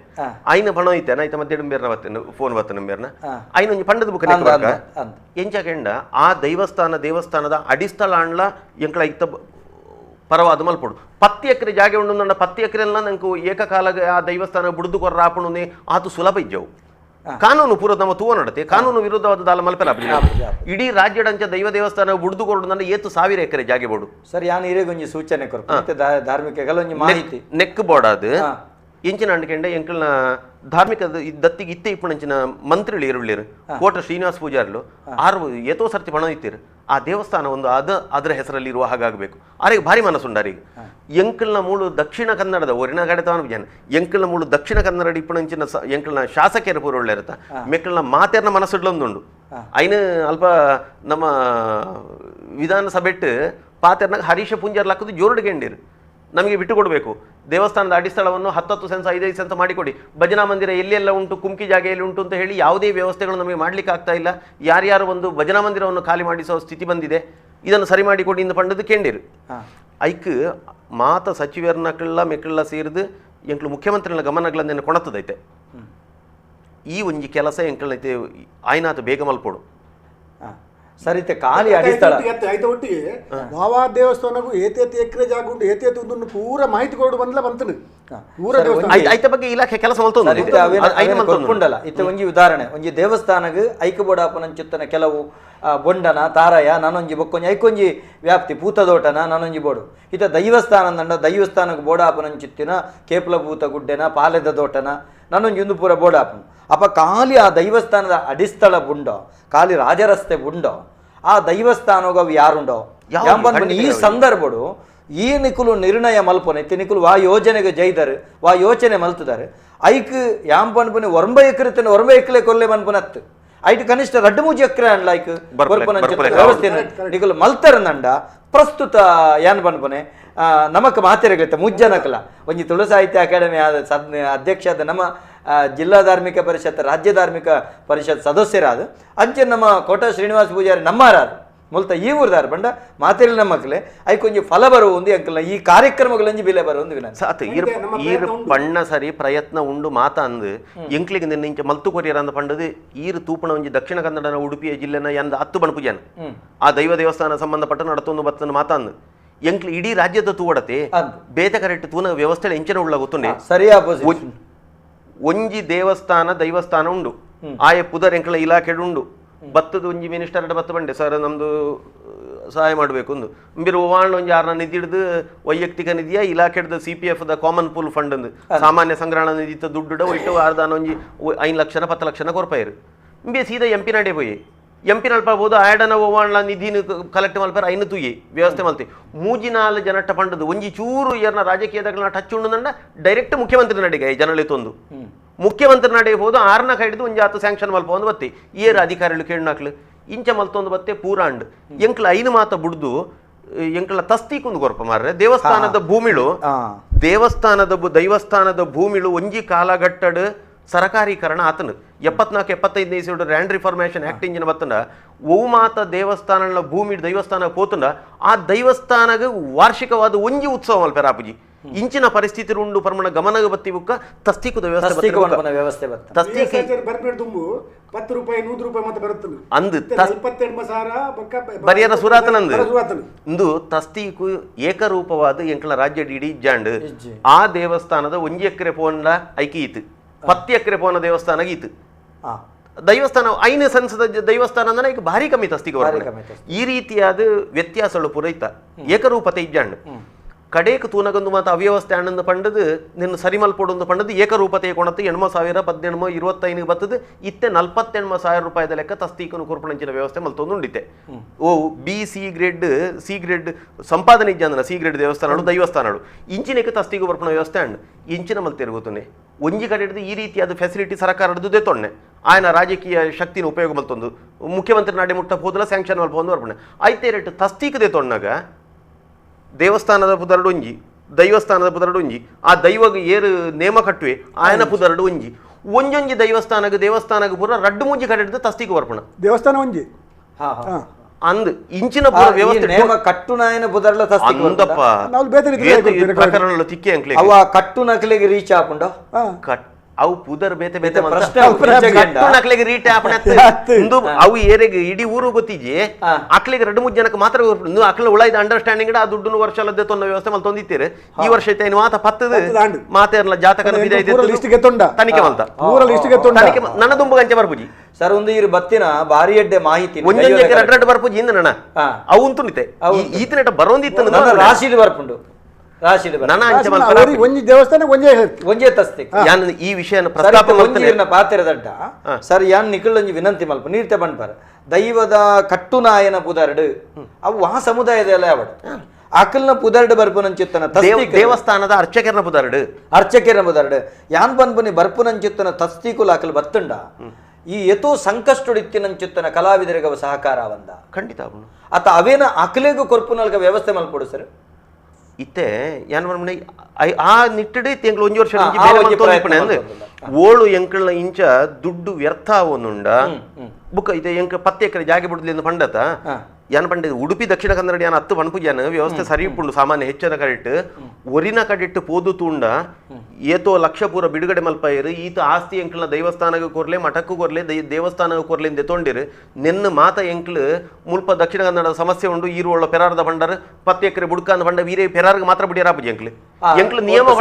ಐನ ಬಣ ಐತೆ ಐತ ಮಧ್ಯ ಬೇರ್ನ ಬತ್ತೇನು ಫೋನ್ ಬತ್ತನ ಬೇರ್ನ ಐನ ಒಂಜಿ ಪಂಡದ ಬುಕ್ ಎಂಚ ಕೇಂಡ ಆ ದೇವಸ್ಥಾನದ ಅಡಿಸ್ಥಳ ಅಂಡ್ಲ ಎಂಕಳ ಇತ್ತ ಪರವಾದ ಮಲ್ಪೊಡು 10 ಎಕರೆ ಜಾಗ ಉಂಡು 10 ಎಕರೆ ನಂಗೆ ಏಕಕಾಲ ಆ ದೇವಸ್ಥಾನ ಬುಡ್ದು ಕೊರ್ರ ಆಪಣೆ ಆತು ಸುಲಭ ಇಜ್ಜವು ಕಾನೂನು ಪೂರ ನಮ್ಮ ತೂವ ನಡತೆ ಕಾನೂನು ವಿರುದ್ಧವಾದ ದಾಲ ಮಲ್ಪೆಲ ಇಡೀ ರಾಜ್ಯಡಂಚ ದೈವ ದೇವಸ್ಥಾನ ಬುಡ್ದು ಕೊರಡು ನನ್ನ 1000 ಎಕರೆ ಜಾಗೆ ಬೋಡು ಸರ್ ಯಾನ್ ಇರೇಗೊಂಜಿ ಸೂಚನೆ ಕೊರ್ಪು ಧಾರ್ಮಿಕ ಮಾಹಿತಿ ನೆಕ್ ಬೋಡಾದು ಎಂಚಿನ ಅಂಡ್ಕೆಂಡೆ ಎಂಕಲ್ನ ಧಾರ್ಮಿಕ ದತ್ತಿಗೆ ಇತ್ತೆ ಇಪ್ಪಣಂಚಿನ ಮಂತ್ರಿಗಳು ಇರುಳ್ಳಿರು ಕೋಟ ಶ್ರೀನಿವಾಸ ಪೂಜಾರ್ಲು ಆರು ಏತೋ ಸರ್ತಿ ಪಣ ಇತ್ತೀರು ಆ ದೇವಸ್ಥಾನ ಒಂದು ಅದರ ಹೆಸರಲ್ಲಿ ಇರುವ ಹಾಗಾಗಬೇಕು ಆರಿಗೆ ಭಾರಿ ಮನಸ್ಸುಂಡಾರಿಗೆ ಎಂಕಲ್ನ ಮೂಳು ದಕ್ಷಿಣ ಕನ್ನಡದ ಒರಿನ ಗಡೆತವನ ಜನ ಎಂಕಲ್ನ ಮೂಳು ದಕ್ಷಿಣ ಕನ್ನಡ ಇಪ್ಪಣಂಚಿನ ಎಂಕಲ್ನ ಶಾಸಕರ ಪೂರ ಒಳ್ಳೆ ಇರುತ್ತ ಮೆಕ್ಕಲ್ನ ಮಾತೇರ್ನ ಮನಸ್ಸುಡ್ಲೊಂದುಂಡು ಐನ ಅಲ್ಪ ನಮ್ಮ ವಿಧಾನಸಭೆಟ್ಟು ಪಾತೆರ್ನಾಗ ಹರೀಶ ಪೂಂಜಾರ್ಲ ಹಾಕೋದು ಜೋರುಡ್ಗೆಂಡಿರು ನಮಗೆ ಬಿಟ್ಟು ಕೊಡಬೇಕು ದೇವಸ್ಥಾನದ ಅಡಿಸ್ಥಳವನ್ನು 10 ಸೆನ್ಸ್ 5 ಸೆನ್ಸ್ ಮಾಡಿಕೊಡಿ ಭಜನಾ ಮಂದಿರ ಎಲ್ಲೆಲ್ಲ ಉಂಟು ಕುಮ್ಕಿ ಜಾಗ ಎಲ್ಲಿ ಉಂಟು ಅಂತ ಹೇಳಿ ಯಾವುದೇ ವ್ಯವಸ್ಥೆಗಳು ನಮಗೆ ಮಾಡ್ಲಿಕ್ಕೆ ಆಗ್ತಾ ಇಲ್ಲ ಯಾರ್ಯಾರು ಒಂದು ಭಜನಾ ಮಂದಿರವನ್ನು ಖಾಲಿ ಮಾಡಿಸೋ ಸ್ಥಿತಿ ಬಂದಿದೆ ಇದನ್ನು ಸರಿ ಮಾಡಿಕೊಡಿ ಇಂದ ಪಂಡದು ಕೇಂದಿರು ಐಕ್ ಮಾತ ಸಚಿವರ್ನಕ್ಕೆಲ್ಲ ಮೆಕ್ಕಳ್ಳ ಸೇರಿದು ಎಂಕ್ಳು ಮುಖ್ಯಮಂತ್ರಿಗಳ ಗಮನಗಳನ್ನು ಕೊಣತದೈತೆ ಈ ಒಂಜಿ ಕೆಲಸ ಎಂಕ್ಳೈತೆ ಆಯ್ನಾತ ಬೇಗ ಮಲ್ಪೋಡು ಸರಿತೆ ಖಾಲಿ ಅಡಿಸ್ಥಳ ಒಟ್ಟಿಗೆ ಬಾವಾ ದೇವಸ್ಥಾನಕ್ಕೂ ಏತೇತ್ ಎಕರೆ ಜಾಗ ಉಂಟು ಏತೇತ್ ಒಂದು ಪೂರ ಮಾಹಿತಿ ಕೊಡು ಬಂದ್ಲ ಬಂತನು ಪೂರ ಐತ ಬಗ್ಗೆ ಇಲಾಖೆ ಕೆಲಸ ಮಲ್ತೊಂದುಂಡಲ್ಲ ಇತ್ತ ಒಂಜಿ ಉದಾಹರಣೆ ಒಂಜಿ ದೇವಸ್ಥಾನಗ್ ಐಕ ಬೋಡಾಪನಂಚಿತ್ತನ ಕೆಲವು ಬೊಂಡನ ತಾರಾಯ ನಾನೊಂಜಿ ಬೊಕ್ಕೊಂಜಿ ಐಕೊಂಜಿ ವ್ಯಾಪ್ತಿ ಪೂತದೋಟನ ನಾನೊಂಜಿ ಬೋಡು ಇತ ದೈವಸ್ಥಾನಕ್ಕೆ ಬೋಡಾಪನಂಚಿತ್ತಿನ ಕೇಪ್ಲ ಪೂತ ಗುಡ್ಡೆನ ಪಾಲೆದ ದೋಟನ ನಾನೊಂಜಿ ಒಂದು ಪೂರ ಬೋಡಾಪನ ಅಪ್ಪ ಖಾಲಿ ಆ ದೇವಸ್ಥಾನದ ಅಡಿಸ್ಥಳ ಬುಂಡೋ ಖಾಲಿ ರಾಜರಸ್ತೆ ಬುಂಡೋ ಆ ದೇವಸ್ಥಾನಗ ಯಾರುಂಡೋ ಈ ಸಂದರ್ಭಡು ಈ ನಿಕುಲು ನಿರ್ಣಯ ಮಲ್ಪನೆ ಇತ್ತೆ ನಿಕುಲು ವಾ ಯೋಜನೆಗೆ ಜೈದರು ವಾ ಯೋಚನೆ ಮಲ್ತಿದ್ದಾರೆ ಐಕ್ ಯಾಂ ಪನ್ಪನೆ 9 ಎಕರೆ ತನ 9 ಎಕರೆ ಕೊಲ್ಲೆ ಮನ್ಪನತ್ತು ಐಟ್ ಕನಿಷ್ಠ 2-3 ಎಕರೆ ಅಂಡ್ಲ ಐಕ್ ವ್ಯವಸ್ಥೆ ನಿಕುಲು ಮಲ್ತರನಂಡ ಪ್ರಸ್ತುತ ಯಾನ್ ಪನ್ಪನೆ ನಮಕ್ ಮಾತೆರಗತ್ತೆ ಮುಜ್ಜನಕಲ ಒಂಜಿ ತುಳು ಸಾಹಿತ್ಯ ಅಕಾಡೆಮಿ ಅಧ್ಯಕ್ಷ ನಮ್ಮ ಜಿಲ್ಲಾ ಧಾರ್ಮಿಕ ಪರಿಷತ್ ರಾಜ್ಯ ಧಾರ್ಮಿಕ ಪರಿಷತ್ ಸದಸ್ಯರಾದ ಅಂಚೆ ನಮ್ಮ ಕೋಟ ಶ್ರೀನಿವಾಸ ಪೂಜಾರಿ ನಮ್ಮರಾದ ಮೂಲತ ಈ ಊರ್ದಾರ ಬಂಡ ಮಾತಿರಲಿನ ಮಕ್ಕಳೇ ಐಕೊಂಜಿ ಫಲ ಬರುವ ಒಂದು ಅಂಕಲ್ನ ಈ ಕಾರ್ಯಕ್ರಮಗಳಂಜಿ ಬೆಲೆ ಬರೋ ಒಂದು ವಿನ ಸಾತ್ ಈರ್ ಪಣ್ಣ ಸರಿ ಪ್ರಯತ್ನ ಉಂಡು ಮಾತ ಅಂದು ಎಂಕ್ಲಿಗೆ ನಿನ್ನ ಮಲ್ತು ಕೊರಿಯರ ಅಂದ ಪಂಡದು ಈರು ತೂಪಣ ಒಂಜಿ ದಕ್ಷಿಣ ಕನ್ನಡನ ಉಡುಪಿಯ ಜಿಲ್ಲೆನ ಎಂದ 10 ಬಣ ಪೂಜಾನ ಆ ದೈವ ದೇವಸ್ಥಾನ ಸಂಬಂಧಪಟ್ಟ ನಡತೊಂದು ಬತ್ತನ ಮಾತ ಅಂದು ಎಂಕ್ಲಿ ಇಡೀ ರಾಜ್ಯದ ತೂವಡತೆ ಬೇತ ಕರೆಕ್ಟ್ ತೂನ ವ್ಯವಸ್ಥೆ ಎಂಚನ ಉಳ್ಳ ಗೊತ್ತುಂಡೆ ಸರಿಯಾ ಒಂಜಿ ದೈವಸ್ಥಾನ ಉಂಡು ಆಯ ಪುದರ್ ಎಂಕಳ ಇಲಾಖೆ ಉಂಡು ಬತ್ತದ ಒಂಜಿ ಮಿನಿಸ್ಟರ್ ಬತ್ತ ಬಂಡೆ ಸರ್ ನಮ್ದು ಸಹಾಯ ಮಾಡಬೇಕು ಒಂದು ಬಿರು ಓವಾಂಡ್ ಒಂಜಿ 6 ನಿಧಿ ಹಿಡಿದು ವೈಯಕ್ತಿಕ ನಿಧಿಯ ಇಲಾಖೆ ಹಿಡಿದು CPF the common pool fund ಅಂದು ಸಾಮಾನ್ಯ ಸಂಗ್ರಹಣ ನಿಧಿ ದುಡ್ಡು ಒಟ್ಟು ಅರ್ಧಾನ ಒಂಜಿ 5 ಲಕ್ಷ 10 ಲಕ್ಷ ಕೊರ್ಪಾಯಿರು ಇಂಬೆ ಸೀದಾ MP ನಡೆ ಪೋಯಿ MP ನಲ್ಪಬಹುದು ಆಯಡನ ಓವಾಂಡ್ಲ ನಿಧಿನ ಕಲೆಕ್ಟ್ ಮಲ್ಪಾರ ಐನು ತುಯಿ ವ್ಯವಸ್ಥೆ ಮಲ್ತಿ 3-4 ಜನಟ್ಟ ಪಂಡದು ಒಂಜಿ ಚೂರು ಏರ್ನ ರಾಜಕೀಯದ ಟಚ್ ಉಂಡು ನಂಡ ಡೈರೆಕ್ಟ್ ಮುಖ್ಯಮಂತ್ರಿ ನಡಿಗೆ ಜನಳಿತೊಂದು ಮುಖ್ಯಮಂತ್ರಿ ನಡೆಯಬಹುದು 6ನ ಕೈಡ್ದು ಒಂದು ಜಾತು ಸ್ಯಾಂಕ್ಷನ್ ಮಲ್ಪೊಂದು ಬತ್ತೆ ಏರು ಅಧಿಕಾರಿಗಳು ಕೇಳ್ನಾಕ್ಲು ಇಂಚ ಮಲ್ತೊಂದು ಬತ್ತೆ ಪೂರಾಂಡ್ ಎಂಕ್ಲ ಐನು ಮಾತ ಬುಡ್ದು ಎಂಕ್ಲ ತಸ್ತೀಕೊಂದು ಗೊರಪ ಮಾರ್ರೆ ದೇವಸ್ಥಾನದ ಭೂಮಿಳು ದೈವಸ್ಥಾನದ ಭೂಮಿಳು ಒಂಜಿ ಕಾಲಘಟ್ಟಡ್ ಸರಕಾರೀಕರಣ ಆತನು 74-75 ಇಸ್ವಿಡು ಲ್ಯಾಂಡ್ ರಿಫಾರ್ಮೇಷನ್ ಆಕ್ಟ್ ಇಂಜಿನ ಬತ್ತಂಡ ಒವು ಮಾತ ದೇವಸ್ಥಾನ ಭೂಮಿ ದೈವಸ್ಥಾನ ಪೋತುಂಡ ಆ ದೇವಸ್ಥಾನಗ ವಾರ್ಷಿಕವಾದ ಒಂಜಿ ಉತ್ಸವ ಮಲ್ಪೆರಾಪುಜಿ ಇಂಚಿನ ಪರಿಸ್ಥಿತಿ ಉಂಡು ಪರಮಣ ಗಮನಗ ಬತ್ತಿ ಬುಕ್ಕ ತಸ್ತೀಕುದ ವ್ಯವಸ್ಥೆ ತಸ್ತೀಕಿ ತುಂಬು 10 ರೂಪಾಯಿ 100 ರೂಪಾಯಿ ಮತ್ತೆ ಬರುತ್ತದೆ ಅಂದು 47 ಸಾರ ಬರಿಯರ ಸುರಾತನಂದು ಇಂದು ತಸ್ತೀಕು ಏಕರೂಪವಾದ ಎಂಕಲ ರಾಜ್ಯ ಡಿಡಿ ಇಜ್ಜಾಂಡ್ ಆ ದೇವಸ್ಥಾನದ 1 ಎಕರೆ ಪೋಂಡ ಐಕಿ ಇತ್ತು 10 ಎಕರೆ ಪೋನ ದೇವಸ್ಥಾನ ಇತ್ತು ದೈವಸ್ಥಾನ ಐನ ಸಂಸದ ದೇವಸ್ಥಾನ ಅಂದ್ರೆ ಈಗ ಭಾರಿ ಕಮ್ಮಿ ತಸ್ತಿಗೆ ಈ ರೀತಿಯಾದ ವ್ಯತ್ಯಾಸಗಳು ಪೂರೈತ ಏಕರೂಪತೆ ಇಜ್ಜಾಂಡ್ ಕಡೇಕ್ ತೂನಗೊಂದು ಮಾತ ಅವ್ಯವಸ್ಥೆ ಅಣ್ಣಂದು ಪಂಡದು ನಿನ್ನ ಸರಿಮಲ್ಪೊಡೊಂದು ಪಂಡದು ಏಕರೂಪತೆ ಕೊಣತ್ತು 80,000 18 25 ಬತ್ತದು ಇತ್ತೆ 48,000 ರೂಪಾಯಿದ ಲೆಕ್ಕ ತಸ್ತೀಕನು ಕುರ್ಪಣಂಚಿನ ವ್ಯವಸ್ಥೆ ಮಲ್ತೊಂದುಂಡಿತೆ ಓ ಬಿ ಸಿ ಗ್ರೇಡ್ ಸಂಪಾದನೆ ಇಜ್ಜಂದನ ಸಿ ಗ್ರೇಡ್ ದೇವಸ್ಥಾನಗಳು ದೈವಸ್ಥಾನಗಳು ಇಂಚಿನಕ್ಕೆ ತಸ್ತೀಗು ಬರ್ಪಣ ವ್ಯವಸ್ಥೆ ಅಂಡ್ ಇಂಚಿನ ಮಲ್ತಿರ್ಗೋತುನೆ ಒಂಜಿ ಕಡೆ ಹಿಡಿದು ಈ ರೀತಿಯಾದ ಫೆಸಿಲಿಟಿ ಸರ್ಕಾರದ್ದು ದೇತೊಣ್ಣೆ ಆಯನ ರಾಜಕೀಯ ಶಕ್ತಿನ ಉಪಯೋಗ ಮಲ್ತೊಂದು ಮುಖ್ಯಮಂತ್ರಿ ನಾಡೆ ಮುಟ್ಟ ಹೋದಲ ಸ್ಯಾಂಕ್ಷನ್ ಮಲ್ಪೊಂದು ಬರ್ಪಣೆ ಐತೆ ರೇಟ್ ತಸ್ತೀಕ್ ದೇತೊಣ್ಣಾಗ ದೇವಸ್ಥಾನದ ಪುದರಡು ಒಂಜಿ ದೈವಸ್ಥಾನದ ಪುದರಡು ಒಂಜಿ ಆ ದೈವಗ ಏರು ನೇಮ ಕಟ್ಟುವೆ ಆಯನ ಪುದರಡು ಒಂಜಿ ಒಂಜೊಂಜಿ ದೇವಸ್ಥಾನಗ ಪೂರ ರಡ್ಡು ಮುಂಜಿ ಕಡೆ ಹಿಡಿದು ತಸ್ತೀಕ್ ಬರ್ಪಣ ದೇವಸ್ಥಾನ ಒಂಜಿ ಅಂದ್ ಇಂಚಿನ ಪೂರ ವ್ಯವಸ್ಥೆ ಕಟ್ಟುನಾಯನ ಬುದರ್ಲ ಅಂದಪ್ಪ ಪ್ರಕರಣಗಳು ತಿಕ್ಕೆ ಅಂಕ್ಲೆ ಅವ ಕಟ್ಟು ನಕಲಿಗೆ ರೀಚ್ ಆಪುಂಡ ಅವು ಪುದರ್ ಬೇತೆ ಬೇತೆ ಪ್ರಶ್ನೆ ಅಕ್ಲೆಗೆ ರೀಟ್ ಆಪಣ ಅವು ಏರೆಗೆ ಇಡೀ ಊರು ಗೊತ್ತಿಜಿ ಅಕ್ಲೆಗೆ 2-3 ಜನಕ್ಕೆ ಮಾತ್ರ ಅಕ್ಲ ಉಳಾಯ್ದ ಅಂಡರ್ಸ್ಟ್ಯಾಂಡಿಂಗ್ ಆ ದುಡ್ಡು ವರ್ಷ ಅಲ್ಲದೆ ತೊಂದ ವ್ಯವಸ್ಥೆ ಮಲ್ ತೊಂದಿತ್ತೀರಿ ಈ ವರ್ಷ ಐತೆ ಮಾತ ಪತ್ತದ ಮಾತೇರ್ಲ ಜಾತಕನ ತನಿಖೆ ಮಲ್ತ ನನ್ನ ದುಂಬ ಗಂಚೆ ಬರ್ಪುಜಿ ಸರ್ ಒಂದು ಇರು ಬತ್ತಿನ ಬಾರಿ ಎಡ್ಡೆ ಮಾಹಿತಿ ಒಂಜೊಂಜಕ್ಕೆ ರಡ್ ಬರ್ಪುಜಿ ಇಂದ ನನ್ನ ಅವು ಉಂತುನಿತೆ ಈತನ ಬರೋಂದಿತ್ತು ರಾಶಿಲಿ ಬರ್ಪುಂಡು ಒಂಜೇ ತಸ್ತಿ ಈ ವಿಷಯ ಪ್ರಸ್ತಾಪ ಪಾತಿರದಡ್ಡ ಸರ್ ಯಾನ್ ನಿಖಿಲ್ ವಿನಂತಿ ಮಲ್ಪ ನೀರ್ತೆ ಬಂಡ್ಪಾರ ದೈವದ ಕಟ್ಟುನಾಯನ ಪುದರ್ಡ್ ಅವು ಆ ಸಮುದಾಯದ ಎಲ್ಲ ಯಾವಡು ಅಕಲ್ನ ಪುದರ್ಡ್ ಬರ್ಪುನಂಚಿತ್ತನ ದೇವಸ್ಥಾನದ ಅರ್ಚಕರ್ನ ಪುದರ್ಡ್ ಯಾನ್ ಬಂದ್ಬನಿ ಬರ್ಪುನಂಚಿತ್ತನ ತಸ್ತಿಕುಲ ಅಕಲ್ ಬತ್ತಂಡ ಈ ಎತೋ ಸಂಕಷ್ಟುಡಿತ್ತಿನಂಚಿತ್ತನ ಕಲಾವಿದರಿಗ ಸಹಕಾರ ಬಂದ ಖಂಡಿತ ಅತ ಅವೇನ ಅಕಲೆಗೂ ಕೊರ್ಪುನಲ್ಗ ವ್ಯವಸ್ಥೆ ಮಲ್ಪಡು ಸರ್ ಇತ್ತೆ ಏನ್ ಮಾಡ್ಮನೆ ಆ ನಿಟ್ಟಿಡಿ ತಿಂಗಳು 1 ವರ್ಷ ಓಳು ಎಂಕಲ್ನ ಇಂಚ ದುಡ್ಡು ವ್ಯರ್ಥ ಅವನುಂಡ ಬುಕ್ಕ ಇದೆ ಎಂಕ 10 ಎಕರೆ ಜಾಗ ಬಿಡುದ್ಲಿಂದ ಪಂಡತ ಯಾನ್ ಪಂಡಿತ ಉಡುಪಿ ದಕ್ಷಿಣ ಕನ್ನಡ ಯಾನ್ 10 ಬಣ್ಪುಜಾನ ವ್ಯವಸ್ಥೆ ಸರಿ ಉಂಡು ಸಾಮಾನ್ಯ ಹೆಚ್ಚನ ಕಡಿಟ್ಟು ಒರಿನ ಕಡಿಟ್ಟು ಪೋದು ತೂಂಡ ಏತೋ ಲಕ್ಷ ಪೂರ ಬಿಡುಗಡೆ ಮಲ್ಪಾಯಿರು ಈತ ಆಸ್ತಿ ಎಂಕಲ್ನ ದೈವಸ್ಥಾನಗೂ ಕೊರ್ಲೆ ಮಠಕ್ಕೂ ಕೊರ್ಲೆ ದೇವಸ್ಥಾನಗೂ ಕೊರ್ಲೆ ಇಂದ ತೊಂಡಿರು ನೆನ್ನ ಮಾತ ಎಂಕ್ಲು ಮುಲ್ಪ ದಕ್ಷಿಣ ಕನ್ನಡ ಸಮಸ್ಯೆ ಉಂಡು ಈರುಳ್ಳ ಪೆರಾರದ ಬಂಡರ್ 10 ಎಕರೆ ಬುಡ್ಕ ಬಂಡ ವೀರೇ ಪೆರಾರ್ಗೆ ಮಾತ್ರ ಬಿಡಿಯರಾಪುಜಿ ಎಂಕ್ಲು ನಿಯಮ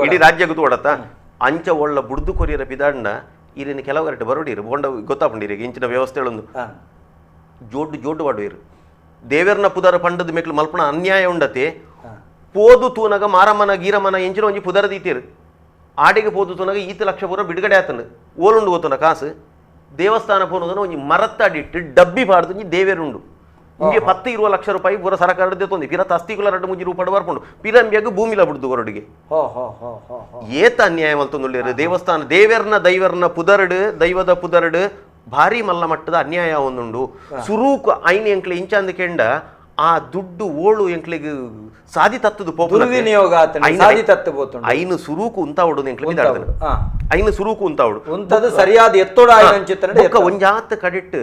ಇಡೀ ರಾಜ್ಯಗೂ ತೋಡತ್ತ ಅಂಚ ಒಳ್ಳ ಬುಡ್ದು ಕೊರಿಯರ ಪಿದಾಂಡ ಇರಿನ ಕೆಲವರಟ್ಟು ಬರೋಡಿರು ಬೋಂಡ ಗೊತ್ತಾಪುಂಡಿರಿ ಇಂಚಿನ ವ್ಯವಸ್ಥೆಗಳೊಂದು ಜೋಡು ವಾಡುವಿರು ದೇವೇರ್ನ ಪುದರ ಪಂಡದ ಮೇಕ್ಲು ಮಲ್ಪಣ ಅನ್ಯಾಯ ಉಂಡತೆ ಪೋದು ತೂನಗ ಮಾರಮ್ಮನ ಗೀರಮ್ಮನ ಎಂಚಿನ ಒಂಜಿ ಪುದರ ದೀತೀರು ಆಡಿಗೆ ಪೋದು ತೂನಗ 2 ಲಕ್ಷ ಪೂರ ಬಿಡುಗಡೆ ಆತನು ಓಲುಂಡು ಗೊತ್ತುನ ಕಾಸು ದೇವಸ್ಥಾನ ಪೋನದನ ಒಂಜಿ ಮರತ್ತಾಡಿಟ್ಟು ಡಬ್ಬಿ ಪಾಡ್ದು ಒಂಜಿ ದೇವೇರುಂಡು ಇಂಗೆ 10-20 ಲಕ್ಷ ರೂಪಾಯಿ ಪೂರ ಸರ್ಕಾರದ ತೊಂದಿ ಪಿರ ತಸ್ತಿಕುಲ 2-3 ರೂಪಾಯಿ ಬರ್ಕೊಂಡು ಪಿರಂಬಿಯಾಗ ಭೂಮಿಲ ಬಿಡ್ದು ಹೊರಡಿಗೆ ಏತ ಅನ್ಯಾಯ ಮಲ್ತೊಂದುಳ್ಳಿರು ದೇವಸ್ಥಾನ ದೈವರ್ನ ಪುದರಡು ದೈವದ ಪುದರಡು ಭಾರಿ ಮಲ್ಲ ಮಟ್ಟದ ಅನ್ಯಾಯ ಒಂದುಂಡು ಸುರೂಕು ಐನ್ ಎಂಕ್ಲೆ ಇಂಚಾಂದ ಕೆಂಡ ಆ ದುಡ್ಡು ಓಳು ಎಂಕ್ಲೆಗೆ ಸಾದಿ ತತ್ತದು ದುರ್ವಿನಿಯೋಗ ಐನು ಸುರೂಕು ಉಂತಾವಡು ಎಂಕ್ಲೆ ಬಿದ್ದಾಡ್ತಾನೆ ಐನು ಸುರೂಕು ಉಂತಾವಡು ಸರಿಯಾದ ಎತ್ತೋಡ ಒಂಜಾತ ಕಡಿಟ್ಟು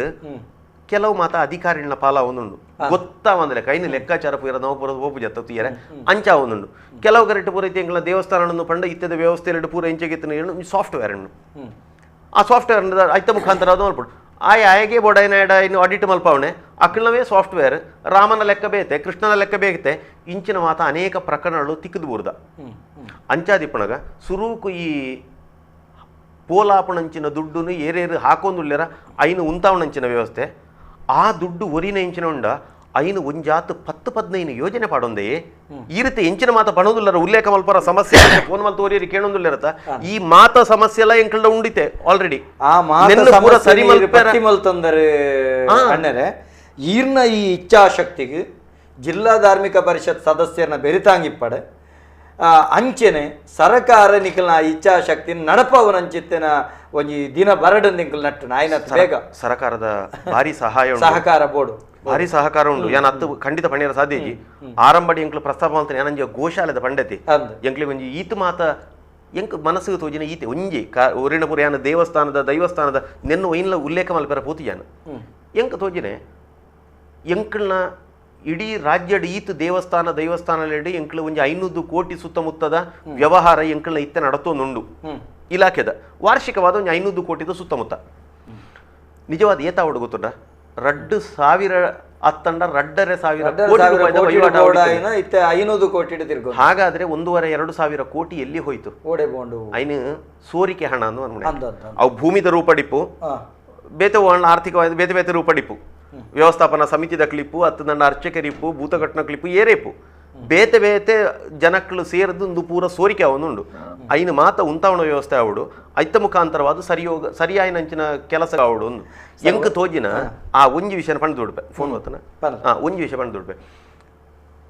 ಕೆಲವು ಮಾತ ಅಧಿಕಾರಿಗಳ ಪಾಲ ಒಂದುಂಡು ಗೊತ್ತಾವಂದ್ರೆ ಕೈನ ಲೆಕ್ಕಾಚಾರ ಪೂರ ನಾವು ಪೂರ ಹೋಪು ಜತ್ತೀಯರೆ ಅಂಚ ಒಂದುಂಡು ಕೆಲವು ಕರೆಕ್ಟ್ ಪೂರೈತಿ ಎಂಗಳ ದೇವಸ್ಥಾನ ಪಂಡ ಇತ್ಯದ ವ್ಯವಸ್ಥೆ ಪೂರ ಇಂಚೆಗೆತ್ತನ ಸಾಫ್ಟ್ವೇರ್ ಅನ್ನು ಆ ಸಾಫ್ಟ್ವೇರ್ ಐತ ಮುಖಾಂತರ ಅದು ಮಲ್ಪಡು ಆಯಗೆ ಬೋಡೈನ ಇನ್ನು ಆಡಿಟ್ ಮಲ್ಪವಣೆ ಅಕ್ಕಳವೇ ಸಾಫ್ಟ್ವೇರ್ ರಾಮನ ಲೆಕ್ಕ ಬೇತೆ ಕೃಷ್ಣನ ಲೆಕ್ಕ ಬೇಕತೆ ಇಂಚಿನ ಮಾತ ಅನೇಕ ಪ್ರಕರಣಗಳು ತಿಕ್ಕದು ಬೂರ್ದ ಅಂಚಾದಿಪ್ಪಣಗ ಸುರೂಕು ಈ ಪೋಲಾಪಣಂಚಿನ ದುಡ್ಡು ಏರೇರು ಹಾಕೊಂದುಲ್ಲೆರ ಐನು ಉಂತಾವಣಂಚಿನ ವ್ಯವಸ್ಥೆ ಆ ದುಡ್ಡು ಒರಿನ ಇಂಚಿನ ಉಂಡ ಐನು ಒಂಜಾತ್ 10-15 ಯೋಜನೆ ಪಾಡೊಂದೇ ಈ ರೀತಿ ಎಂಚಿನ ಮಾತ ಪಣೋದುಲ್ಲರ ಉಲ್ಲೇಖ ಮಲ್ಪರ ಸಮಸ್ಯೆ ಫೋನ್ ಮಲ್ ತೋರಿಯರಿ ಕೇಳೊಂದುಲ್ಲರತ ಈ ಮಾತ ಸಮಸ್ಯೆ ಎಲ್ಲ ಎಂಕಲ್ಡ ಉಂಡಿತೆ ಆಲ್ರೆಡಿ ಆ ಮಾತ ಸರಿ ಮಲ್ತಂದರೆ ಅಣ್ಣರೆ ಈರ್ನ ಈ ಇಚ್ಛಾಶಕ್ತಿಗೆ ಜಿಲ್ಲಾ ಧಾರ್ಮಿಕ ಪರಿಷತ್ ಸದಸ್ಯರನ್ನ ಬೆರಿತಾಂಗಿಪ್ಪಡೆ ಅಂಚೆನೆ ಸರಕಾರ ನಿಖಲ್ನ ಇಚ್ಛಾಶಕ್ತಿ ನಡಪವನಂಚಿತ್ತಿನ ಒಂಜಿ ದಿನ ಬರಡು ನಿಖಲ್ ನಟ್ಟು ಆಯ್ನ ಬೇಗ ಸರಕಾರದ ಭಾರಿ ಸಹಾಯ ಸಹಕಾರ ಬೋರ್ಡು ಭಾರಿ ಸಹಕಾರ ಉಂಟು ಯಾನ್ ಅತ್ತು ಖಂಡಿತ ಪಣಿಯರ ಸಾಧ್ಯಜಿ ಆರಂಭಡಿ ಎಂಕ್ಲು ಪ್ರಸ್ತಾಪ ಮಾಡ್ತಾನೆ ಯಾನಂಜ ಗೋಶಾಲೆದ ಪಂಡತಿ ಎಂಕ್ಲಿ ಒಂಜಿ ಈತ್ ಮಾತ ಎಂಕ್ ಮನಸ್ಸಿಗೆ ತೋಜಿನ ಈತೆ ಒಂಜಿ ಒರಿನಪುರ ಯಾನ ದೈವಸ್ಥಾನದ ನೆನ್ನು ಒಯ್ನ ಉಲ್ಲೇಖ ಮಲ್ಪರ ಪೂತಿಯಾನ ಎಂಕ್ ತೋಜಿನೆ ಎಂಕ್ಲನ ಇಡೀ ರಾಜ್ಯದ ಈತ್ ದೈವಸ್ಥಾನಲೆಡಿ ಎಂಕ್ಲು ಒಂಜಿ 500 ಕೋಟಿ ಸುತ್ತಮುತ್ತದ ವ್ಯವಹಾರ ಎಂಕ್ಲನ ಇತ್ತೆ ನಡತೋನುಂಡು ಇಲಾಖೆದ ವಾರ್ಷಿಕವಾದ ಒಂದು 500 ಕೋಟಿದ ಸುತ್ತಮುತ್ತ ನಿಜವಾದ ಏತಾವಡು ಗೊತ್ತುಂಡ 2,000 ಅತ್ತಂಡ 2,500 ಕೋಟಿ ರೂಪಾಯಿದ ವಹಿವಾಟು 500 ಕೋಟಿ ತಿರ್ಗು ಹಾಗಾದ್ರೆ 1,500-2,000 ಕೋಟಿ ಎಲ್ಲಿ ಹೋಯ್ತು ಐನು ಸೋರಿಕೆ ಹಣ ಅವು ಭೂಮಿದ ರೂಪಡಿಪ್ಪು ಬೇತೆ ಆರ್ಥಿಕವಾದ ಬೇತೆ ಬೇತೆ ರೂಪಡಿಪ್ಪು ವ್ಯವಸ್ಥಾಪನಾ ಸಮಿತಿದ ಕ್ಲಿಪ್ಪು ಹತ್ತು ನನ್ನ ಅರ್ಚಕರಿಪ್ಪು ಭೂತಘಟನ ಕ್ಲಿಪ್ಪು ಏರೇಪು ಬೇತೆ ಬೇತೆ ಜನಕ್ಕಳು ಸೇರಿದು ಒಂದು ಪೂರ ಸೋರಿಕೆ ಅವನುಂಡು ಐನು ಮಾತ ಉಂತಾವಣ ವ್ಯವಸ್ಥೆ ಅವಡು ಐತ ಮುಖಾಂತರವಾದ ಸರಿಯಾಯಿನಂಚಿನ ಕೆಲಸ ಅವಡು ಒಂದು ಎಂಕ್ ತೋಜಿನ ಆ ಒಂಜಿ ವಿಷಯ ಪಂಡು ದುಡ್ಪೆ ಫೋನ್ ಬರ್ತನ ಒಂಜಿ ವಿಷಯ ಪಂಡು ದುಡ್ಪೆ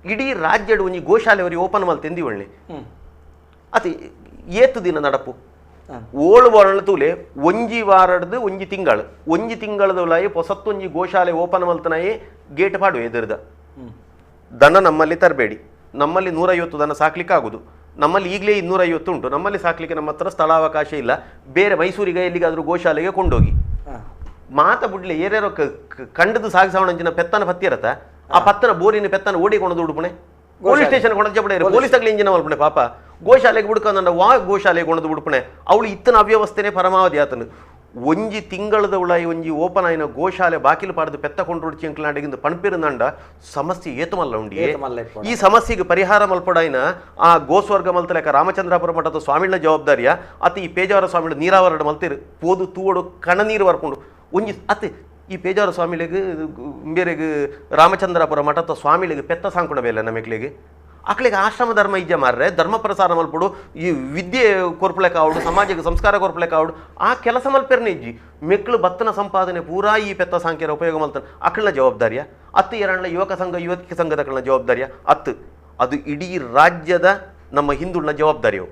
ಇಡೀ ರಾಜ್ಯದ ಒಂಜಿ ಗೋಶಾಲೆ ಅವರಿಗೆ ಓಪನ್ ಮಲ್ ತೆಂದಿ ಒಳ್ಳೆ ಅತಿ ಏತು ದಿನ ನಡಪು ಓಳು ವರ್ಣ ತೂಲೆ ಒಂಜಿ ವಾರಡ್ದು ಒಂಜಿ ತಿಂಗಳದೊಳಗೆ ಹೊಸತ್ತೊಂಜಿ ಗೋಶಾಲೆ ಓಪನ್ ಮಲ್ತನಾಯೇ ಗೇಟ್ ಪಾಡು ಎದುರ್ದ ದನ ನಮ್ಮಲ್ಲಿ ತರಬೇಡಿ ನಮ್ಮಲ್ಲಿ 150 ದನ ಸಾಕ್ಲಿಕ್ಕೆ ಆಗುದು ನಮ್ಮಲ್ಲಿ ಈಗಲೇ 250 ಉಂಟು ನಮ್ಮಲ್ಲಿ ಸಾಕ್ಲಿಕ್ಕೆ ನಮ್ಮ ಹತ್ರ ಸ್ಥಳಾವಕಾಶ ಇಲ್ಲ ಬೇರೆ ಮೈಸೂರಿಗೆ ಎಲ್ಲಿಗಾದ್ರೂ ಗೋಶಾಲೆಗೆ ಕೊಂಡೋಗಿ ಮಾತ ಬಿಡ್ಲೆ ಏರ್ಯಾರೋ ಕಂಡದು ಸಾಗಿಸೋಣಂಚಿನ ಪೆತ್ತನ ಪತ್ತಿರತ್ತ ಆ ಪತ್ತನ ಬೋರಿನ ಪೆತ್ತನ ಓಡಿಕೊಂಡು ಉಡುಪಣೆ ಪೊಲೀಸ್ ಸ್ಟೇಷನ್ ಕೊಂಡ ಜಪಡೆ ಪೊಲೀಸ್ ತಗಲಿ ಇಂಜಿನ ಮಲ್ಪಣೆ ಪಾಪ ಗೋಶಾಲೆಗೆ ಬಿಡ್ಕೊಂಡ ಗೋಶಾಲೆಗೆ ಕೊಂಡದು ಬಿಡ್ಪಣೆ ಅವಳು ಇತ್ತನ ಅವ್ಯವಸ್ಥೆನೇ ಪರಮಾವಧಿ ಆತನು ಒಂಜಿ ತಿಂಗಳದ ಉಳಾಯಿ ಒಂಜಿ ಓಪನ್ ಆಯ್ನ ಗೋಶಾಲೆ ಬಾಕಿಲು ಪಾಡ್ದು ಪೆತ್ತ ಕೊಂಡ್ರು ಚಿಂಕ್ಲಾಡಿಗಿಂದ ಪಣಪಿರಂದಂಡ ಸಮಸ್ಯೆ ಏತಮಲ್ಲ ಉಂಡಿ ಈ ಸಮಸ್ಯೆಗೆ ಪರಿಹಾರ ಮಲ್ಪಡಾಯ್ನ ಆ ಗೋಸ್ವರ್ಗ ಮಲ್ತಲೆಕ ರಾಮಚಂದ್ರಾಪುರ ಮಠದ ಸ್ವಾಮಿಗಳ ಜವಾಬ್ದಾರಿಯ ಅತಿ ಈ ಪೇಜಾವರ ಸ್ವಾಮಿಗಳ ನೀರಾವರಡ ಮಲ್ತಿರು ಪೋದು ತೂವಡು ಕಣ ನೀರು ಬರ್ಕೊಂಡು ಒಂಜಿ ಅತಿ ಈ ಪೇಜಾವರ ಸ್ವಾಮಿಲಿಗೆ ಬೇರೆಗೆ ರಾಮಚಂದ್ರಾಪುರ ಮಠದ ಸ್ವಾಮಿಲಿಗೆ ಪೆತ್ತ ಸಾಂಕುಣ ಬೇಲೆ ನಮಕ್ಲಿಗೆ ಅಕ್ಳಿಗೆ ಆಶ್ರಮ ಧರ್ಮ ಇಜ್ಜ ಮಾರ್ರೆ ಧರ್ಮ ಪ್ರಸಾರ ಮಲ್ಪಡು ಈ ವಿದ್ಯೆ ಕೊರ್ಪಲೆಕ ಆವಡು ಸಮಾಜಕ್ಕೆ ಸಂಸ್ಕಾರ ಕೊರ್ಪಲೆಕ ಆವಡು ಆ ಕೆಲಸ ಮಲ್ಪೆರ್ನೆ ಇಜ್ಜಿ ಮೆಕ್ಳು ಭತ್ತನ ಸಂಪಾದನೆ ಪೂರಾ ಈ ಪೆತ್ತ ಸಾಂಖ್ಯರ ಉಪಯೋಗ ಮಲ್ತಾನೆ ಅಕ್ಳನ ಜವಾಬ್ದಾರಿಯ ಅತ್ತು ಎರಡನ ಯುವಕ ಸಂಘದ ಅಕ್ಳನ ಜವಾಬ್ದಾರಿಯ ಅತ್ತು ಅದು ಇಡೀ ರಾಜ್ಯದ ನಮ್ಮ ಹಿಂದುಳಿನ ಜವಾಬ್ದಾರಿಯವು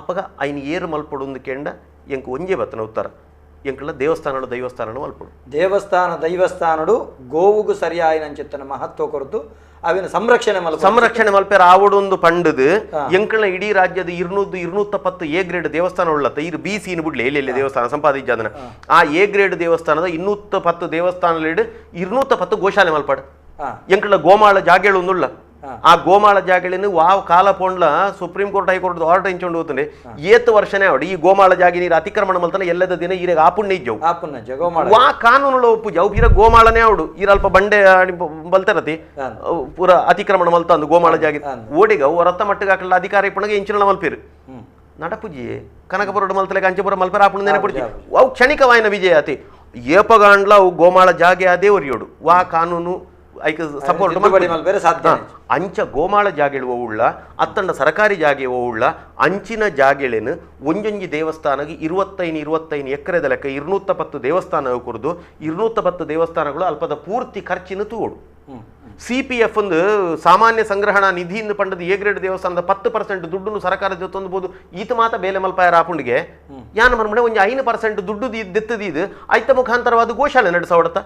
ಅಪ್ಪಗ ಐನು ಏರು ಮಲ್ಪಡು ಒಂದು ಕೆಂಡ ಎಂಕು ಒಂಜೇ ಬತ್ತನ ಉತ್ತರ ಎಂಕಳ ದೈವಸ್ಥಾನ ಮಲ್ಪಡು ದೈವಸ್ಥಾನಡು ಗೋವುಗೂ ಸರಿಯಾಯಿನಂಚಿತ್ತನ ಮಹತ್ವ ಕೊರತು ಅವಿನ ಸಂರಕ್ಷಣೆ ಮಲ್ಪೇರ ಆವಡೊಂದು ಪಂಡದು ಎಂಕಳ ಇಡೀ ರಾಜ್ಯದ 210 ಎ ಗ್ರೇಡ್ ದೇವಸ್ಥಾನ ಉಳ್ಳತ್ತ ಇದು BC ಬಿಡ್ಲಿ ಎಲ್ಲೆಲ್ಲಿ ದೇವಸ್ಥಾನ ಸಂಪಾದಿಸಿದ ಆ ಎ ಗ್ರೇಡ್ ದೇವಸ್ಥಾನದ 210 ದೇವಸ್ಥಾನ 210 ಗೋಶಾಲೆ ಮಲ್ಪಡು ಎಂಕಳ ಗೋಮಾಳ ಜಾಗೆಳು ಒಂದುಳ್ಳ ಆ ಗೋಮಾಳ ಜಾಗೆಳಿನ ವಾವ್ ಕಾಲ ಪೋಂಡ್ಲ ಸುಪ್ರೀಂ ಕೋರ್ಟ್ ಹೈಕೋರ್ಟ್ ಆರ್ಡರ್ ಇಂಚೊಂಡು ಹೋಗ್ತಾನೆ ಏತ್ ವರ್ಷನೇ ಅವಡು ಈ ಗೋಮಾಳ ಜಾಗಿ ನೀರು ಅತಿಕ್ರಮಣ ಮಲ್ತಾನೆ ಎಲ್ಲದ ದಿನ ಈಗ ಆಪುಣ್ಣ ಇಜ್ಜವು ವಾ ಕಾನೂನು ಒಪ್ಪು ಜವು ಇರ ಗೋಮಾಳನೇ ಅವಡು ಇರಲ್ಪ ಬಂಡೆ ಬಲ್ತಾರತಿ ಪೂರ ಅತಿಕ್ರಮಣ ಮಲ್ತಂದು ಗೋಮಾಳ ಜಾಗಿ ಓಡಿಗ ರತ್ತ ಮಟ್ಟಿಗೆ ಹಾಕಲ್ಲ ಅಧಿಕಾರ ಇಪ್ಪಣಗೆ ಇಂಚಿನ ಮಲ್ಪೇರು ನಡಪುಜಿ ಕನಕಪುರ ಮಲ್ತಲೆ ಕಂಚಪುರ ಮಲ್ಪೇರ ಆಪುಣ ನೆನಪುಡ್ಜಿ ಅವು ಕ್ಷಣಿಕವಾಯಿನ ವಿಜಯ ಅತಿ ಏಪಗಾಂಡ್ಲ ಅವು ಗೋಮಾಳ ಜಾಗೆ ಅದೇ ಒರಿಯೋಡು ವಾ ಕಾನೂನು ಐಕ ಸಪೋರ್ಟ್ ಅಂಚ ಗೋಮಾಳ ಜಾಗೆಳು ಉಳ್ಳ ಅತ್ತಂಡ ಸರ್ಕಾರಿ ಜಾಗೆ ಉಳ್ಳ ಅಂಚಿನ ಜಾಗೆಳೆನು ಒಂಜೊಂಜಿ ದೇವಸ್ಥಾನಗೆ 25 ಎಕರೆದ ಲೆಕ್ಕ 210 ದೇವಸ್ಥಾನ ಕುರಿದು 210 ದೇವಸ್ಥಾನಗಳು ಅಲ್ಪದ ಪೂರ್ತಿ ಖರ್ಚಿನ ತೂಡು CPF ಒಂದು ಸಾಮಾನ್ಯ ಸಂಗ್ರಹಣಾ ನಿಧಿಯಿಂದ ಪಂಡದ ಎ ಗ್ರೇಡ್ ದೇವಸ್ಥಾನದ 10% ದುಡ್ಡು ಸರ್ಕಾರದ ಜೊತ್ತೊಂದು ಈತ ಮಾತ ಬೇಲೆ ಮಲ್ಪಾಯ ರಾಪುಂಡಿಗೆ ಯಾನ ಮನ್ಮನೆ ಒಂದು 5% ದುಡ್ಡು ದಿತ್ತದೀದು ಐತ ಮುಖಾಂತರವಾದ ಗೋಶಾಲೆ ನಡೆಸೋಡತ್ತ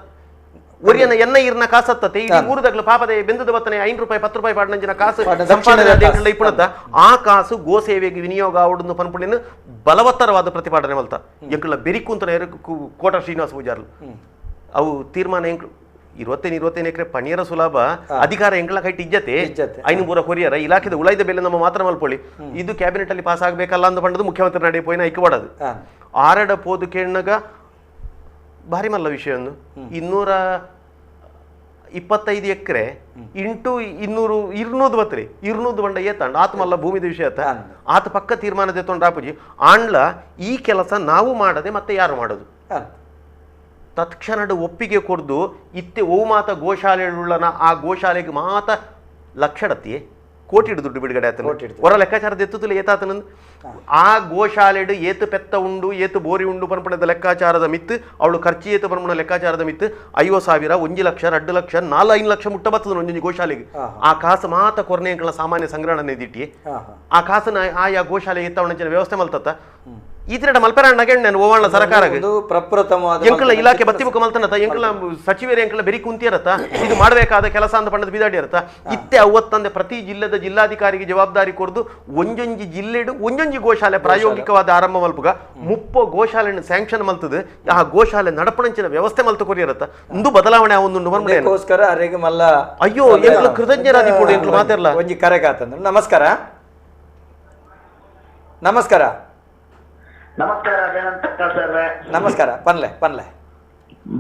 ಒರಿಯನ ಇರ್ನ ಕಾಸತ್ತತೆ ಇಡೀ ಊರದಾಗ್ಲು ಪಾಪದೆ ಬೆಂದದ ಬತ್ತನೆ 5 ರೂಪಾಯಿ 10 ರೂಪಾಯಿ ಪಾಡ್ನಂಜಿನ ಕಾಸು ಸಂಪಾದನೆ ಇಪ್ಪಣದ ಆ ಕಾಸು ಗೋ ಸೇವೆಗೆ ವಿನಿಯೋಗ ಆವಡನ್ನು ಪನ್ಪುಳಿನ ಬಲವತ್ತರವಾದ ಪ್ರತಿಪಾದನೆ ಮಲ್ತ ಎಂಕಳ ಬೆರಿಕುಂತನ ಕೋಟ ಶ್ರೀನಿವಾಸ ಪೂಜಾರ್ಲು ಅವು ತೀರ್ಮಾನ ಎಂಕ್ಳು 25 ಎಕರೆ ಪಣಿಯರ ಸುಲಭ ಅಧಿಕಾರ ಎಂಕಳ ಕೈಟ್ ಇಜ್ಜತೆ 500 ಕೊರಿಯರ ಇಲಾಖೆದ ಉಳೈದ ಬೆಲೆ ನಮ್ಮ ಮಾತ್ರ ಮಲ್ಪೊಳಿ ಇದು ಕ್ಯಾಬಿನೆಟ್ ಅಲ್ಲಿ ಪಾಸ್ ಆಗ್ಬೇಕಲ್ಲ ಅಂತ ಪಂಡದು ಮುಖ್ಯಮಂತ್ರಿ ನಡೆ ಪೋಯಿನ ಐಕ್ಯವಾಡದು ಆರಡ ಪೋದು ಕೇಳ್ನಾಗ ಭಾರಿ ಮಲ್ಲ ವಿಷಯ 225 ಎಕರೆ ಇಂಟು 200 ಬತ್ರಿ 200 ಬಂಡ ಏತಂಡ ಆತ ಮಲ್ಲ ಭೂಮಿದ ವಿಷಯ ಆತ ಪಕ್ಕ ತೀರ್ಮಾನ ತೆತ್ತೊಂಡು ರಾಪುಜಿ ಆಂಡ್ಲ ಈ ಕೆಲಸ ನಾವು ಮಾಡದೆ ಮತ್ತೆ ಯಾರು ಮಾಡೋದು ತತ್ಕ್ಷಣದ ಒಪ್ಪಿಗೆ ಕೊಡ್ದು ಇತ್ತೆ ಓ ಮಾತ ಗೋಶಾಲೆ ಉಳ್ಳನ ಆ ಗೋಶಾಲೆಗೆ ಮಾತ ಲಕ್ಷಡತಿ ಕೋಟಿ ದುಡ್ಡು ಬಿಡುಗಡೆ ಆತನ ಹೊರ ಲೆಕ್ಕಾಚಾರದ ಎತ್ತುತ್ತಲೇ ಏತಾತನ ಆ ಗೋಶಾಲೆಡು ಏತು ಪೆತ್ತ ಉಂಡು ಏತು ಬೋರಿ ಉಂಡು ಪನ್ಪಣದ ಲೆಕ್ಕಾಚಾರದ ಮಿತ್ತು ಅವಳು ಖರ್ಚು ಏತು ಪನ್ಪಣ ಲೆಕ್ಕಾಚಾರದ ಮಿತ್ತು 50,000 1 ಲಕ್ಷ 2 ಲಕ್ಷ 4-5 ಲಕ್ಷ ಮುಟ್ಟ ಬರ್ತದ ಒಂದೊಂದು ಗೋಶಾಲೆಗೆ ಆ ಕಾಸು ಮಾತ ಕೊರ್ನೆಗಳ ಸಾಮಾನ್ಯ ಸಂಗ್ರಹಣೆ ದಿಟ್ಟಿ ಆ ಕಾಸನ್ನ ಆಯಾ ಗೋಶಾಲೆ ಎತ್ತವಣ ವ್ಯವಸ್ಥೆ ಮಲ್ತತ್ತ ಈತರ ಮಲ್ಪೆರಾಂಡಾಗೆ ನಾನು ಓವಣ್ಣ ಸರ್ಕಾರಕ್ಕೆ ಪ್ರಪ್ರಥಮವಾದ ಎಂಕಲ ಇಲಾಖೆ ಬತ್ತಿ ಮುಖ ಮಲ್ತನತ ಎಂಕಲ ಸಚಿವರೇ ಎಂಕಲ ಬೆರಿ ಕುಂತಿರತ್ತ ಇದು ಮಾಡಬೇಕಾದ ಕೆಲಸ ಅಂತ ಪಂಡದ ಬಿದಾಡಿ ಇರತ್ತ ಇತ್ತೆ ಅವತ್ತಂದೆ ಪ್ರತಿ ಜಿಲ್ಲೆದ ಜಿಲ್ಲಾಧಿಕಾರಿಗೆ ಜವಾಬ್ದಾರಿ ಕೊಡ್ದು ಒಂಜೊಂಜಿ ಜಿಲ್ಲೆಡು ಒಂಜೊಂಜಿ ಗೋಶಾಲೆ ಪ್ರಾಯೋಗಿಕವಾದ ಆರಂಭ ಮಲ್ಪುಗ 30 ಗೋಶಾಲೆ ಸ್ಯಾಂಕ್ಷನ್ ಮಲ್ತದೆ ಆ ಗೋಶಾಲೆ ನಡಪಣಂಚಿನ ವ್ಯವಸ್ಥೆ ಮಲ್ತು ಕೊರಿಯರತ್ತ ಒಂದು ಬದಲಾವಣೆ ಒಂದುಗೋಸ್ಕರ ಅರೆಗೆ ಮಲ್ಲ ಅಯ್ಯೋ ಎಂಕಲ ಕೃತಜ್ಞರಾದಿ ಕೊಡು ಎಂಕಲು ಮಾತಿರಲ್ಲ ಒಂಜಿ ಕರೆಗಾತಂದ್ರೆ ನಮಸ್ಕಾರ ನಮಸ್ಕಾರ ನಮಸ್ಕಾರ ಸರ್ ನಮಸ್ಕಾರ ಪನ್ಲೆ ಪನ್ಲೆ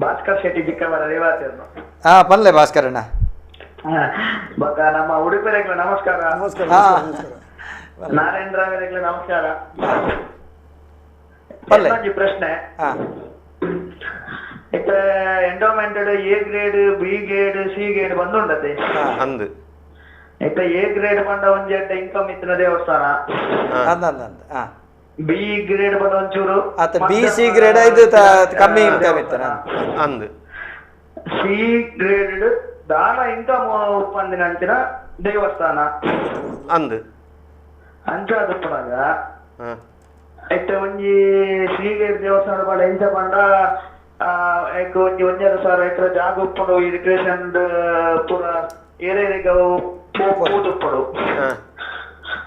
ಭಾಸ್ಕರ್ ಶೆಟ್ಟಿ ಚಿಕ್ಕವರ ರೇವಾತಿರ್ನು ಹಾ ಪನ್ಲೆ ಭಾಸ್ಕರಣ್ಣ ಬೊಕ್ಕ ನಮ್ಮ ಉಡುಪಿರೆಗ್ಲ ನಮಸ್ಕಾರ ನಮಸ್ಕಾರ ಹಾ. ನಮಸ್ಕಾರ ನಾರಾಯಣ ರಾವಿರೆಗ್ಲ ನಮಸ್ಕಾರ ಪಲ್ಲೆ. ಇನ್ನೊಂದು ಪ್ರಶ್ನೆ ಹಾ ಇತ್ತ ಎಂಡೋಮೆಂಟೆಡ್ A grade B grade C grade ಬಂದುಂಡತೆ ಅಂದು ಇತ್ತ ಎ ಗ್ರೇಡ್ ಬಂದ ಒಂಜೆಡ್ಡ ಇನ್ಕಮ್ ಇತ್ತಿನ ದೇವಸ್ಥಾನ ಅಂದ ಹಾ ಬಿ ಗ್ರೇಡ್ ಬಂದ ಒಂಚೂರು ಆತ ಬಿ ಸಿ ಗ್ರೇಡ್ ಇದು ಕಮ್ಮಿ ಇನ್ಕಮ್ ಇತ್ತನ ಅಂದು ಸಿ ಗ್ರೇಡ್ ದಾನ ಇನ್ಕಮ್ ಉಪ್ಪಂದಿನ ಅಂಚಿನ ದೇವಸ್ಥಾನ ಅಂದು ಅಂಚಾದಪ್ಪನಾಗ ಐತೆ ಒಂಜಿ ಸಿ ಗ್ರೇಡ್ ದೇವಸ್ಥಾನ ಬಾಳ ಎಂಚ ಪಂಡ ಒಂಜಿ 1,000 ಎಕರೆ ಜಾಗ ಉಪ್ಪಡು ಇರಿಗೇಷನ್ ಪೂರ ಏರಿಯಾಗ ಪೂದುಪ್ಪಡು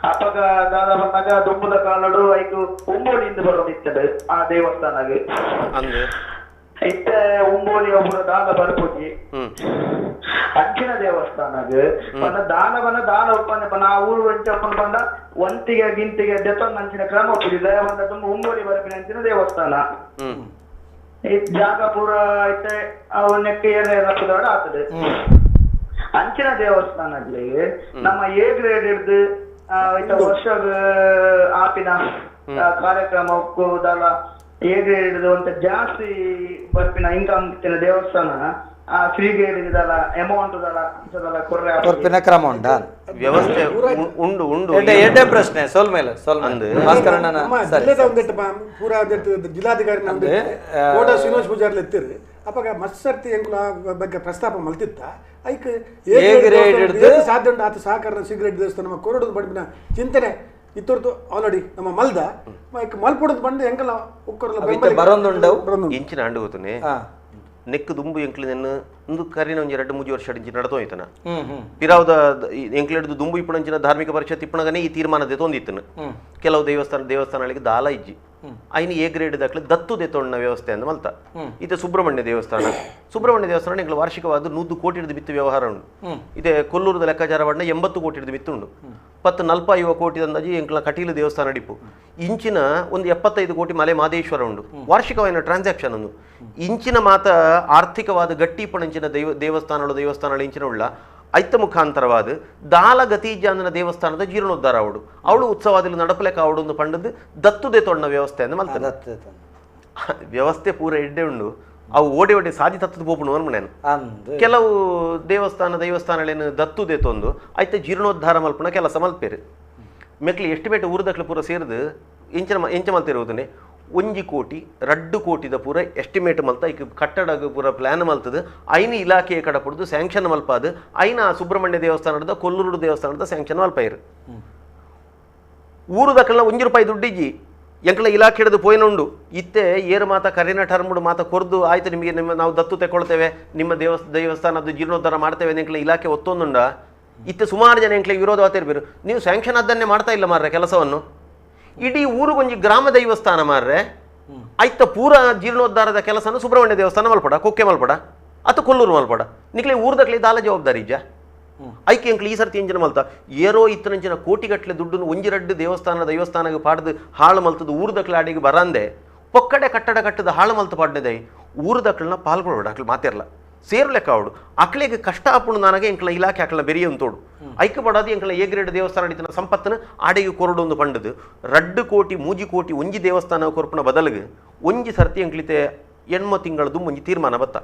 ಅಪ್ಪಗ ದಾದ ಬಂದಾಗ ದುಂಬುದ ಕಾಲಡು ಐಕು ಉಂಬೋಳಿಯಿಂದ ಬರೋದಿತ್ತದ ಆ ದೇವಸ್ಥಾನಗೆ ಅಂದು ಇತ್ತ ಉಂಬೋಳಿ ಒಬ್ಬರು ದಾನ ಬರ್ಪುಜಿ ಅಂಚಿನ ದೇವಸ್ಥಾನಗೆ ಪಂಡ ದಾನ ಉಪ್ಪಂದ ಪನ ಆ ಊರು ವೆಂಚಪ್ಪನ ಪಂಡ ಒಂತಿಗೆ ಗಿಂತಿಗೆ ದೆತ್ತೊಂದು ಅಂಚಿನ ಕ್ರಮ ಒಪ್ಪುಜಿ ದಯ ಬಂದ ತುಂಬ ಉಂಬೋಳಿ ಬರ್ಪಿನ ಅಂಚಿನ ದೇವಸ್ಥಾನ ಜಾಗ ಪೂರ ಐತೆ ಅವು ನೆಕ್ಕೆ ಏರಿಯಾಡ ಆಗ್ತದೆ ಅಂಚಿನ ದೇವಸ್ಥಾನದಲ್ಲಿ ನಮ್ಮ ಎ ಗ್ರೇಡ್ ಹಿಡ್ದು ವರ್ಷ ಆಪಿನ ಕಾರ್ಯಕ್ರಮಕ್ಕೂ ದಲ್ಲ ಎ ಗ್ರೇಡ್ ಹಿಡಿದು ಅಂತ ಜಾಸ್ತಿ ಬರ್ಪಿನ ಇನ್ಕಮ್ ಇತ್ತಿನ ದೇವಸ್ಥಾನ ಆ ಸಿ ಗ್ರೇಡ್ ಇದಲ್ಲ ಅಮೌಂಟ್ ದಲ್ಲ ಕೊರ್ಪಿನ ಕ್ರಮ ಉಂಟಾ ವ್ಯವಸ್ಥೆ ಉಂಡು ಉಂಡು ಎಡ್ಡೆ ಪ್ರಶ್ನೆ ಸೋಲ್ ಮೇಲೆ ಸೋಲ್ ಅಂದು ಭಾಸ್ಕರಣ್ಣ ನಮ್ಮ ಜಿಲ್ಲೆದ ಒಂದೆಟ್ಟು ಪೂರ ಜಿಲ್ಲಾಧಿಕಾರಿ ನಮ್ದು ಕೋಟ ಶ್ರೀನಿವಾಸ ಪೂಜಾರ್ಲಿ ಎತ್ತಿರಿ ಅಪ್ಪಾಗ ಮತ್ಸರ್ತಿ ಎಂಕುಲ ಬಗ್ಗೆ ಪ್ರಸ್ತಾಪ ಮಲ್ತಿತ್ತ ಐಕ್ ಸಾಧ್ಯ ಉಂಟು ಆತ ಸಹಕಾರ ಸಿಗರೇಟ್ ದೇವಸ್ಥಾನ ನಮ್ಮ ಕೊರಡದು ಬಡ್ಬಿನ ಚಿಂತನೆ ಇತ್ತೊರ್ದು ಆಲ್ರೆಡಿ ನಮ್ಮ ಮಲ್ದ ಮಲ್ಪುಡದ್ ಬಂದು ಎಂಕಲ ಉಕ್ಕರಲ್ಲ ಬರೋಂದುಂಡವು ಇಂಚಿನ ಅಂಡು ಗೊತ್ತನೆ ನೆಕ್ ದುಂಬು ಎಂಕ್ಲು ನೆನ್ನು ಒಂದು ಕರಿನ ಒಂಜಿ 2-3 ವರ್ಷ ಅಡಿಂಚಿ ನಡತೋಯ್ತನ ಪಿರಾವದ ಎಂಕ್ಲೆಡ್ದು ದುಂಬು ಇಪ್ಪಣಂಚಿನ ಧಾರ್ಮಿಕ ಪರಿಷತ್ ಇಪ್ಪಣಗನೆ ಈ ತೀರ್ಮಾನ ದೆತೊಂದಿತ್ತನು ಕೆಲವು ದೇವಸ್ಥಾನಗಳಿಗೆ ದಾಲ ಇಜ್ಜಿ ಐನು ಎ ಗ್ರೇಡ್ ದಾಖಲೆ ದತ್ತು ದೆತೊಣ್ಣ ವ್ಯವಸ್ಥೆ ಅಂದ ಮಲ್ತ ಇದು ಸುಬ್ರಹ್ಮಣ್ಯ ದೇವಸ್ಥಾನ ಎಂಗ್ಲು ವಾರ್ಷಿಕವಾದ 100 ಕೋಟಿ ಹಿಡಿದು ಬಿತ್ತು ವ್ಯವಹಾರ ಉಂಟು ಇದೆ ಕೊಲ್ಲೂರದ ಲೆಕ್ಕಾಚಾರ ಬಣ್ಣ 80 ಕೋಟಿ ಹಿಡಿದು ಬಿತ್ತು ಉಂಟು 40-45 ಕೋಟಿ ಅಂದಾಜಿ ಎಂಕ್ಲ ಕಟೀಲು ದೇವಸ್ಥಾನ ಡಿಪ್ಪು ಇಂಚಿನ ಒಂದು 75 ಕೋಟಿ ಮಲೆ ಮಾದೇಶ್ವರ ಉಂಟು ವಾರ್ಷಿಕವಾದ ಟ್ರಾನ್ಸಾಕ್ಷನ್ ಒಂದು ಇಂಚಿನ ಮಾತ ಆರ್ಥಿಕವಾದ ಗಟ್ಟಿಪಣಂಚಿನ ದೇವಸ್ಥಾನಗಳು ಇಂಚಿನ ಉಳ್ಳ ಐತ ಮುಖಾಂತರವಾದ ದಾಲ ಗತೀಜಾಂದನ ದೇವಸ್ಥಾನದ ಜೀರ್ಣೋದ್ಧಾರ ಅವಳು ಉತ್ಸವದಲ್ಲಿ ನಡಪಲೆಕ್ಕ ಅವಡು ಪಂಡದ್ದು ದತ್ತುದೆ ತೊಣ್ಣ ವ್ಯವಸ್ಥೆ ಅಂದ ಮಲ್ತ ವ್ಯವಸ್ಥೆ ಪೂರ ಎಡ್ಡೆ ಉಂಡು ಅವು ಓಡಿ ಸಾಧಿ ತತ್ತದ ಬೋಪುಣು ಅನ್ಮನೇನು ಕೆಲವು ದೇವಸ್ಥಾನಗಳೇನು ದತ್ತುದೆ ತೊಂದು ಐತೆ ಜೀರ್ಣೋದ್ಧಾರ ಮಲ್ಪನ ಕೆಲಸ ಮಲ್ಪೇರು ಮೆಕ್ಲಿ ಎಸ್ಟಿಮೇಟ್ ಊರದಕ್ಲು ಪೂರ ಸೇರಿದು ಎಂಚ ಮಲ್ತಿರುವುದನ್ನೇ 1 ಕೋಟಿ 2 ಕೋಟಿದ ಪೂರ ಎಸ್ಟಿಮೇಟ್ ಮಲ್ತ ಈಗ ಕಟ್ಟಡ ಪೂರ ಪ್ಲಾನ್ ಮಲ್ತದ ಐನು ಇಲಾಖೆಯ ಕಡೆ ಪಡ್ದು ಸ್ಯಾಂಕ್ಷನ್ ಮಲ್ಪಾದ ಐನ ಸುಬ್ರಹ್ಮಣ್ಯ ದೇವಸ್ಥಾನದ ಕೊಲ್ಲೂರು ದೇವಸ್ಥಾನದ ಸ್ಯಾಂಕ್ಷನ್ ಮಲ್ಪೈರು ಊರುದಕ್ಕೆಲ್ಲ 1 ರೂಪಾಯಿ ದುಡ್ಡಿಜ್ಜಿ ಎಂಕಲ ಇಲಾಖೆ ಹಿಡಿದು ಪೋಯ್ನುಂಡು ಇತ್ತೆ ಏರು ಮಾತ ಕರಿನ ಟರ್ಮುಡು ಮಾತ ಕೊರ್ದು ಆಯ್ತು ನಿಮಗೆ ನಾವು ದತ್ತು ತೆಕೊಳ್ತೇವೆ ನಿಮ್ಮ ದೇವಸ್ಥಾನದ ಜೀರ್ಣೋದ್ಧಾರ ಮಾಡ್ತೇವೆ ಎಂಕಲ ಇಲಾಖೆ ಒತ್ತೊಂದುಂಡ ಇತ್ತೆ ಸುಮಾರು ಜನ ಎಂಕ್ಲಿಗೆ ವಿರೋಧವಾತಿರ್ಬೇರು ನೀವು ಸ್ಯಾಂಕ್ಷನ್ ಅದನ್ನೇ ಮಾಡ್ತಾ ಇಲ್ಲ ಮಾರ್ರೆ ಕೆಲಸವನ್ನು ಇಡೀ ಊರಿಗೊಂಜಿ ಗ್ರಾಮ ದೈವಸ್ಥಾನ ಮಾರ್ರೆ ಆಯ್ತ ಪೂರ ಜೀರ್ಣೋದ್ಧಾರದ ಕೆಲಸನ ಸುಬ್ರಹ್ಮಣ್ಯ ದೇವಸ್ಥಾನ ಮಲ್ಪಡ ಕೊಕ್ಕೆ ಮಲ್ಪಡ ಅಥವಾ ಕೊಲ್ಲೂರು ಮಲ್ಪಡ ನಿಕ್ಲೆ ಊರ್ದಕ್ಲೆ ದಾಲ ಜವಾಬ್ದಾರಿ ಇಜ್ಜ ಐಕೆ ಎಂಕ್ಲಿ ಈ ಸರ್ತಿ ಎಂಜಿನ ಮಲ್ತ ಏರೋ ಇತ್ತನಂಚಿನ ಕೋಟಿಗಟ್ಟಲೆ ದುಡ್ಡು 1-2 ದೇವಸ್ಥಾನಗೆ ಪಾಡ್ದು ಹಾಳು ಮಲ್ತದ ಊರ್ದಕ್ಲೆ ಆಡಿಗೆ ಬರಂದೆ ಪೊಕ್ಕಡೆ ಕಟ್ಟಡ ಕಟ್ಟದ ಹಾಳು ಮಲ್ತ ಪಾಡ್ನೆದೈ ಊರ್ದಕ್ಳನ್ನ ಪಾಲ್ಗೊಳ್ಬೇಡ ಅಕ್ಳು ಮಾತಿರಲ್ಲ ಸೇರು ಲೆಕ್ಕ ಅವಡು ಅಕ್ಳಿಗೆ ಕಷ್ಟ ಆಪುಣು ನನಗೆ ಎಂಕ್ಲ ಇಲಾಖೆ ಅಕ್ಳ ಬೆರಿಯಂತೋಡು ಐಕ್ಯ ಪಡೋದು ಎಂಕ್ಲ ಎ ಗ್ರೇಡ್ ದೇವಸ್ಥಾನ ಅಡಿತನ ಸಂಪತ್ತನ ಆಡೆಗೆ ಕೊರಡು ಒಂದು ಪಂಡದು 2 ಕೋಟಿ 3 ಕೋಟಿ ಒಂಜಿ ದೇವಸ್ಥಾನ ಕೊರ್ಪುನ ಬದಲಿಗೆ ಒಂಜಿ ಸರ್ತಿ ಎಂಕ್ಲಿತೆ 8 ತಿಂಗಳದು ಒಂಜಿ ತೀರ್ಮಾನ ಬತ್ತ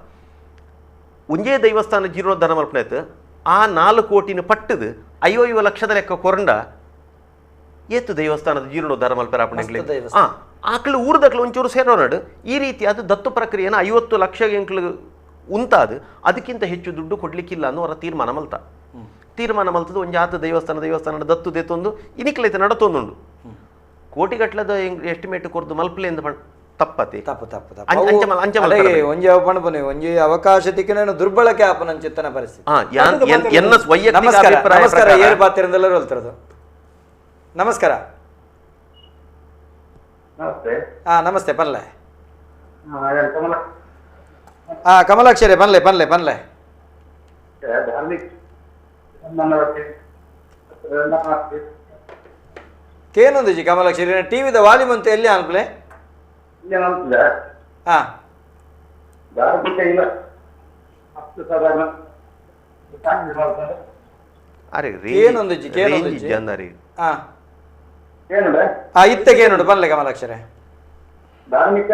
ಒಂಜೇ ದೇವಸ್ಥಾನ ಜೀರ್ಣೋದ್ಧಾರ ಮಲ್ಪನೈತೆ ಆ 4 ಕೋಟಿನ ಪಟ್ಟದು ಐವೈವ ಲಕ್ಷದ ಲೆಕ್ಕ ಕೊರಂಡ ಏತು ದೇವಸ್ಥಾನದ ಜೀರ್ಣೋದ್ಧಾರ ಮಲ್ಪರ ಮಸ್ತ್ ದೇವಸ್ಥಾನ. ಹಾಂ ಆಕಳು ಊರ್ದಕ್ಲು ಒಂಚೂರು ಸೇರೋನಾಡು ಈ ರೀತಿ ಅದು ದತ್ತು ಪ್ರಕ್ರಿಯೆನ 50 ಲಕ್ಷ ಎಂಕ್ಲು ಉಂತಾದು ಅದಕ್ಕಿಂತ ಹೆಚ್ಚು ದುಡ್ಡು ಕೊಡ್ಲಿಕ್ಕಿಲ್ಲ ಅನ್ನೋ ಅವರ ತೀರ್ಮಾನ ಮಲ್ತದ್ದು ಒಂಜಿ ಆತ ದೇವಸ್ಥಾನ ದತ್ತು ದೇತೊಂದು ಇನಿಕ್ಲೈತೆ ನಡತೊಂದುಂಡು ಕೋಟಿಗಟ್ಲದ ಎಸ್ಟಿಮೇಟ್ ಕೊರ್ದು ಮಲ್ಪಲೆ ಎಂದು ತಪ್ಪತಿ ಒಂಜಿ ಪಣಪನೆ ಒಂಜಿ ಅವಕಾಶ ತಿಕ್ಕನೇನು ದುರ್ಬಳಕೆ ಆಪನ ಚಿತ್ತನ ಪರಿಸ್ಥಿತಿ. ನಮಸ್ಕಾರ ಏರು ಪಾತ್ರೆಯಿಂದೆಲ್ಲರೂ ಹೇಳ್ತಿರೋದು. ನಮಸ್ಕಾರ. ನಮಸ್ತೆ. ನಮಸ್ತೆ ಪನ್ಲೆ. ಕಮಲಾಕ್ಷರೇ ಪನ್ಲೆ. ಕೇನೊಂದು ಜಿ ಕಮಲಾಕ್ಷರಿ ಟಿವಿದ ವಾಲ್ಯೂಮ್ ಅಂತ ಎಲ್ಲಿ ಅನ್ಪ್ಲೆ ಏನೊಂದು ಜಿ ಇತ್ತಗೇನುಂಡು ಪನ್ಲೆ ಕಮಲಾಕ್ಷರೇ ಧಾರ್ಮಿಕ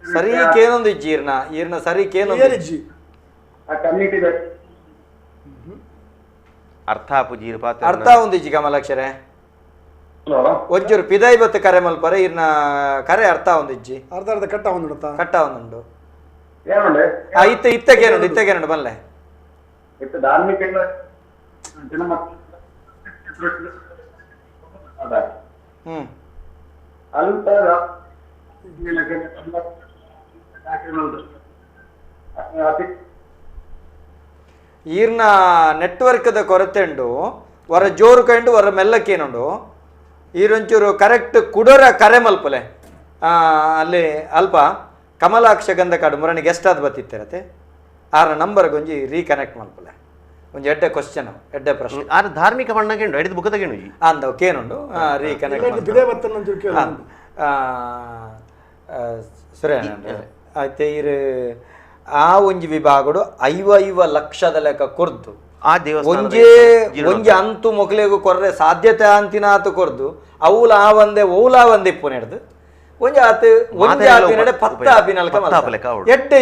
ಸರಿ ಕೇನೊಂದು ಇಜ್ಜಿ ಈರ್ನ ಸರಿ ಕೇನೊಂದು ಅರ್ಥ ಒಂದಿಜ್ಜಿ ಕಮಲಾಕ್ಷರೇ ಒಂಚೂರು ಪಿದಾಯಿ ಬತ್ತು ಕರೆ ಮಲ್ಪರೆ ಈರ್ನ ಕರೆ ಅರ್ಥ ಒಂದಿಜ್ಜಿ ಅರ್ಧ ಕಟ್ಟ ಒಂದುಂಡು ಇತ್ತಗೇನುಂಡು ಬಲ್ಲೆ ಧಾರ್ಮಿಕ ಅಲ್ಪ ಈರ್ನ ನೆಟ್ವರ್ಕ್ದ ಕೊರತೆ ಉಂಡು ವರ ಜೋರು ಕಂಡು ವರ ಮೆಲ್ಲಕ್ಕೇನುಂಡು ಈರೊಂಚೂರು ಕರೆಕ್ಟ್ ಕುಡೋರ ಕರೆ ಮಲ್ಪಲೆ ಅಲ್ಲಿ ಅಲ್ಪ ಕಮಲಾಕ್ಷ ಗಂಧ ಕಾಡು ಮುರಣಿ ಗೆಸ್ಟ್ ಆದ್ ಬತ್ತಿತ್ತಿರತ್ತೆ ಆರ ನಂಬರ್ಗೆ ಒಂಜಿ ರೀಕನೆಕ್ಟ್ ಮಲ್ಪಲೆ ಒಂಜಿ ಎಡ್ಡೆ ಕ್ವಶನ್ ಎಡ್ಡೆ ಪ್ರಶ್ನೆ ಆರ ಧಾರ್ಮಿಕ ಬಣ್ಣಗೇಂಡು ಎಡಿದ ಬುಕ್ ತಗೇನು ಅಂದವು ಕೇನುಂಡು ರೀಕನೆಕ್ಟ್ ಸರಿ ಆಯ್ತು ಇರು ಆ ಒಂಜಿ ವಿಭಾಗಡು 5 ಲಕ್ಷದ ಲೆಕ್ಕ ಕೊರ್ದು ಆ ದೇವಸ್ಥಾನ ಒಂಜಿ ಅಂತು ಮೊಗಲಿಗೂ ಕೊರ್ರೆ ಸಾಧ್ಯತೆ ಅಂತಿನಾತು ಕೊರ್ದು ಅವಲ ಆ ಒಂದೇ ಓಲಾ ಒಂದೇ ಇಪ್ಪು ನೆಡ್ದು ಒಂಜಿ ಆತು ಒಂಜಿ ಆಪಿನಡೆ 10 ಆಪಿನಲ್ಕ ಎಡ್ಡೆ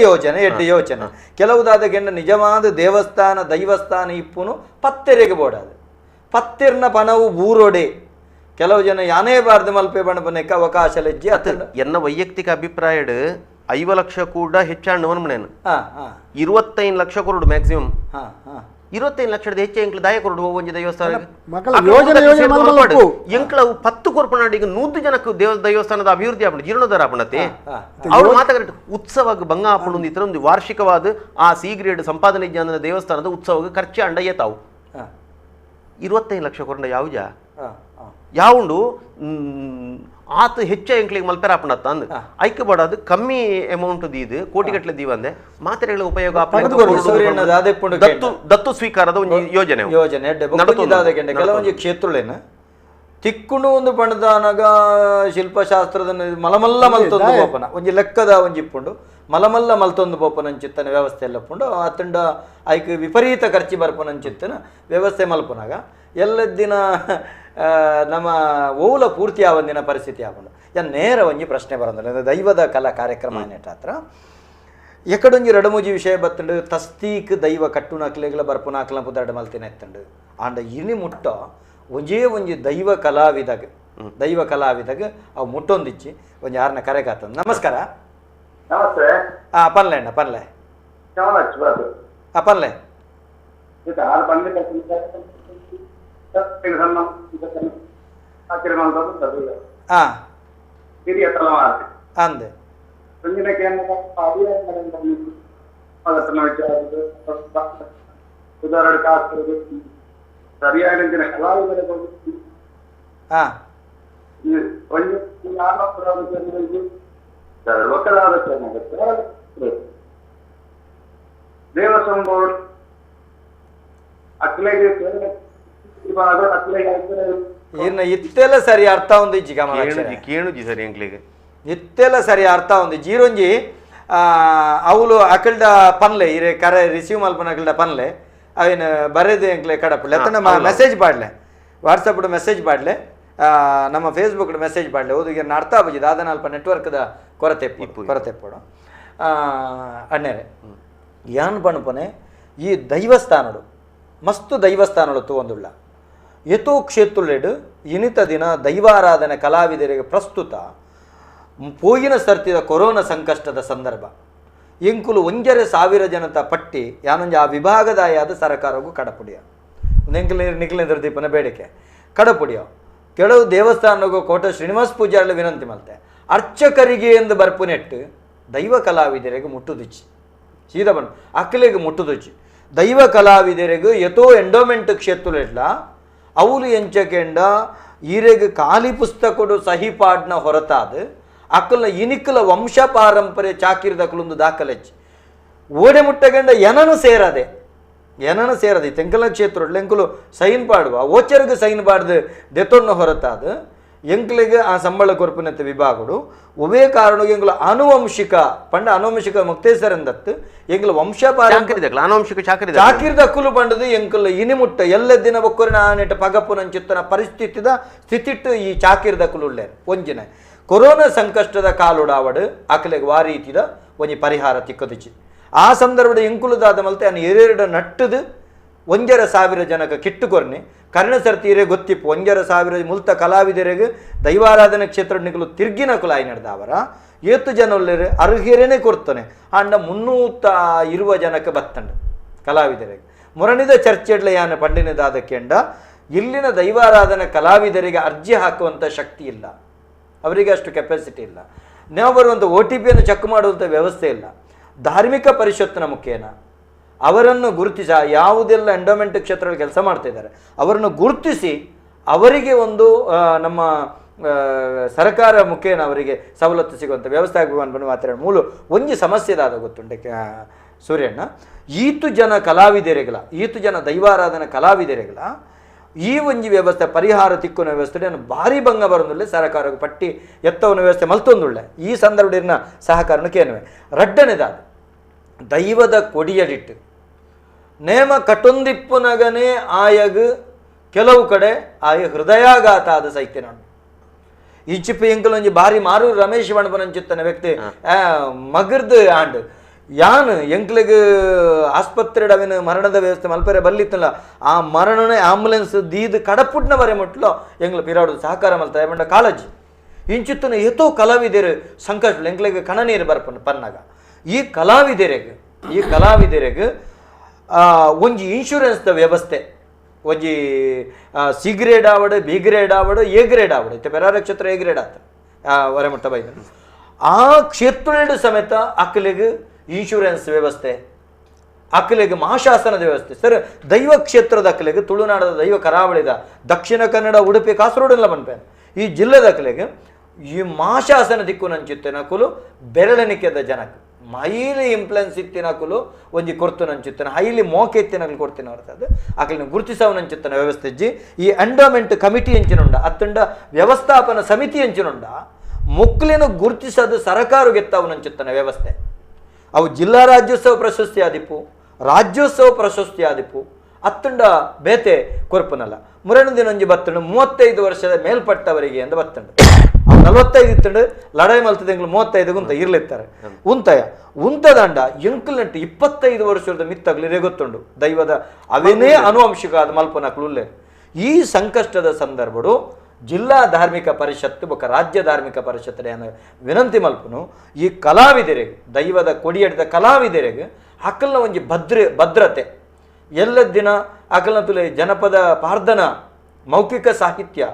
ಯೋಚನೆ ಕೆಲವುದಾದ ಗೆಂಡ ನಿಜವಾದ ದೈವಸ್ಥಾನ ಇಪ್ಪುನು ಪತ್ತೆರೆಗೆ ಬೋಡಾದು ಪತ್ತೆರ್ನ ಪನವು ಬೂರೋಡೆ ಕೆಲವು ಜನ ಯಾನೇ ಬಾರ್ದು ಮಲ್ಪೆ ಬಣ್ಣಕ್ಕೆ ಅವಕಾಶ ಲೆಜ್ಜಿ ಎನ್ನ ವೈಯಕ್ತಿಕ ಅಭಿಪ್ರಾಯ 5 ಲಕ್ಷ ಕೂಡ ಹೆಚ್ಚಾಂಡು ಮನ್ಮನೇನು 25 ಲಕ್ಷ ಕೊರಡು ಮ್ಯಾಕ್ಸಿಮಮ್ 25 ಲಕ್ಷದ ಹೆಚ್ಚು ಎಂಕ್ಲು ದಾಯ ಕೊರಡು ಒಂಜಿ ದೇವಸ್ಥಾನ ಎಂಕ್ಲ 10 ಕೊರ್ಪನಾಡು ಈಗ 100 ಜನಕ್ಕೆ ದೇವಸ್ಥಾನದ ಅಭಿವೃದ್ಧಿ ಆಪಣ ಜೀರ್ಣೋದ್ಧಾರ ಆಪಣತೆ ಅವ್ರು ಮಾತಾಡ ಉತ್ಸವಕ್ಕೆ ಭಂಗ ಆಪಣ ಇತರ ಒಂದು ವಾರ್ಷಿಕವಾದ ಆ ಸಿ ಗ್ರೇಡ್ ಸಂಪಾದನೆ ಜ್ಞಾನದ ದೇವಸ್ಥಾನದ ಉತ್ಸವಕ್ಕೆ ಖರ್ಚು ಅಂಡಯ್ಯ ತಾವು 25 ಲಕ್ಷ ಕೊರಂಡ ಯಾವುಂಡು ಆತ ಹೆಚ್ಚು ಎಂಕ್ಲಿಗೆ ಮಲ್ಪೆರ ಆಪಣತ್ತ ಅಂದ್ ಐಕ್ಯ ಬಡೋದು ಕಮ್ಮಿ ಅಮೌಂಟ್ ದೀದು ಕೋಟಿಗಟ್ಟಲೆ ದೀವಂದೆ ಮಾತ್ರೆಗಳ ಉಪಯೋಗ ದತ್ತು ಸ್ವೀಕಾರದ ಒಂದು ಯೋಜನೆ ಕೆಲವೊಂದು ಕ್ಷೇತ್ರಗಳೇನು ತಿಕ್ಕುಂಡು ಒಂದು ಬಣ್ಣದಾನಾಗ ಶಿಲ್ಪಶಾಸ್ತ್ರದ ಮಲಮಲ್ಲ ಮಲ್ತೊಂದು ಬೋಪನ ಒಂಜಿ ಲೆಕ್ಕದ ಒಂಜಿ ಇಪ್ಪುಂಡು ಮಲಮಲ್ಲ ಮಲ್ತೊಂದು ಬೋಪನ ಚಿತ್ತನ ವ್ಯವಸ್ಥೆ ಎಲ್ಲ ಪುಂಡು ಅತ್ತಂಡ ಐಕ್ ವಿಪರೀತ ಖರ್ಚಿ ಬರ್ಪನ ಚಿತ್ತನ ವ್ಯವಸ್ಥೆ ಮಲ್ಪನಾಗ ಎಲ್ಲದಿನ ನಮ್ಮ ಓಲ ಪೂರ್ತಿ ಆವಂದಿನ ಪರಿಸ್ಥಿತಿ ಆಪುಂಡು ನೇರ ಒಂಜಿ ಪ್ರಶ್ನೆ ಬರೋದಿಲ್ಲ ದೈವದ ಕಲಾ ಕಾರ್ಯಕ್ರಮ ಹತ್ರ ಎಕಡೊಂಜಿ ರಡಮೂಜಿ ವಿಷಯ ಬತ್ತಂಡು ತಸ್ತೀಕ್ ದೈವ ಕಟ್ಟುನಾಕ್ಲೆಗಳ ಬರ್ಪುನಾಕ್ಲ ಪುದರಡು ಮಲ್ತಿನ ಎತ್ತಂಡು ಆಂಡ ಇನಿ ಮುಟ್ಟ ಒಂಜಿ ದೈವ ಕಲಾವಿದಾಗ ಅವು ಮುಟ್ಟೊಂದಿಚ್ಚಿ ಒಂಜಿ ಯಾರನ್ನ ಕರೆಗಾತ ನಮಸ್ಕಾರ ನಮಸ್ತೆ ಪನ್ಲೆ ಪನ್ಲೆ ಹಿರಿಯ ತಲೆಮಾರು ಅಂದೆ ಸರಿಯಾಗಿ ದೇವಸ್ಥಾನ ಬೋರ್ಡ್ ಅಕ್ಲೆಗೆ ಇನ್ನು ಇತ್ತೆಲ್ಲ ಸರಿ ಅರ್ಥ ಒಂದು ಇಜ್ಜಿ ಕೇಳುಜಿ ಸರಿ ಎಂಕ್ಲಿಗೆ ಇತ್ತೆಲ್ಲ ಸರಿ ಅರ್ಥ ಒಂದು ಜೀರೊಂಜಿ ಅವಳು ಅಕಲ್ಡ ಪನ್ಲೆ ಇರೆ ಕರೆ ರಿಸೀವ್ ಮಲ್ಪನ ಅಕಲ್ಡ ಪನ್ಲೆ ಅವಿನ ಬರೆದು ಎಂಕ್ಲೆ ಕಡಪಲೆ ಅತ್ತನ ಮೆಸೇಜ್ ಪಾಡ್ಲೆ ವಾಟ್ಸಪ್ ಮೆಸೇಜ್ ಪಾಡ್ಲೆ ನಮ್ಮ ಫೇಸ್ಬುಕ್ ಮೆಸೇಜ್ ಮಾಡಲಿ ಹೌದು ಈಗ ಅರ್ಥ ಬಜಿದ ಅದನ್ನ ಅಲ್ಪ ನೆಟ್ವರ್ಕ್ದ ಕೊರತೆ ಪೋಡು ಅಣ್ಣೇರೆ ಯಾನ್ ಪಣಪನೆ ಈ ದೈವಸ್ಥಾನಡು ಮಸ್ತ್ ದೈವಸ್ಥಾನಗಳು ತಗೊಂಡುಳ್ಳ ಯಥೋ ಕ್ಷೇತ್ರುಲೆಡು ಇನಿತ ದಿನ ದೈವಾರಾಧನೆ ಕಲಾವಿದರಿಗೆ ಪ್ರಸ್ತುತ ಪೋಯಿನ ಸರ್ತಿದ ಕೊರೋನಾ ಸಂಕಷ್ಟದ ಸಂದರ್ಭ ಎಂಕುಲು 1,500 ಜನತ ಪಟ್ಟಿ ಯಾನೊಂಜಿ ಆ ವಿಭಾಗದಾಯಾದ ಸರ್ಕಾರಗೂ ಕಡಪುಡಿಯ ನಿಖಿಲೇಂದ್ರ ದೀಪನ ಬೇಡಿಕೆ ಕಡಪುಡಿಯ ಕೆಲವು ದೇವಸ್ಥಾನಗೂ ಕೋಟ ಶ್ರೀನಿವಾಸ ಪೂಜಾರ್ಲ ವಿನಂತಿ ಮಲ್ತೆ ಅರ್ಚಕರಿಗೆ ಎಂದು ಬರ್ಪು ನೆಟ್ಟು ದೈವ ಕಲಾವಿದರಿಗೆ ಮುಟ್ಟುದುಚ್ಚಿ ಸೀದಾ ಬಣ್ಣ ಅಕ್ಕಲಿಗೆ ಮುಟ್ಟುದುಚ್ಚಿ ದೈವ ಕಲಾವಿದರಿಗೆ ಯಥೋ ಎಂಡೋಮೆಂಟ್ ಕ್ಷೇತ್ರಲ್ಲ ಅವಳು ಎಂಚಕೆಂಡ ಈರೆಗೆ ಖಾಲಿ ಪುಸ್ತಕಡು ಸಹಿಪಾಡ್ನ ಹೊರತಾದ ಅಕ್ಕಲ ಇನಿಕ್ಕಲ ವಂಶ ಪಾರಂಪರ್ಯ ಚಾಕಿರ್ದಕ್ಕಲೊಂದು ದಾಖಲೆಚ್ಚಿ ಓಡೆ ಮುಟ್ಟಗಂಡ ಏನನು ಸೇರದೆ ತೆಂಕಲ ಕ್ಷೇತ್ರ ಎಂಕಲು ಸೈನ್ ಪಾಡುವ ಓಚರ್ಗೆ ಸೈನ್ ಪಾಡ್ದು ದೆತ್ತೊನ್ನ ಹೊರತಾದ ಎಂಕ್ಲಿಗೆ ಆ ಸಂಬಳ ಕೊರ್ಪುನತ್ತ ವಿಭಾಗಡು ಒವೇ ಕಾರಣಕ್ಕೆ ಎಂಗ್ಲ ಆನುವಂಶಿಕ ಪಂಡ ಆನುವಂಶಿಕ ಮುಕ್ತೇಸರಂದತ್ತು ಎಂಗ್ಲ ವಂಶ ಆನುವಂಶಿಕ ಚಾಕಿರ್ದಕ್ಕಲು ಪಂಡದು ಎಂಕಲ್ ಇನಿಮುಟ್ಟ ಎಲ್ಲ ದಿನ ಬೊಕ್ಕರಿನ ಆನೆಟ ಪಗಪ್ಪುನಂಚಿತ್ತನ ಪರಿಸ್ಥಿತಿದ ಸ್ಥಿತಿಟ್ಟು ಈ ಚಾಕಿರ್ದಕ್ಕಲು ಉಳ್ಳೇರು ಒಂಜಿನ ಕೊರೋನಾ ಸಂಕಷ್ಟದ ಕಾಲುಡಾವಡು ಅಕಲೆಗೆ ವಾರೀತಿದ ಒಂಜಿ ಪರಿಹಾರ ತಿಕ್ಕದುಚಿ ಆ ಸಂದರ್ಭದ ಎಂಕುಲದಾದ ಮಲ್ತೆ ಅನ್ನು ಎರೆರಡು ನಟ್ಟದು 1,500 ಜನಕ್ಕೆ ಕಿಟ್ಟು ಕೊರ್ನಿ ಕರ್ಣಸರ್ತೀರೆ ಗೊತ್ತಿಪ್ಪು 1,500 ಮುಲ್ತ ಕಲಾವಿದರಿಗೆ ದೈವಾರಾಧನೆ ಕ್ಷೇತ್ರ ನಿಕಲು ತಿರ್ಗಿನ ಕುಲಾಯಿ ನಡೆದವರ 7 ಜನ ಒಳ್ಳೆರು ಅರ್ಹಿರೇನೆ ಕೊಡ್ತಾನೆ ಅಂಡ 320 ಜನಕ್ಕೆ ಬತ್ತಂಡ ಕಲಾವಿದರಿಗೆ ಮೊರಣಿದ ಚರ್ಚೆಡ್ಲ ಯಾನ ಪಂಡಿನದಾದಕ್ಕೆಂಡ ಇಲ್ಲಿನ ದೈವಾರಾಧನೆ ಕಲಾವಿದರಿಗೆ ಅರ್ಜಿ ಹಾಕುವಂಥ ಶಕ್ತಿ ಇಲ್ಲ, ಅವರಿಗೆ ಅಷ್ಟು ಕೆಪಾಸಿಟಿ ಇಲ್ಲ. ನಾವು ಬರುವಂಥ OTPಯನ್ನು ಚೆಕ್ ಮಾಡುವಂಥ ವ್ಯವಸ್ಥೆ ಇಲ್ಲ. ಧಾರ್ಮಿಕ ಪರಿಷತ್ತಿನ ಮುಖೇನ ಅವರನ್ನು ಗುರುತಿಸಿ ಯಾವುದೆಲ್ಲ ಎಂಡೋಮೆಂಟ್ ಕ್ಷೇತ್ರದಲ್ಲಿ ಕೆಲಸ ಮಾಡ್ತಾ ಇದ್ದಾರೆ ಅವರನ್ನು ಗುರುತಿಸಿ ಅವರಿಗೆ ಒಂದು ನಮ್ಮ ಸರ್ಕಾರ ಮುಖೇನ ಅವರಿಗೆ ಸವಲತ್ತು ಸಿಗುವಂಥ ವ್ಯವಸ್ಥೆ ಆಗಬೇಕು ಮಾತಾಡೋಣ. ಮೂಲ ಒಂಜಿ ಸಮಸ್ಯೆದಾದ ಗೊತ್ತುಂಟೆ ಸೂರ್ಯಣ್ಣ, ಈತು ಜನ ದೈವಾರಾಧನ ಕಲಾವಿದರಿಗಳ ಈ ಒಂಜಿ ವ್ಯವಸ್ಥೆ ಪರಿಹಾರ ತಿಕ್ಕುನ ವ್ಯವಸ್ಥೆ ಭಾರಿ ಭಂಗ ಬರೋದಿಲ್ಲ. ಸರ್ಕಾರ ಪಟ್ಟಿ ಎತ್ತವನ ವ್ಯವಸ್ಥೆ ಮಲ್ತೊಂದುಳ್ಳೆ ಈ ಸಂದರ್ಭಡಿನ ಸಹಕಾರಕ್ಕೆ ಏನುವೆ ರಡ್ಡನೆದಾದ ದೈವದ ಕೊಡಿಯಡಿಟ್ಟು ನೇಮ ಕಟೊಂದಿಪ್ಪುನಗನೇ ಆಯಗ್ ಕೆಲವು ಕಡೆ ಆಯ ಹೃದಯಾಘಾತ ಆದ ಸೈತ್ಯ ನಾನು ಇಂಚಿಪ್ಪು ಎಂಕಲೊಂಜಿ ಭಾರಿ ಮಾರು ರಮೇಶ್ ಬಣಪನಂಚಿತ್ತನ ವ್ಯಕ್ತಿ ಮಗರ್ದು ಆಂಡ್ ಯಾನ್ ಎಂಕ್ಲಿಗೆ ಆಸ್ಪತ್ರೆ ಅವಿನ ಮರಣದ ವ್ಯವಸ್ಥೆ ಮಲ್ಪರೆ ಬರ್ಲಿತ್ತಲ್ಲ ಆ ಮರಣನೇ ಆಂಬುಲೆನ್ಸ್ ದೀದು ಕಡಪುಟ್ನ ಬರೆ ಮುಟ್ಲು ಎಂಗ್ಲ ಪಿರಾಡು ಸಹಕಾರ ಮಲ್ತ ಬಂಡ ಕಾಳಜಿ ಇಂಚಿತ್ತನ ಎತ್ತೋ ಕಲಾವಿದರು ಸಂಕಷ್ಟ ಎಂಕ್ಲಿಗೆ ಕಣ ನೀರು ಬರ್ಪನ್ ಪನ್ನಾಗ ಈ ಕಲಾವಿದರಿಗೆ ಒಂಜಿ ಇನ್ಶೂರೆನ್ಸ್ದ ವ್ಯವಸ್ಥೆ ಒಂಜಿ ಸಿ ಗ್ರೇಡ್ ಆವಡು ಬಿ ಗ್ರೇಡ್ ಆವಡು ಎ ಗ್ರೇಡ್ ಆವಡು ಇತ್ತೆ ಬೇರೆ ನಕ್ಷತ್ರ ಎ ಗ್ರೇಡ್ ಆತ ವರೆಮಟ್ಟ ಬೈದ ಆ ಕ್ಷೇತ್ರ ಸಮೇತ ಅಕ್ಕಲಿಗೆ ಇನ್ಶೂರೆನ್ಸ್ ವ್ಯವಸ್ಥೆ ಅಕ್ಕಲಿಗೆ ಮಹಾಶಾಸನದ ವ್ಯವಸ್ಥೆ ಸರ್ ದೈವ ಕ್ಷೇತ್ರದ ಅಕ್ಕಲಿಗೆ ತುಳುನಾಡದ ದೈವ ಕರಾವಳಿದ ದಕ್ಷಿಣ ಕನ್ನಡ ಉಡುಪಿ ಕಾಸರಗೋಡೆಲ್ಲ ಬಂದ್ಪೆ ಈ ಜಿಲ್ಲೆದ ಅಕ್ಕಲಿಗೆ ಈ ಮಹಾಶಾಸನ ದಿಕ್ಕು ನಂಚಿತ್ತೆ ನಕುಲು ಬೆರಳೆನಿಕೆದ ಜನಕ್ಕೆ ಹೈಲಿ ಇಂಪ್ಲೆನ್ಸ್ ಇತ್ತಿನಕುಲು ಒಂಜಿ ಕೊರ್ತು ನಂಚಿತ್ತನ ಹೈಲಿ ಮೋಕೆ ಎತ್ತಿನಕಲು ಕೊಡ್ತೀನಿ ಹೊರತದ್ದು ಅಕಲಿನ ಗುರುತಿಸವ ನಂಚಿತ್ತನ ವ್ಯವಸ್ಥೆ ಇಜ್ಜಿ ಈ ಎಂಡೋಮೆಂಟ್ ಕಮಿಟಿ ಎಂಚಿನುಂಡ ಅತ್ತಂಡ ವ್ಯವಸ್ಥಾಪನ ಸಮಿತಿ ಎಂಚಿನುಂಡ ಮುಕ್ಲಿನ ಗುರುತಿಸದು ಸರ್ಕಾರ ಗೆತ್ತವು ನಂಚಿತ್ತನ ವ್ಯವಸ್ಥೆ ಅವು ಜಿಲ್ಲಾ ರಾಜ್ಯೋತ್ಸವ ಪ್ರಶಸ್ತಿ ಆದಿಪ್ಪು ರಾಜ್ಯೋತ್ಸವ ಪ್ರಶಸ್ತಿ ಆದಿಪ್ಪು ಅತ್ತಂಡ ಬೇತೆ ಕೊರ್ಪನಲ್ಲ ಮುರಣ ದಿನೊಂಜಿ ಬತ್ತಂಡು 35 ವರ್ಷದ ಮೇಲ್ಪಟ್ಟವರಿಗೆ ಎಂದು ಬತ್ತಂಡು 45 ಇತ್ತಂಡು ಲಡಾಯಿ ಮಲ್ತದ 35 ಉಂತ ಇರ್ಲಿತ್ತಾರೆ ಉಂತದಂಡ ಎಂಕಲ್ನಟ್ಟು 25 ವರ್ಷದ ಮಿತ್ತಗ್ಲಿರೇ ಗೊತ್ತುಂಡು ದೈವದ ಅವೇನೇ ಅನುವಂಶಿಕಾದ ಮಲ್ಪನಕ್ಲುಲ್ಲೆ ಈ ಸಂಕಷ್ಟದ ಸಂದರ್ಭಡು ಜಿಲ್ಲಾ ಧಾರ್ಮಿಕ ಪರಿಷತ್ತು ಬೊಕ್ಕ ರಾಜ್ಯ ಧಾರ್ಮಿಕ ಪರಿಷತ್ತಿನ ವಿನಂತಿ ಮಲ್ಪನು ಈ ಕಲಾವಿದರಿಗೆ ದೈವದ ಕೊಡಿಯಡಿದ ಕಲಾವಿದರಿಗೆ ಅಕಲ್ನ ಒಂಜಿ ಭದ್ರತೆ ಎಲ್ಲ ದಿನ ಅಕಲ್ನ ತುಲೆ ಜನಪದ ಪ್ರಾರ್ಥನಾ ಮೌಖಿಕ ಸಾಹಿತ್ಯ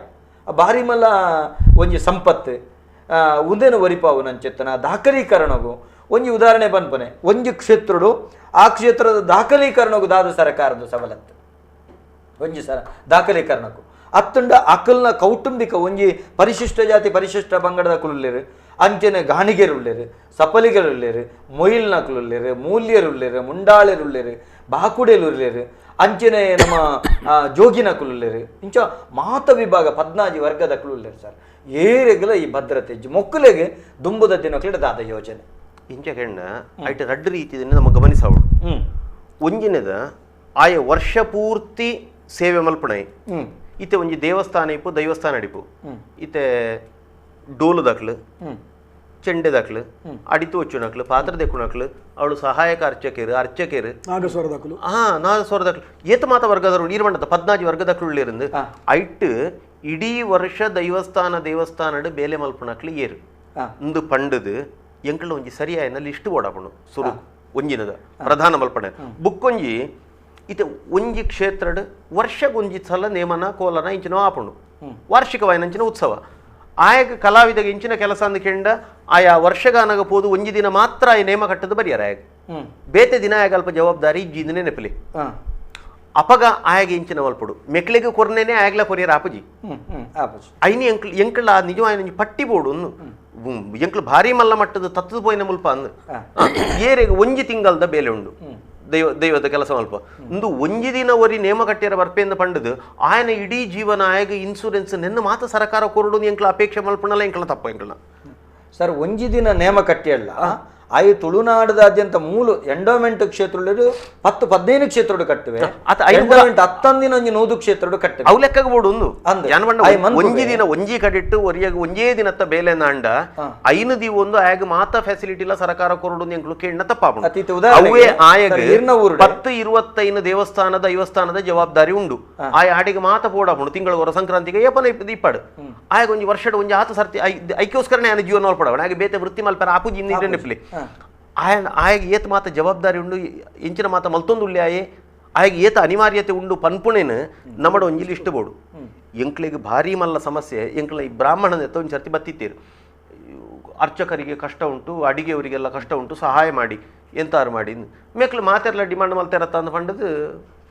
ಭಾರಿ ಮಲ್ಲ ಒಂಜಿ ಸಂಪತ್ತು ಉಂದೇನು ಒರಿಪಾವು ನಂಚೆತ್ತನ ದಾಖಲೀಕರಣಗೂ ಒಂಜಿ ಉದಾಹರಣೆ ಬಂದ್ಪನೆ ಒಂಜಿ ಕ್ಷೇತ್ರಡು ಆ ಕ್ಷೇತ್ರದ ದಾಖಲೀಕರಣಗೂ ದಾದ ಸರ್ಕಾರದ ಸವಲತ್ತು ಒಂಜಿ ದಾಖಲೀಕರಣಕ್ಕೂ ಅತ್ತಂಡ ಅಕಲ್ನ ಕೌಟುಂಬಿಕ ಒಂಜಿ ಪರಿಶಿಷ್ಟ ಜಾತಿ ಪರಿಶಿಷ್ಟ ಪಂಗಡದ ಕುಲುಲ್ಲೇರು ಅಂಚೆನೆ ಗಾಣಿಗೆರುಳ್ಳೇರು ಸಪಲಿಗರುಳ್ಳೇರು ಮೊಯಿಲ್ನಕುಲುಳ್ಳೇರು ಮೂಲ್ಯರುಳ್ಳೇರು ಮುಂಡಾಳೆರುಳ್ಳೇರು ಬಾಕುಡೆಲುಳ್ಳೇರು ಅಂಚೆನೆ ನಮ್ಮ ಜೋಗಿನಕುಲುಳ್ಳೇರು ಇಂಚ ಮಾತ ವಿಭಾಗ 14 ವರ್ಗದ ಕುಲುಳ್ಳೇರು ಸರ್ ಏರೆಗಲ ಈ ಭದ್ರತೆ ಮೊಕ್ಕಲೆಗೆ ದುಂಬುದ ದಿನಕ್ಲಿಡ ದಾದ ಯೋಜನೆ ಇಂಚ ಕೆಂಡ ಐಟ ರಡ್ಡು ರೀತಿಯಿಂದ ನಮ್ಮ ಗಮನಿಸವಳು ಒಂಜಿನದ ಆಯ ವರ್ಷ ಪೂರ್ತಿ ಸೇವೆ ಮಲ್ಪಣೆ ಇತ್ತೆ ಒಂಜಿ ದೇವಸ್ಥಾನ ಇಪ್ಪು ದೈವಸ್ಥಾನ ಅಡಿಪು ಇತ್ತೆ ಡೋಲು ದಕ್ಲು ಚೆಂಡೆ ದಕ್ಲು ಅಡಿತು వచ్చునಕ್ಲು ಪಾತ್ರ ದೆಕ್ಕುನಕ್ಲು ಅವಳು ಸಹಾಯಕ ಅರ್ಚಕೇರು ನಾಗಸ್ವರದಕ್ಕಲು ನಾಗಸ್ವರದಕ್ಲು ಏತ ಮಾತ ವರ್ಗದವರು ನೀರು ಮಂಡತ 14 ವರ್ಗದಕ್ಲು ಇருந்து ಐಟ್ ಇಡೀ ವರ್ಷ ದೇವಸ್ಥಾನಡು ಬೇಲೆ ಮಲ್ಪನಕ್ಲು ಏರು ಇಂದು ಪಂಡದು ಎಂಕಲ್ ಒಂಜಿ ಸರಿಯಾಯಿನ ಲಿಸ್ಟ್ ಓಡಾಪಣು ಸುರು ಒಂಜಿನದ ಪ್ರಧಾನ ಮಲ್ಪನೆ ಬುಕ್ಕೊಂಜಿ ಇತ್ತೆ ಒಂಜಿ ಕ್ಷೇತ್ರಡ್ ವರ್ಷಗೊಂಜಿ ಸಲ ನೇಮನ ಕೋಲನ ಇಂಚಿನ ಆಪಣು ವಾರ್ಷಿಕವಾಯಿನ ಇಂಚಿನ ಉತ್ಸವ ಆಯಗ ಕಲಾವಿದಗೆ ಇಂಚಿನ ಕೆಲಸ ಅಂದ್ಕೆಂಡ ಆಯಾ ವರ್ಷಗಾನಗ ಪೋದು ಒಂಜಿ ದಿನ ಮಾತ್ರ ಆಯ ನೇಮ ಕಟ್ಟದು ಬರಿಯಾರ ಆಯಗ ಬೇತೆ ದಿನ ಆಯಗ ಅಲ್ಪ ಜವಾಬ್ದಾರಿ ಇಜ್ಜಿಂದನೆ ನೆಪಲಿ ಅಪಗ ಆಯಗೆ ಇಂಚಿನ ಮಲ್ಪಡು ಮೆಕ್ಲಿಗೆ ಕೊರ್ನೇನೆ ಆಯಗ್ಲ ಕೊರಿಯರ ಆಪಜಿ ಐನಿ ಎಂಕಲ್ ಆ ನಿಜವಾಯಿನ ಪಟ್ಟಿ ಬೋಡು ಎಂಕ್ಲು ಭಾರಿ ಮಲ್ಲ ಮಟ್ಟದ ತತ್ತದ ಪೋಯಿನ ಮುಲ್ಪ ಅಂದು ಏರೆಗೆ ಒಂಜಿ ತಿಂಗಳದ ಬೇಲೆ ಉಂಡು ದೈವದ ಕೆಲಸ ಮಲ್ಪ ಇಂದು ಒಂಜಿ ದಿನ ಒರಿ ನೇಮ ಕಟ್ಟಿಯರ ಬರ್ಪೆಂದು ಪಂಡದು ಆಯನ ಇಡೀ ಜೀವನ ಆಯಗ ಇನ್ಸೂರೆನ್ಸ್ ನೆನ್ನು ಮಾತ ಸರ್ಕಾರ ಕೊರಡು ಎಂಕ್ಲ ಅಪೇಕ್ಷೆ ಮಲ್ಪನಲ್ಲ ಎಂಕ್ಲ ತಪ್ಪ ಎಂಕ್ಲ ಸರ್ ಒಂಜಿ ದಿನ ನೇಮ ಕಟ್ಟಿಯಲ್ಲ ಆಯು ತುಳುನಾಡದಾದ್ಯಂತ ಮೂಲು ಎಂಡೋಮೆಂಟ್ ಕ್ಷೇತ್ರಗಳು 10-15 ಕ್ಷೇತ್ರಗಳು ಕಟ್ಟಿವೆ ಎಂಡೋಮೆಂಟ್ 10 ದಿನ ಒಂಜಿ 100 ಕ್ಷೇತ್ರಗಳು ಕಟ್ಟಿವೆ ಅವು ಲೆಕ್ಕಗೆ ಬೋಡು ಒಂಜಿ ದಿನ ಒಂಜಿ ಕಡಿಟ್ಟು ಒರಿಯಾಗ ಒಂಜೇ ದಿನತ್ತ ಬೇಲೆ ನಾಂಡ 5 ದಿವ ಒಂದು ಆಯಗ ಮಾತ ಫೆಸಿಲಿಟಿ ಇಲ್ಲ ಸರ್ಕಾರ ಕೊರಡು ಎಂಕ್ಲು ಕೇಳಿನ ತಪ್ಪಾಪು ಅವೇ ಆಯಗ 10-25 ದೇವಸ್ಥಾನದ ಜವಾಬ್ದಾರಿ ಉಂಡು ಆಯ ಆಡಿಗೆ ಮಾತ ಪೋಡಾಪುಂಡು ತಿಂಗಳ ಹೊರ ಸಂಕ್ರಾಂತಿಗೆ ಏಪನ ಇಪ್ಪಾಡು ಆಯಗ ಒಂಜಿ ವರ್ಷದ ಒಂಜಿ ಆತ ಸರ್ತಿ ಐಕ್ಯೋಸ್ಕರನೇ ಆಯನ ಜೀವನ ಮಲ್ಪಡ ಆಗ ಬೇತೆ ವೃತ್ತಿ ಮಲ್ಪರ ಆಪುಜಿ ನೀರೇ ನೆಪ್ಲಿ ಆಯಗ ಏತ್ ಮಾತ ಜವಾಬ್ದಾರಿ ಉಂಡು ಇಂಚಿನ ಮಾತ ಮಲ್ತೊಂದು ಉಳ್ಳಿ ಆಯಗ ಏತ ಅನಿವಾರ್ಯತೆ ಉಂಡು ಪನ್ಪುಣೇನು ನಮ್ಮಡ ಒಂಜಿ ಲಿಸ್ಟ್ ಬೋಡು ಎಂಕ್ಲಿಗೆ ಭಾರಿ ಮಲ್ಲ ಸಮಸ್ಯೆ ಎಂಕ್ಲ ಈ ಬ್ರಾಹ್ಮಣನ ಎತ್ತ ಒಂದು ಸರ್ತಿ ಬತ್ತಿತ್ತೀರು ಅರ್ಚಕರಿಗೆ ಕಷ್ಟ ಉಂಟು ಅಡಿಗೆಯವರಿಗೆಲ್ಲ ಕಷ್ಟ ಉಂಟು ಸಹಾಯ ಮಾಡಿ ಎಂತಾರು ಮಾಡಿ ಮೇಕ್ಲು ಮಾತೆರ್ಲ ಡಿಮಾಂಡ್ ಮಲ್ತಾರತ್ತ ಅಂದ ಪಂಡದು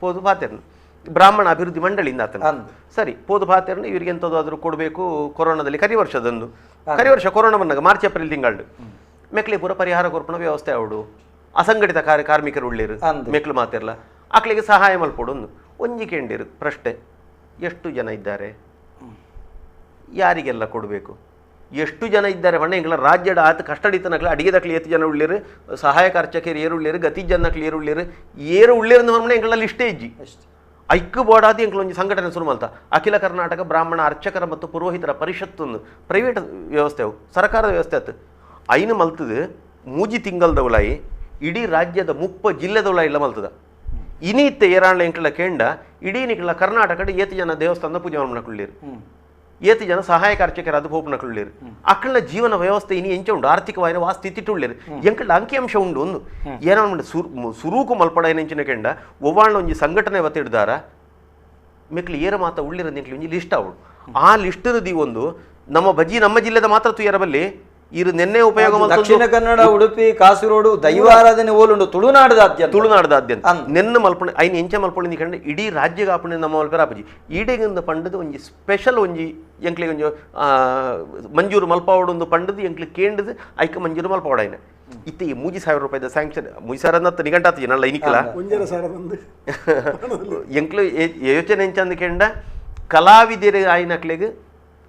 ಪೋದು ಪಾತೆರ್ನು ಬ್ರಾಹ್ಮಣ ಅಭಿವೃದ್ಧಿ ಮಂಡಳಿಯಿಂದ ಆತನ ಸರಿ ಪೋದು ಪಾತೆರ್ನು ಇವ್ರಿಗೆ ಎಂಥದ್ದಾದ್ರೂ ಕೊಡಬೇಕು ಕೊರೋನಾದಲ್ಲಿ ಕರಿವರ್ಷದಂದು ಕರಿವರ್ಷ ಕೊರೋನಾ ಬಂದಾಗ ಮಾರ್ಚ್ ಏಪ್ರಿಲ್ ತಿಂಗಳು ಮೆಕ್ಲಿ ಪೂರ ಪರಿಹಾರ ಕೊರ್ಪಣ ವ್ಯವಸ್ಥೆ ಅವಡು ಅಸಂಘಟಿತ ಕಾರ್ಮಿಕರು ಉಳ್ಳೇರು ಮೆಕ್ಲು ಮಾತಿರ್ಲ ಅಕ್ಲಿಗೆ ಸಹಾಯ ಮಲ್ಪಡು ಒಂಜಿ ಕೇಂಡಿರು ಪ್ರಶ್ನೆ ಎಷ್ಟು ಜನ ಇದ್ದಾರೆ ಯಾರಿಗೆಲ್ಲ ಕೊಡಬೇಕು ಎಷ್ಟು ಜನ ಇದ್ದಾರೆ ಬಣ್ಣ ಎಂಗ್ಲ ರಾಜ್ಯದ ಆತ ಕಷ್ಟಡಿತನಕ್ಲ ಅಡಿಗೆದಕ್ಲಿ ಎಷ್ಟು ಜನ ಉಳ್ಳೇರು ಸಹಾಯಕ ಅರ್ಚಕರು ಏರು ಉಳ್ಳೇರು ಗತಿ ಜನಕ್ಲಿ ಏರು ಉಳ್ಳೇರು ಬಣ್ಣ ಎಂಗ್ಲ ಲಿಸ್ಟೇ ಇಜ್ಜಿ ಐಕ್ಕು ಬೋಡಾದಿ ಎಂಕ್ಲ ಒಂಜಿ ಸಂಘಟನೆ ಶುರು ಮಲ್ತ ಅಖಿಲ ಕರ್ನಾಟಕ ಬ್ರಾಹ್ಮಣ ಅರ್ಚಕರ ಮತ್ತು ಪುರೋಹಿತರ ಪರಿಷತ್ತು ಪ್ರೈವೇಟ್ ವ್ಯವಸ್ಥೆ ಅವು ಸರ್ಕಾರದ ವ್ಯವಸ್ಥೆ ಆಯ್ತು ಐನು ಮಲ್ತದು ಮೂಜಿ ತಿಂಗಳದವಲಾಯಿ ಇಡೀ ರಾಜ್ಯದ 30 ಜಿಲ್ಲೆದವಲಾಯಿ ಇಲ್ಲ ಮಲ್ತದ ಇನಿತ್ತೆ ಏರಾಣ್ಣ ಎಂಕ್ಲ ಕೇಂಡ ಇಡೀ ನಿಕ್ಲ ಕರ್ನಾಟಕದ ಏತು ಜನ ದೇವಸ್ಥಾನದ ಪೂಜೆ ಮಾಡ್ಕೊಳ್ಳಿರು ಏತು ಜನ ಸಹಾಯಕ ಅರ್ಚಕರ ಅದು ಹೋಪ್ನಕೊಳ್ಳಿರು ಅಕ್ಕಳ ಜೀವನ ವ್ಯವಸ್ಥೆ ಇನಿ ಎಂಚ ಉಂಡು ಆರ್ಥಿಕವಾದ ವಾ ಸ್ಥಿತಿ ಉಳ್ಳಿರು ಎಂಕಳ ಅಂಕಿಅಂಶ ಉಂಡು ಒಂದು ಏನೋ ಸುರೂಕು ಮಲ್ಪಡ ಏನಂಚಿನ ಕೇಂಡ ಒವ್ವಾಳ್ನ ಒಂಜಿ ಸಂಘಟನೆ ಒತ್ತಿಡ್ದಾರ ಮೆಕ್ಲು ಏರ ಮಾತ ಉಳ್ಳಿರ ಎಂಕ್ಲಿ ಒಂಜಿ ಲಿಸ್ಟ್ ಆವಡು ಆ ಲಿಸ್ಟ್ ಒಂದು ನಮ್ಮ ಜಿಲ್ಲೆದ ಮಾತ್ರ ತುಯರಬಲ್ಲಿ ಇರು ನೆನ್ನೆ ಉಪಯೋಗ ದಕ್ಷಿಣ ಕನ್ನಡ ಉಡುಪಿ ಕಾಸರಗೋಡು ದೈವಾರಾಧನೆ ಓಲುಂಡು ತುಳುನಾಡದಾದ್ಯಂತ ನೆನ್ನ ಮಲ್ಪಣೆ ಐನ್ ಎಂಚ ಮಲ್ಪೊಳಿ ಕಂಡು ಇಡೀ ರಾಜ್ಯಗ ಆಪಣೆ ನಮ್ಮ ಮಲ್ಪರ ಆಪಜಿ ಈಡೆಗಿಂದ ಪಂಡದು ಒಂಜಿ ಸ್ಪೆಷಲ್ ಒಂಜಿ ಎಂಕ್ಲಿಗೆ ಒಂಜಿ ಮಂಜೂರು ಮಲ್ಪಾವಡು ಪಂಡದು ಎಂಕ್ಲಿ ಕೇಂಡದು ಐಕ ಮಂಜೂರು ಮಲ್ಪಾವಡಾಯ್ನ ಇತ್ತೆ ಈ 3000 ರೂಪಾಯಿದ ಸ್ಯಾಂಕ್ಷನ್ 3000 ನಿಘಂಟಾತಿ ನಲ್ಲ ಇನಿಕಲ ಎಂಕ್ಲು ಯೋಚನೆ ಎಂಚಂದ ಕೇಂಡ ಕಲಾವಿದರ ಆಯ್ನಕ್ಲೆಗ್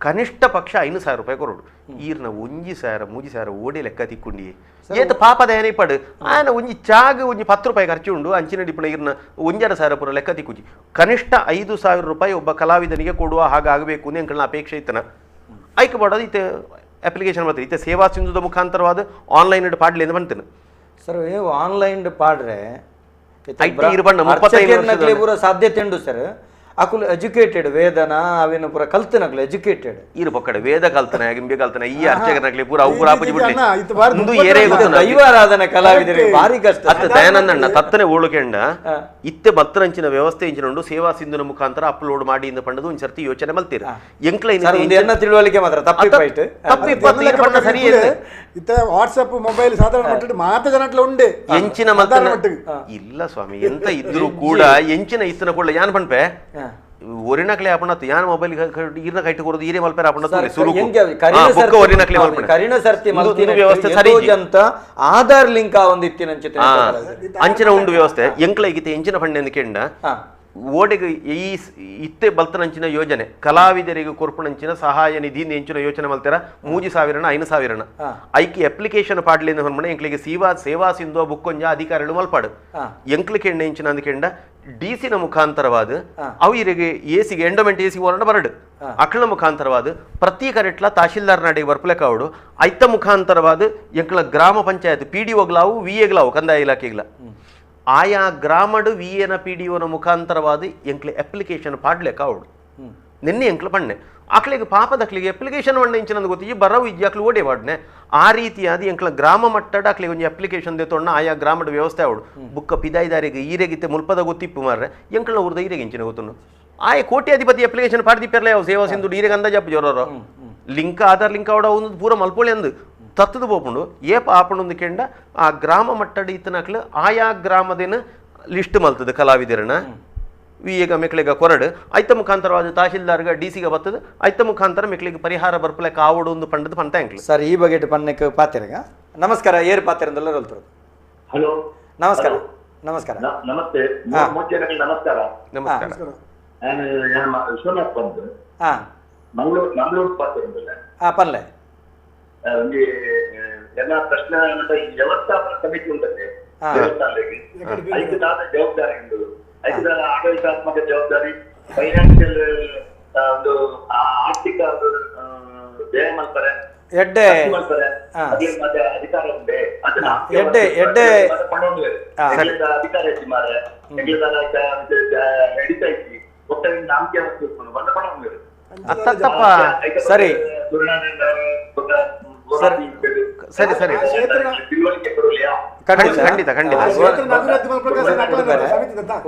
ಕನಿಷ್ಠ ಪಕ್ಷ 5,000 ರೂಪಾಯಿ ಕೊರೋಡು ಈರ್ನ 1,000 ಓಡಿ ಲೆಕ್ಕ ತಿಕ್ಕೊಂಡಿ ಏತ ಪಾಪದ ಏನೇ ಪಡು ಆನ ಒಂಜಿ ಚಾಗ ಒಂಜಿ 10 ರೂಪಾಯಿ ಖರ್ಚು ಉಂಡು ಅಂಚಿನ ಡಿಪಣ ಈರ್ನ 1,500 ಪುರ ಲೆಕ್ಕ ತಿಕ್ಕುಜಿ ಕನಿಷ್ಠ 5,000 ರೂಪಾಯಿ ಒಬ್ಬ ಕಲಾವಿದನಿಗೆ ಕೊಡುವ ಹಾಗಾಗಬೇಕು ಅಂತ ಎಂಕಲ್ನ ಅಪೇಕ್ಷೆ ಇತ್ತನ ಐಕ್ ಮಾಡೋದು ಇತ್ತೆ ಅಪ್ಲಿಕೇಶನ್ ಮಾಡ್ತಾರೆ ಇತ್ತೆ ಸೇವಾ ಸಿಂಧುದ ಮುಖಾಂತರವಾದ ಆನ್ಲೈನ್ ಪಾಡ್ಲಿ ಅಂತ ಬಂತೇನೆ ಸರ್ ನೀವು ಆನ್ಲೈನ್ ಪಾಡ್ರೆ ಪೂರ ಸಾಧ್ಯತೆ ಉಂಡು ಸರ್ ಅಕುಲ್ ಎಜುಕೇಟೆಡ್ ವೇದನ ಅವೇನು ಪೂರ ಕಲ್ತನಕ್ಲು ಎಜುಕೇಟೆಡ್ ಇರು ಪಕ್ಕಡೆ ವೇದ ಕಲ್ತನ ಗಿಂಬೆ ಕಲ್ತನ ಈ ಅರ್ಚಕನಕ್ಲೆ ಪೂರ ಅವು ಪೂರ ಆಪುಜಿ ಬಿಡ್ಲಿ ಇಂದು ಏರೇ ದೈವಾರಾಧನೆ ಕಲಾವಿದರಿಗೆ ಭಾರಿ ಕಷ್ಟ ಅತ್ತ ದಯಾನಂದಣ್ಣ ತತ್ತನೆ ಓಳುಕೆಂಡ ಇತ್ತೆ ಬತ್ತರಂಚಿನ ವ್ಯವಸ್ಥೆ ಇಂಚಿನ ಉಂಡು ಸೇವಾ ಸಿಂಧುನ ಮುಖಾಂತರ ಅಪ್ಲೋಡ್ ಮಾಡಿ ಇಂದ ಪಂಡದು ಒಂದು ಸರ್ತಿ ಯೋಚನೆ ಮಲ್ತೀರ ಎಂಕ್ಲ ಎನ್ನ ತಿಳುವಳಿಕೆ ಮಾತ್ರ ತಪ್ಪಿ ಸರಿ ಇತ್ತ ವಾಟ್ಸ್ಆಪ್ ಮೊಬೈಲ್ ಸಾಧಾರಣ ಮಟ್ಟ ಮಾತ ಜನಟ್ಲ ಉಂಡೆ ಎಂಚಿನ ಮತ್ತ ಇಲ್ಲ ಸ್ವಾಮಿ ಎಂತ ಇದ್ರು ಕೂಡ ಎಂಚಿನ ಇತ್ತನ ಕೂಡ ಯಾನ್ ಪಂಪೆ ಒರಿನಕ್ಲೆ ಆಪಣತ್ ಯಾನ್ ಮೊಬೈಲ್ ಈರ್ನ ಕೈಟ್ ಕೊರೋದು ಈರೇ ಮಲ್ಪೇರ ಆಪಣತ್ ಒರಿನಕ್ಲೆ ಕರಿನ ಸರ್ತಿ ವ್ಯವಸ್ಥೆ ಸರಿ ಅಂತ ಆಧಾರ್ ಲಿಂಕ್ ಒಂದಿತ್ತಿನ ಅಂಚಿನ ಉಂಡು ವ್ಯವಸ್ಥೆ ಎಂಕ್ಲ ಈಗಿತ್ತೆ ಎಂಚಿನ ಫಂಡ್ ಎಂದು ಕೇಂಡ ಓಡೆಗೆ ಈ ಇತ್ತೆ ಬಲ್ತನಂಚಿನ ಯೋಜನೆ ಕಲಾವಿದರಿಗೆ ಕೊರ್ಪುನಂಚಿನ ಸಹಾಯ ನಿಧಿ ಎಂಚಿನ ಯೋಚನೆ ಮಲ್ತಾರ 3,000 5,000 ಐಕಿ ಅಪ್ಲಿಕೇಶನ್ ಪಾಡ್ಲಿಂದ ಹೊರಮನೆ ಎಂಕ್ಲಿಗೆ ಸೇವಾ ಸಿಂಧು ಬುಕ್ಕೊಂಜ ಅಧಿಕಾರಿಗಳು ಮಲ್ಪಾಡು ಎಂಕ್ಲಿಗೆ ಎಣ್ಣೆ ಎಂಚಿನ ಅಂದ್ಕೆಂಡ ಡಿಸಿನ ಮುಖಾಂತರವಾದ ಅವರಿಗೆ ಎಸಿಗೆ ಎಂಡೋಮೆಂಟ್ ಎಸಿ ಹೊರಡ ಬರಡು ಅಕ್ಳ ಮುಖಾಂತರವಾದ ಪ್ರತಿ ಕರೆಟ್ಲ ತಹಶೀಲ್ದಾರ್ ನಡೆ ಬರ್ಪಲೆಕಾವಡು ಐತ ಮುಖಾಂತರವಾದ ಎಂಕ್ಲ ಗ್ರಾಮ ಪಂಚಾಯತ್ PDOಗ್ಲಾವು VAಗ್ಲಾವು ಕಂದಾಯ ಇಲಾಖೆಗ್ಲ ಆಯಾ ಗ್ರಾಮಡು VAನ PDOನ ಮುಖಾಂತರವಾದ ಎಂಕ್ಲೆ ಅಪ್ಲಿಕೇಶನ್ ಪಾಡ್ಲೆಕ್ಕ ಅವಡು ನಿನ್ನೆ ಎಂಕ್ಲ ಪಣ್ಣೆ ಅಕ್ಳಿಗೆ ಪಾಪದಕ್ಲಿಗೆ ಅಪ್ಲಿಕೇಶನ್ ಒಣ್ಣೆ ಇಂಚಿನಂದು ಗೊತ್ತಿಜ್ಜಿ ಬರವು ಇಜ್ಜಿ ಅಕ್ಲು ಓಡೆ ಮಾಡ್ನೆ ಆ ರೀತಿಯಾದ ಎಂಕ್ಲ ಗ್ರಾಮ ಮಟ್ಟದ ಅಕ್ಲಿಗೆ ಒಂಜಿ ಅಪ್ಲಿಕೇಶನ್ ದೇತೊಣ್ಣ ಆಯಾ ಗ್ರಾಮದ ವ್ಯವಸ್ಥೆ ಅವಡು ಬುಕ್ಕ ಪಿದಾಯಿದಾರಿಗೆ ಈರೆಗಿತ್ತೆ ಮುಲ್ಪದ ಗೊತ್ತಿಪ್ಪು ಮಾರ್ರೆ ಎಂಕ್ಲ ಊರ್ದ ಈರೆಗೆ ಇಂಚಿನ ಗೊತ್ತುಂಡು ಆಯ ಕೋಟ್ಯಾಧಿಪತಿ ಅಪ್ಲಿಕೇಶನ್ ಪಾಡ್ದಿಪ್ಪರ್ಲೆ ಯಾವ ಸೇವಾ ಸಿಂಧು ಈರೆಗೆ ಅಂದ ಜಪ್ ಜೋರರು ಲಿಂಕ್ ಆಧಾರ್ ಲಿಂಕ್ ಅವಡ ಒಂದು ಪೂರ ಮಲ್ಪೊಳಿ ಅಂದು ತತ್ತದು ಪೋಪುಂಡು ಏಪ ಆಪುಂಡು ಕೆಂಡ ಆ ಗ್ರಾಮ ಮಟ್ಟದ ಇತ್ತನಕ್ಲು ಆಯಾ ಗ್ರಾಮದೇನು ಲಿಸ್ಟ್ ಮಲ್ತದೆ ಕಲಾವಿದರನ್ನ ವಿಗ ಮೆಕ್ಳಿಗೆ ಕೊರಡು ಐತ ಮುಖಾಂತರವಾದ ತಹಶೀಲ್ದಾರ್ಗ DCಗೆ ಬರ್ತದೆ ಐತ ಮುಖಾಂತರ ಮೆಕ್ಳಿಗೆ ಪರಿಹಾರ ಬರ್ಪಲೆಕ್ಕ ಆವಡು ಒಂದು ಪಂಡದ ಪಂತ ಎಂಕ್ಲು ಸರ್ ಈ ಬಗೆಟ್ ಪನ್ನಕ್ಕೆ ಪಾತಿರಗ ನಮಸ್ಕಾರ ಏರ್ ಪಾತಿರಂದಲ್ಲ ಹೇಳ್ತಾರೆ. ಹಲೋ ನಮಸ್ಕಾರ ನಮಸ್ಕಾರ ನಮಸ್ತೆ ಮೂರು ಜನಕ್ಕೆ ನಮಸ್ಕಾರ. ನಮಸ್ಕಾರ. ನಾನು ವಿಶ್ವನಾಥ್ ಬಂದು ಹಾಂ ಮಂಗಳೂರು ಪಾತ್ರ ಪನ್ಲೆ ಒಂದು ಎಲ್ಲ ಪ್ರಶ್ನೆ ಈ ವ್ಯವಸ್ಥಾಪನ ಸಮಿತಿ ಉಂಟಂತೆ ದೇವಸ್ಥಾನಕ್ಕೆ ಐಕ್ಯದಾದ ಜವಾಬ್ದಾರಿ ಉಂಟು. ಐಕ್ಯದಾದ ಆಡಳಿತಾತ್ಮಕ ಜವಾಬ್ದಾರಿ, ಫೈನಾನ್ಷಿಯಲ್ ಒಂದು ಆರ್ಥಿಕ ವ್ಯಯ ಮಾಡ್ತಾರೆ, ಎಡ್ಡೆ ಮಾಡ್ತಾರೆ, ಮತ್ತೆ ಅಧಿಕಾರ ಉಂಟೆ ಎಡ್ಡೆ ಎಡ್ಡೆ ಅಧಿಕಾರ ಹೆಚ್ಚಿ ಮಾರೆ ಹಿಡಿತಾ ಇದ್ವಿ ಒಟ್ಟಾಗಿ ನಾಮಕೆ ಬಂದ ಪಣ ಅತ್ತಪ್ಪ ಸರಿ ಸರಿ ಸರಿ ತಿಳುವಳಿಕೆ ಬರಲಿಯಾ? ಖಂಡಿತ ಖಂಡಿತ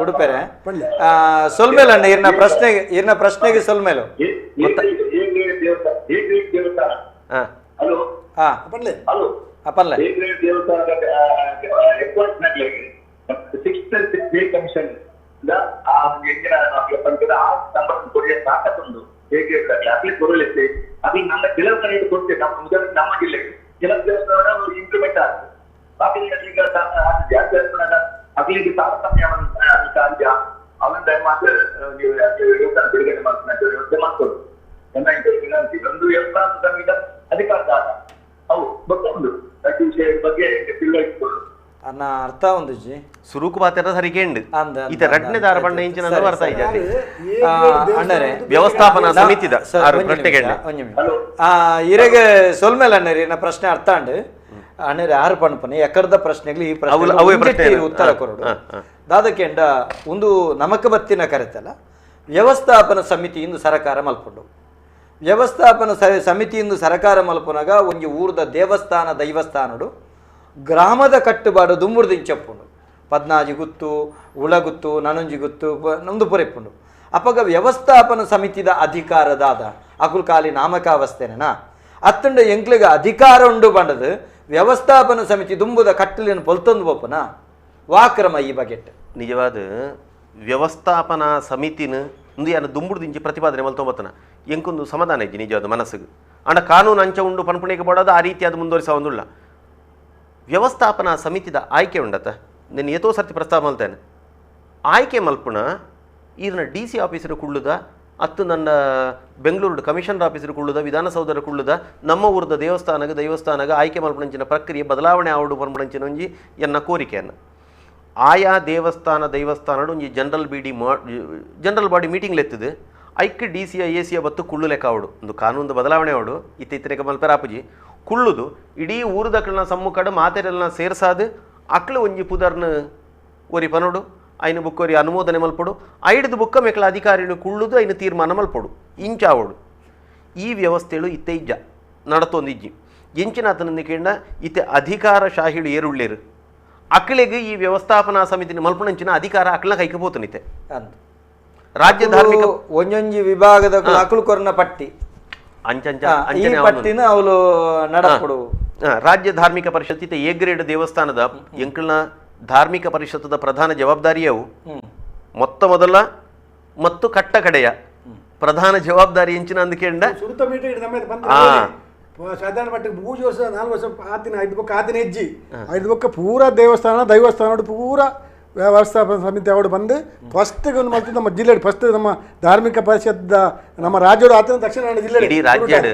ಉಡುಪೆರೆ ಸೊಲ್ಮೇಲ ಇರ್ನ ಪ್ರಶ್ನೆಗೆ ಸೊಲ್ಮೇಲು ದೇವಸ್ಥಾನ ಹಲೋ ಹಾ ಹಲೋ ಅಪನ್ಲೆ ದೇವಸ್ಥಾನದ ರೆಕಾರ್ಡ್ನಲ್ಲಿ 6th ಪೇ ಕಮಿಷನ್ ಕೊಡುವ ತಾಕತ್ತೊಂದು ಹೇಗೆ ಅಗ್ಲಿ ಕೊರಲಿತ್ತೆ ಅದು ನನ್ನ ಕೆಲವು ಕಡೆ ಕೊಡ್ತೇವೆ. ನಮ್ಮ ಉದಾಹರಣೆ ನಮ್ಮ ಜಿಲ್ಲೆಗೆ ಕೆಲವು ದೇವಸ್ಥಾನ ಇಂಪ್ಲಿಮೆಂಟ್ ಆಗ್ತದೆ. ಬಾಕಿ ಜಾಸ್ತಿ ಅಗ್ಲಿಗೆ ತಾರತಮ್ಯ ಕಾರ್ಯ ಅವನ ಮಾತ್ರ ನೀವು ದೇವಸ್ಥಾನ ಬಿಡುಗಡೆ ಮಾಡ್ತಾನೆ ವ್ಯವಸ್ಥೆ ಮಾಡ್ಕೊಡು ನನ್ನ ವಿನಂತಿ. ಒಂದು ಎಲ್ಲ ಸಂವಿಧ ಅಧಿಕಾರದ ಅವು ಗೊತ್ತೊಂದು ವಿಷಯ ಬಗ್ಗೆ ತಿಳುವಳಿಕೆ ಕೊಡು ಅನ್ನ ಅರ್ಥ ಒಂದು ಜಿ ಸುರುಕು ಪಾತ್ರ ಸರಿಗೆ ಉಂಡು ಈತ ರಡ್ನೆ ದಾರ ಬಣ್ಣ ಇಂಚಿನ ಬರ್ತಾ ಇದ್ದಾರೆ ಅಣ್ಣರೇ ವ್ಯವಸ್ಥಾಪನಾ ಸಮಿತಿದ ಪ್ರಶ್ನೆಗೆ ಇರೆಗೆ ಸೊಲ್ಮೇಲೆ ಅಣ್ಣರಿ ನಾ ಪ್ರಶ್ನೆ ಅರ್ಥ ಅಂಡು ಅಣ್ಣರಿ ಆರು ಪಣಪನೆ ಎಕರದ ಪ್ರಶ್ನೆಗಳು ಈ ಪ್ರಶ್ನೆ ಉತ್ತರ ಕೊರಡು ದಾದಕ್ಕೆಂಡ ಒಂದು ನಮಕ ಬತ್ತಿನ ಕರೆತಲ್ಲ ವ್ಯವಸ್ಥಾಪನ ಸಮಿತಿಯಿಂದ ಸರಕಾರ ಮಲ್ಪುಂಡು. ವ್ಯವಸ್ಥಾಪನ ಸಮಿತಿಯಿಂದ ಸರಕಾರ ಮಲ್ಪುನಾಗ ಒಂಜಿ ಊರ್ದ ದೇವಸ್ಥಾನ ದೈವಸ್ಥಾನಡು ಗ್ರಾಮದ ಕಟ್ಟುಬಾಡು ದುಂಬುರ್ದಿಂಚಪ್ಪುಂಡು 14 ಗುತ್ತು ಉಳಗುತ್ತು ನನೊಂಜಿ ಗುತ್ತು ನಮ್ದು ಪೊರೆಪ್ಪುಂಡು. ಅಪ್ಪಗ ವ್ಯವಸ್ಥಾಪನ ಸಮಿತಿದ ಅಧಿಕಾರದಾದ ಅಕುಲ್ ಖಾಲಿ ನಾಮಕಾವಸ್ಥೆನಾ ಅತ್ತಂಡ ಎಂಕ್ಲಿಗೆ ಅಧಿಕಾರ ಉಂಡು ಬಂಡದು ವ್ಯವಸ್ಥಾಪನ ಸಮಿತಿ ದುಂಬುದ ಕಟ್ಟಲಿನ ಪೊಲ್ತೊಂದು ಬಪ್ಪನ ವಾಕ್ರಮ ಈ ಬಗೆಟ್ ನಿಜವಾದ ವ್ಯವಸ್ಥಾಪನಾ ಸಮಿತಿನ ಒಂದು ಯಾರು ದುಂಬುಡ್ದಿಂಚಿ ಪ್ರತಿಪಾದನೆ ಮಲ್ತೊಂಬತ್ತನ ಎಂಕೊಂದು ಸಮಾಧಾನ ಇಜ್ಜಿ ನಿಜವಾದ ಮನಸ್ಸಿಗೆ ಅಣ್ಣ ಕಾನೂನು ಅಂಚ ಉಂಡು ಪನ್ಪುಣಿಗೆ ಬೋಡೋದು ಆ ರೀತಿಯಾದ ಮುಂದುವರಿಸ ಒಂದುಲ್ಲ. ವ್ಯವಸ್ಥಾಪನಾ ಸಮಿತಿದ ಆಯ್ಕೆ ಉಂಡತ್ತ ನಾನು ಏತೋ ಸರ್ತಿ ಪ್ರಸ್ತಾವ ಮಲ್ತೇನೆ ಆಯ್ಕೆ ಮಲ್ಪುಣ ಈರ್ನ DC ಆಫೀಸರು ಕುಳ್ಳುದ ಅತ್ತು ನನ್ನ ಬೆಂಗಳೂರು ಕಮಿಷನರ್ ಆಫೀಸರು ಕುಳ್ಳುದ ವಿಧಾನಸೌಧರ ಕುಳ್ಳುದ ನಮ್ಮ ಊರದ ದೈವಸ್ಥಾನಗ ಆಯ್ಕೆ ಮಲ್ಪಣಂಚಿನ ಪ್ರಕ್ರಿಯೆ ಬದಲಾವಣೆ ಆವಡು ಮಲ್ಪಣಂಚಿನ ಒಂಜಿ ಎನ್ನ ಕೋರಿಕೆಯನ್ನು ಆಯಾ ದೈವಸ್ಥಾನಡು ಒಂಜಿ ಜನರಲ್ ಬಾಡಿ ಮೀಟಿಂಗ್ ಲೆತ್ತದು ಐಕ್ DC AC ಬತ್ತು ಕುಳ್ಳು ಲೆಕ್ಕ ಅವಡು ಒಂದು ಕಾನೂನು ಬದಲಾವಣೆ ಅವಡು ಇತ್ತೀಚೆಗೆ ಮಲ್ಪೆರಾಪುಜಿ ಕುಳ್ಳುದು ಇಡೀ ಊರದಕ್ಳನ್ನ ಸಮ್ಮುಖಡು ಮಾತೆರೆಲ್ಲ ಸೇರ್ಸಾದು ಅಕ್ಳು ಒಂಜಿ ಪುದರ್ನ ಒರಿ ಪನೋಡು ಐನು ಬುಕ್ ಒರಿ ಅನುಮೋದನೆ ಮಲ್ಪಡು ಐಡ್ದು ಬುಕ್ಕ ಮೆಕ್ಲ ಅಧಿಕಾರಿನು ಕುಳ್ಳುದು ಐನು ತೀರ್ಮಾನ ಮಲ್ಪಡು ಇಂಚಾವಡು ಈ ವ್ಯವಸ್ಥೆಗಳು ಇತ್ತೆ ಇಜ್ಜ ನಡತೊಂದಿಜ್ಜಿ ಎಂಚಿನ ಆತನಂದು ಕೇಂಡ ಇತ್ತೆ ಅಧಿಕಾರ ಶಾಹಿಳು ಏರುಳ್ಳೇರು ಅಕ್ಳಿಗೆ ಈ ವ್ಯವಸ್ಥಾಪನಾ ಸಮಿತಿನ ಮಲ್ಪಣಂಚಿನ ಅಧಿಕಾರ ಅಕ್ಳ ಕೈಗೆ ಪೋತನಿತೆ ರಾಜ್ಯ ಧಾರ್ಮಿಕ ಒಂಜೊಂಜಿ ವಿಭಾಗದ ಅಕುಲು ಕೊರನ ಪಟ್ಟಿ ಪಟ್ಟಿನ ಅವಳು ನಡಪಡು ರಾಜ್ಯ ಧಾರ್ಮಿಕ ಪರಿಷತ್ ಇತ್ತೆ ಎ ಗ್ರೇಡ್ ದೇವಸ್ಥಾನದ ಎಂಕಲ್ನ ಧಾರ್ಮಿಕ ಪರಿಷತ್ತದ ಪ್ರಧಾನ ಜವಾಬ್ದಾರಿಯವು ಮೊತ್ತ ಮೊದಲ ಮತ್ತು ಕಟ್ಟ ಕಡೆಯ ಪ್ರಧಾನ ಜವಾಬ್ದಾರಿ ಎಂಚಿನ ಅಂದ್ಕೇಂಡ ಸಾಧಾರಣ ಮಟ್ಟಿಗೆ 3 ವರ್ಷ 4 ವರ್ಷ ಆತಿನ 5 ಬೊಕ್ಕ ಆತಿನ ಹೆಜ್ಜಿ 5 ಬೊಕ್ಕ ಪೂರ ದೇವಸ್ಥಾನ ದೈವಸ್ಥಾನ ಪೂರ ವ್ಯವಸ್ಥಾಪನಾ ಸಮಿತಿ ಅವರು ಬಂದು ಫಸ್ಟಿಗೆ ಒಂದು ಮಾಡ್ತಿದ್ದು ನಮ್ಮ ಜಿಲ್ಲೆ ಫಸ್ಟ್ ನಮ್ಮ ಧಾರ್ಮಿಕ ಪರಿಷತ್ ನಮ್ಮ ರಾಜ್ಯದ ಆತ ದಕ್ಷಿಣ ಕನ್ನಡ ಜಿಲ್ಲೆ ಇಡೀ ರಾಜ್ಯಡ್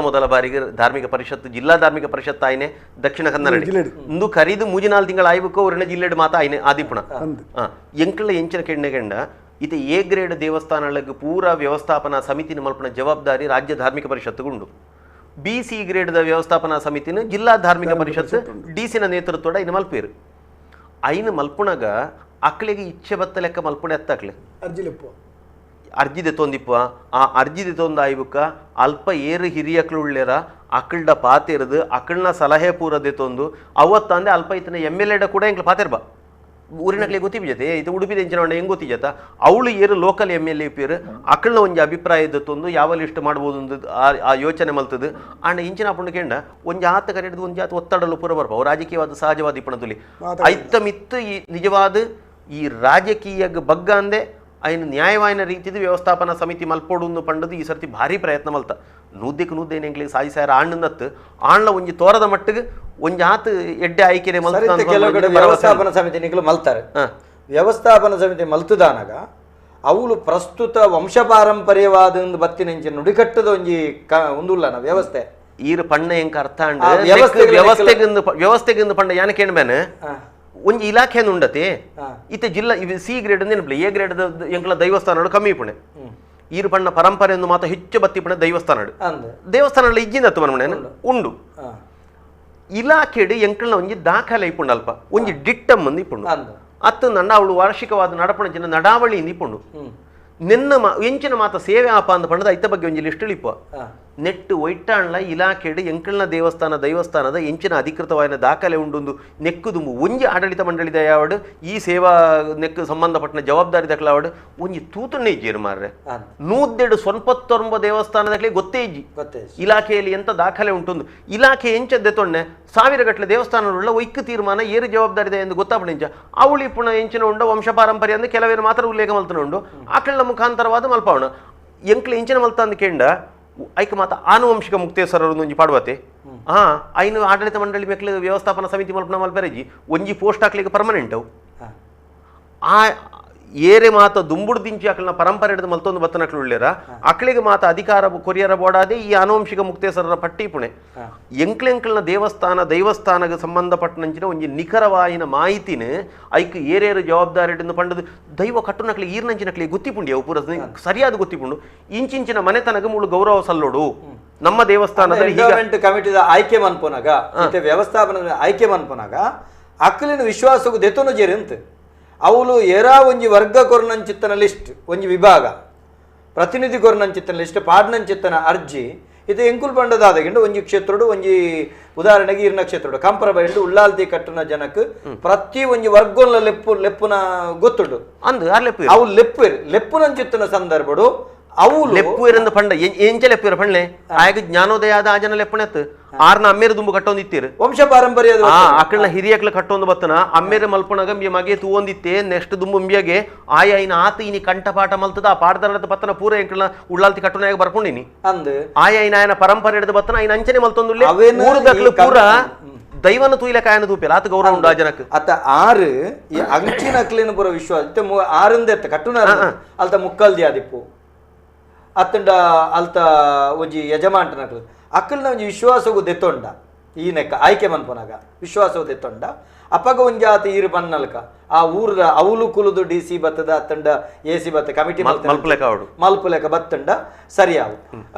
ಮೊದಲ ಬಾರಿಗೆ ಧಾರ್ಮಿಕ ಪರಿಷತ್ ಜಿಲ್ಲಾ ಧಾರ್ಮಿಕ ಪರಿಷತ್ ಆಯ್ನೆ ದಕ್ಷಿಣ ಕನ್ನಡ ಇಂದು ಖರೀದು 3-4 ತಿಂಗಳು ಆಯ್ಬೇಕು ಅವ್ರನ್ನ ಜಿಲ್ಲೆಡ್ ಮಾತ ಆಯ್ನೆ ಆದಿಪುಣ ಎಂಕಳ ಎಂಚಿನ ಕೆಂಡ ಇದು ಎ ಗ್ರೇಡ್ ದೇವಸ್ಥಾನಗಳಿಗೆ ಪೂರಾ ವ್ಯವಸ್ಥಾಪನಾ ಸಮಿತಿನ ಮಲ್ಪನ ಜವಾಬ್ದಾರಿ ರಾಜ್ಯ ಧಾರ್ಮಿಕ ಪರಿಷತ್ಗುಂಡು BC ಗ್ರೇಡ್ದ ವ್ಯವಸ್ಥಾಪನಾ ಸಮಿತಿನ ಜಿಲ್ಲಾ ಧಾರ್ಮಿಕ ಪರಿಷತ್ DC ನೇತೃತ್ವದ ಇನ್ನು ಮಲ್ಪೇರು ಐನು ಮಲ್ಪುಣಗ ಅಕ್ಳಿಗೆ ಇಚ್ಛೆ ಬತ್ತ ಲೆಕ್ಕ ಮಲ್ಪುಣ ಎತ್ತಾಕ್ಲೆ ಅರ್ಜಿ ದೆತ್ತೊಂದಿಪ್ಪ ಆ ಅರ್ಜಿ ದೆತ್ತೊಂದು ಆಯ್ಬುಕ್ಕ ಅಲ್ಪ ಏರು ಹಿರಿಯಕ್ಳು ಉಳ್ಳೇರ ಅಕ್ಕಳ್ದ ಪಾತಿರ್ದು ಅಕ್ಕಳನ್ನ ಸಲಹೆ ಪೂರ ದೆತ್ತೊಂದು ಅವತ್ತಂದೆ ಅಲ್ಪ ಇತನ MLA ಕೂಡ ಎಂಕ್ಲ ಪಾತಿರ್ಬ ಊರಿನಕ್ಲೆ ಗೊತ್ತಿಬಿಜತೆ ಇದು ಉಡುಪಿದ ಎಂಚಿನ ಹೆಂಗೆ ಗೊತ್ತಿಜತ ಅವಳು ಏರು ಲೋಕಲ್ MLA ಪೇರು ಅಕ್ಕಳನ್ನ ಒಂದು ಅಭಿಪ್ರಾಯ ದತ್ತೊಂದು ಯಾವ ಲಿಸ್ಟ್ ಮಾಡ್ಬೋದು ಆ ಯೋಚನೆ ಮಲ್ತದು ಆಂಡ ಇಂಚಿನ ಪುಂಡ ಕೇಂಡ ಒಂದು ಆತ ಕರೆದು ಒಂದು ಜಾತ ಒತ್ತಡಲು ಪೂರ ಬರ್ಬ ರಾಜಕೀಯವಾದ ಸಹಜವಾದ ಇಪ್ಪಣದಲ್ಲಿ ಐತ ಮಿತ್ತು ಈ ನಿಜವಾದ ಈ ರಾಜಕೀಯ ಬಗ್ಗ ಅಂದೆ ఆయన న్యాయమైన రీతిది వ్యవస్థాపన సమితి మల్పోడు పండుది ఈ సర్తి భారీ ప్రయత్నం మల్త ನೂದ್ದೇನೆ ಎಂಕ್ಲಿಗೆ ಸಾಯಿಸಾರ ಆಣ್ಣಂದತ್ತು ಆಣ್ಣ ಒಂಜಿ ತೋರದ ಮಟ್ಟಿಗೆ ಒಂಜಿ ಆತು ಎಡ್ಡೆ ಆಯ್ಕೆನೆ ವ್ಯವಸ್ಥಾಪನಾ ಸಮಿತಿ ನಿಕ್ಲು ಮಲ್ತಾರೆ ವ್ಯವಸ್ಥಾಪನಾ ಸಮಿತಿ ಮಲ್ತುದಾನಾಗ ಅವಳು ಪ್ರಸ್ತುತ ವಂಶಪಾರಂಪರ್ಯವಾದ ಒಂದು ಬತ್ತಿನ ನುಡಿಕಟ್ಟದ ಒಂಜಿ ಒಂದುಲ್ಲನ ವ್ಯವಸ್ಥೆ ಈರು ಪಣ್ಣ ಎಂಕ ಅರ್ಥ ವ್ಯವಸ್ಥೆಗಿಂದು ಪಂಡ ಯಾನ ಕೇಳ್ಬೇನೆ ಒಂಜಿ ಇಲಾಖೆ ಉಂಡತೆ ಇತ್ತ ಜಿಲ್ಲಾ C ಗ್ರೇಡ್ ನೆನಪು A ಗ್ರೇಡ್ ಎಂಕ್ಲ ದೈವಸ್ಥಾನ ಕಮ್ಮಿ ಪುಣೆ ಈರು ಪಣ್ಣ ಪರಂಪರೆ ಮಾತ ಹೆಚ್ಚು ಬತ್ತಿ ಪುಣೆ ದೇವಸ್ಥಾನ ಇಜ್ಜಿಂದತ್ತು ಮನೆ ಉಂಡು ಇಲಾಖೆಡು ಎಂಕ್ಲ ಒಂಜಿ ದಾಖಲೆ ಇಪ್ಪುಂಡು ಅಲ್ಪ ಒಂಜಿ ಡಿಟ್ಟಮ್ ಮಂದಿ ಇಪ್ಪುಂಡು ಅತ್ತು ನನ್ನ ಅವಳು ವಾರ್ಷಿಕವಾದ ನಡಪಣ ಜನ ನಡಾವಳಿ ಇಪ್ಪುಂಡು ನಿನ್ನ ಎಂಚಿನ ಮಾತ ಸೇವೆ ಆಪ ಅಂದ ಪಂಡದ ಐತ ಬಗ್ಗೆ ಒಂಜಿ ಲಿಸ್ಟ್ ಇಳಿಪ ನೆಟ್ಟು ಒಯ್ಟಾಣ್ಲ ಇಲಾಖೆಡು ಎಂಕಲ್ನ ದೈವಸ್ಥಾನದ ಎಂಚಿನ ಅಧಿಕೃತವಾದ ದಾಖಲೆ ಉಂಡು ನೆಕ್ಕುದುಂಬು ಒಂಜಿ ಆಡಳಿತ ಮಂಡಳಿದ ಯಾವಡು ಈ ಸೇವಾ ನೆಕ್ಕು ಸಂಬಂಧಪಟ್ಟ ಜವಾಬ್ದಾರಿ ದಕ್ಲಾವಡು ಒಂಜಿ ತೂತನ್ನೇ ಇಜ್ಜಿರು ಮಾರ್ರೆ 149 ದೇವಸ್ಥಾನದಕ್ಕೆ ಗೊತ್ತೇ ಇಜ್ಜಿ ಇಲಾಖೆಯಲ್ಲಿ ಎಂತ ದಾಖಲೆ ಉಂಟು ಇಲಾಖೆ ಎಂಚದ್ದೆ ತೊಣ್ಣೆ 1000 ಗಟ್ಟಲೆ ದೇವಸ್ಥಾನಗಳ ಒಯ್ಕು ತೀರ್ಮಾನ ಏರು ಜವಾಬ್ದಾರಿದೆ ಎಂದು ಗೊತ್ತಾಪಡಿಂಚ ಅವಳಿ ಪುಣ ಎಂಚಿನ ಉಂಡ ವಂಶ ಪಾರಂಪರ್ಯ ಅಂದ್ರೆ ಕೆಲವೇನು ಮಾತ್ರ ಉಲ್ಲೇಖ ಮಲ್ತನ ಉಂಡು ಆಕಳ ಮುಖಾಂತರವಾದ ಮಲ್ಪವಣ ಎಂಕ್ಲ ಎಂಚಿನ ಮಲ್ತ ಅಂದ ಕೇಂಡ ಐಕ ಮಾತ ಆನುವಂಶಿಕ ಮುಕ್ತೇಶ್ವರರು ಒಂಜಿ ಪಾಡುವತೆ ಐನು ಆಡಳಿತ ಮಂಡಳಿ ಮೇಕ್ಲ ವ್ಯವಸ್ಥಾಪನಾ ಸಮಿತಿ ಮಲ್ಪನ ಮಲ್ಪೆರಜಿ ಒಂಜಿ ಪೋಸ್ಟ್ ಹಾಕ್ಲಿಕ್ಕೆ ಪರ್ಮನೆಂಟ್ ಅವು ಆ ಏರೆ ಮಾತ ದುಂಬುಡು ದಿಂಚಿ ಅಕ್ಳನ ಪರಂಪರೆ ಹಿಡಿದು ಮಲ್ತೊಂದು ಬತ್ತನಕ್ಳು ಉಳ್ಳೇರ ಅಕ್ಳಿಗೆ ಮಾತ ಅಧಿಕಾರ ಕೊರಿಯರ ಬೋಡಾದೆ ಈ ಆನುವಂಶಿಕ ಮುಕ್ತೇಶ್ವರರ ಪಟ್ಟಿ ಪುಣೆ ಎಂಕ್ಲೆಂಕ್ಲನ ದೈವಸ್ಥಾನಕ್ಕೆ ಸಂಬಂಧಪಟ್ಟನಂಚಿನ ಒಂಜಿ ನಿಖರವಾಯಿನ ಮಾಹಿತಿನ ಐಕ್ ಏರೇರು ಜವಾಬ್ದಾರಿ ಹಿಡಿದು ಪಂಡದು ದೈವ ಕಟ್ಟುನಕ್ಲಿಗೆ ಈರ್ನಂಚಿನಕ್ಲಿಗೆ ಗೊತ್ತಿಪುಂಡಿ ಅವು ಪೂರ ಸರಿಯಾದ ಗೊತ್ತಿಪುಂಡು ಇಂಚಿಂಚಿನ ಮನೆತನಗ ಮುಳು ಗೌರವ ಸಲ್ಲೋಡು ನಮ್ಮ ದೇವಸ್ಥಾನದಲ್ಲಿ ಕಮಿಟಿದ ಆಯ್ಕೆ ಮನ್ಪೋನಾಗ ವ್ಯವಸ್ಥಾಪನ ಆಯ್ಕೆ ಮನ್ಪೋನಾಗ ಅಕ್ಕಲಿನ ವಿಶ್ವಾಸಕ್ಕೂ ದೆತ್ತೋನು ಜೇರಿ ಅಂತ ಅವಳು ಎರಾ ಒಂಜಿ ವರ್ಗ ಕೊರ್ನಂಚಿತ್ತನ ಲಿಸ್ಟ್ ಒಂಜಿ ವಿಭಾಗ ಪ್ರತಿನಿಧಿ ಕೊರ್ನಂಚಿತ್ತನ ಲಿಸ್ಟ್ ಪಾಡ್ನಂಚಿತ್ತನ ಅರ್ಜಿ ಇದು ಎಂಕುಲ್ ಪಂಡದಾದಗಿಂಡು ಒಂಜಿ ಕ್ಷೇತ್ರಡು ಒಂಜಿ ಉದಾಹರಣೆಗೆ ಈರ್ನ ಕ್ಷೇತ್ರಡು ಕಂಪರಬೈಂಡು ಉಳ್ಳಾಲ್ತಿ ಕಟ್ಟುನ ಜನಕ್ಕೆ ಪ್ರತಿ ಒಂಜಿ ವರ್ಗೋನ್ಲ ಲೆಪ್ಪುನ ಗೊತ್ತುಂಡು ಅವು ಲೆಪ್ಪುನಂಚಿತ್ತನ ಸಂದರ್ಭಡು ಅವು ಲೆಪ್ಪುವೆರೆಂದು ಪಂಡ ಎಂಚ ಲೆಪ್ಪುವೆರ ಪಂಡ್ಲೆ ಆಗ ಜ್ಞಾನೋದಯ ಆದ ಆ ಜನ ಲೆಪ್ಪುನೆತ್ತು ಆರ್ನ ಅಮ್ಮೇರು ದುಂಬು ಕಟ್ಟೊಂದಿತ್ತೀರು ವಂಶ ಪಾರಂಪರ್ಯ ಅಕ್ಕಳನ್ನ ಹಿರಿಯಕ್ಲ ಕಟ್ಟೊಂದು ಬತ್ತನ ಅಮ್ಮೇರೆ ಮಲ್ಪುಣಗ ಮಗೆ ತೂವೊಂದಿತ್ತೆ ನೆಕ್ಸ್ಟ್ ದುಂಬು ಮಿಯಗೆ ಆಯ್ನ ಆತ ಇನಿ ಕಂಠಪಾಠ ಮಲ್ತದ ಆ ಪಾಠದ ಬತ್ತನ ಪೂರ ಎಂಕ್ಲನ ಉಳ್ಳಾಲ್ತಿ ಕಟ್ಟುನಾಗ ಬರ್ಕೊಂಡಿನಿ ಅಂದ್ ಆಯ್ನ ಪರಂಪರೆ ಹಿಡಿದು ಬತ್ತನ ಐನ ಅಂಚನೆ ಮಲ್ತೊಂದು ಊರುದಕ್ಲು ಪೂರ ದೈವನ ತೂಯಿಲ ಕಾಯನ ತೂಪಿಲ್ಲ ಆತ ಗೌರವ ಉಂಡು ಆ ಜನಕ್ಕೆ ಅತ್ತ ಆರು ಈ ಅಂಚಿನ ಅಕ್ಲಿನ ಪೂರ ವಿಶ್ವಾಸ ಆರಿಂದ ಕಟ್ಟುನ ಅಲ್ತ ಮುಕ್ಕಲ್ದಿ ಆದಿಪ್ಪು ಅತ್ತಂಡ ಅಲ್ತ ಒಂಜಿ ಯಜಮಾಂಟನಕ್ಲು ಅಕ್ಕಲ್ನ ಒಂಜಿ ವಿಶ್ವಾಸಗೂ ದೆತ್ತೊಂಡ ಈ ನೆಕ್ಕ ಆಯ್ಕೆ ಮನ್ಪನಾಗ ವಿಶ್ವಾಸವು ದೆತ್ತೊಂಡ ಅಪ್ಪಗ ಒಂಜಿ ಆತ ಈರು ಪನ್ನಲ್ಕ ಆ ಊರ ಅವಲು ಕುಲುದು DC ಬತ್ತದ ಅತ್ತಂಡ AC ಬತ್ತ ಕಮಿಟಿ ಮಲ್ಪುಲೆಕ ಬತ್ತಂಡ ಸರಿಯಾವು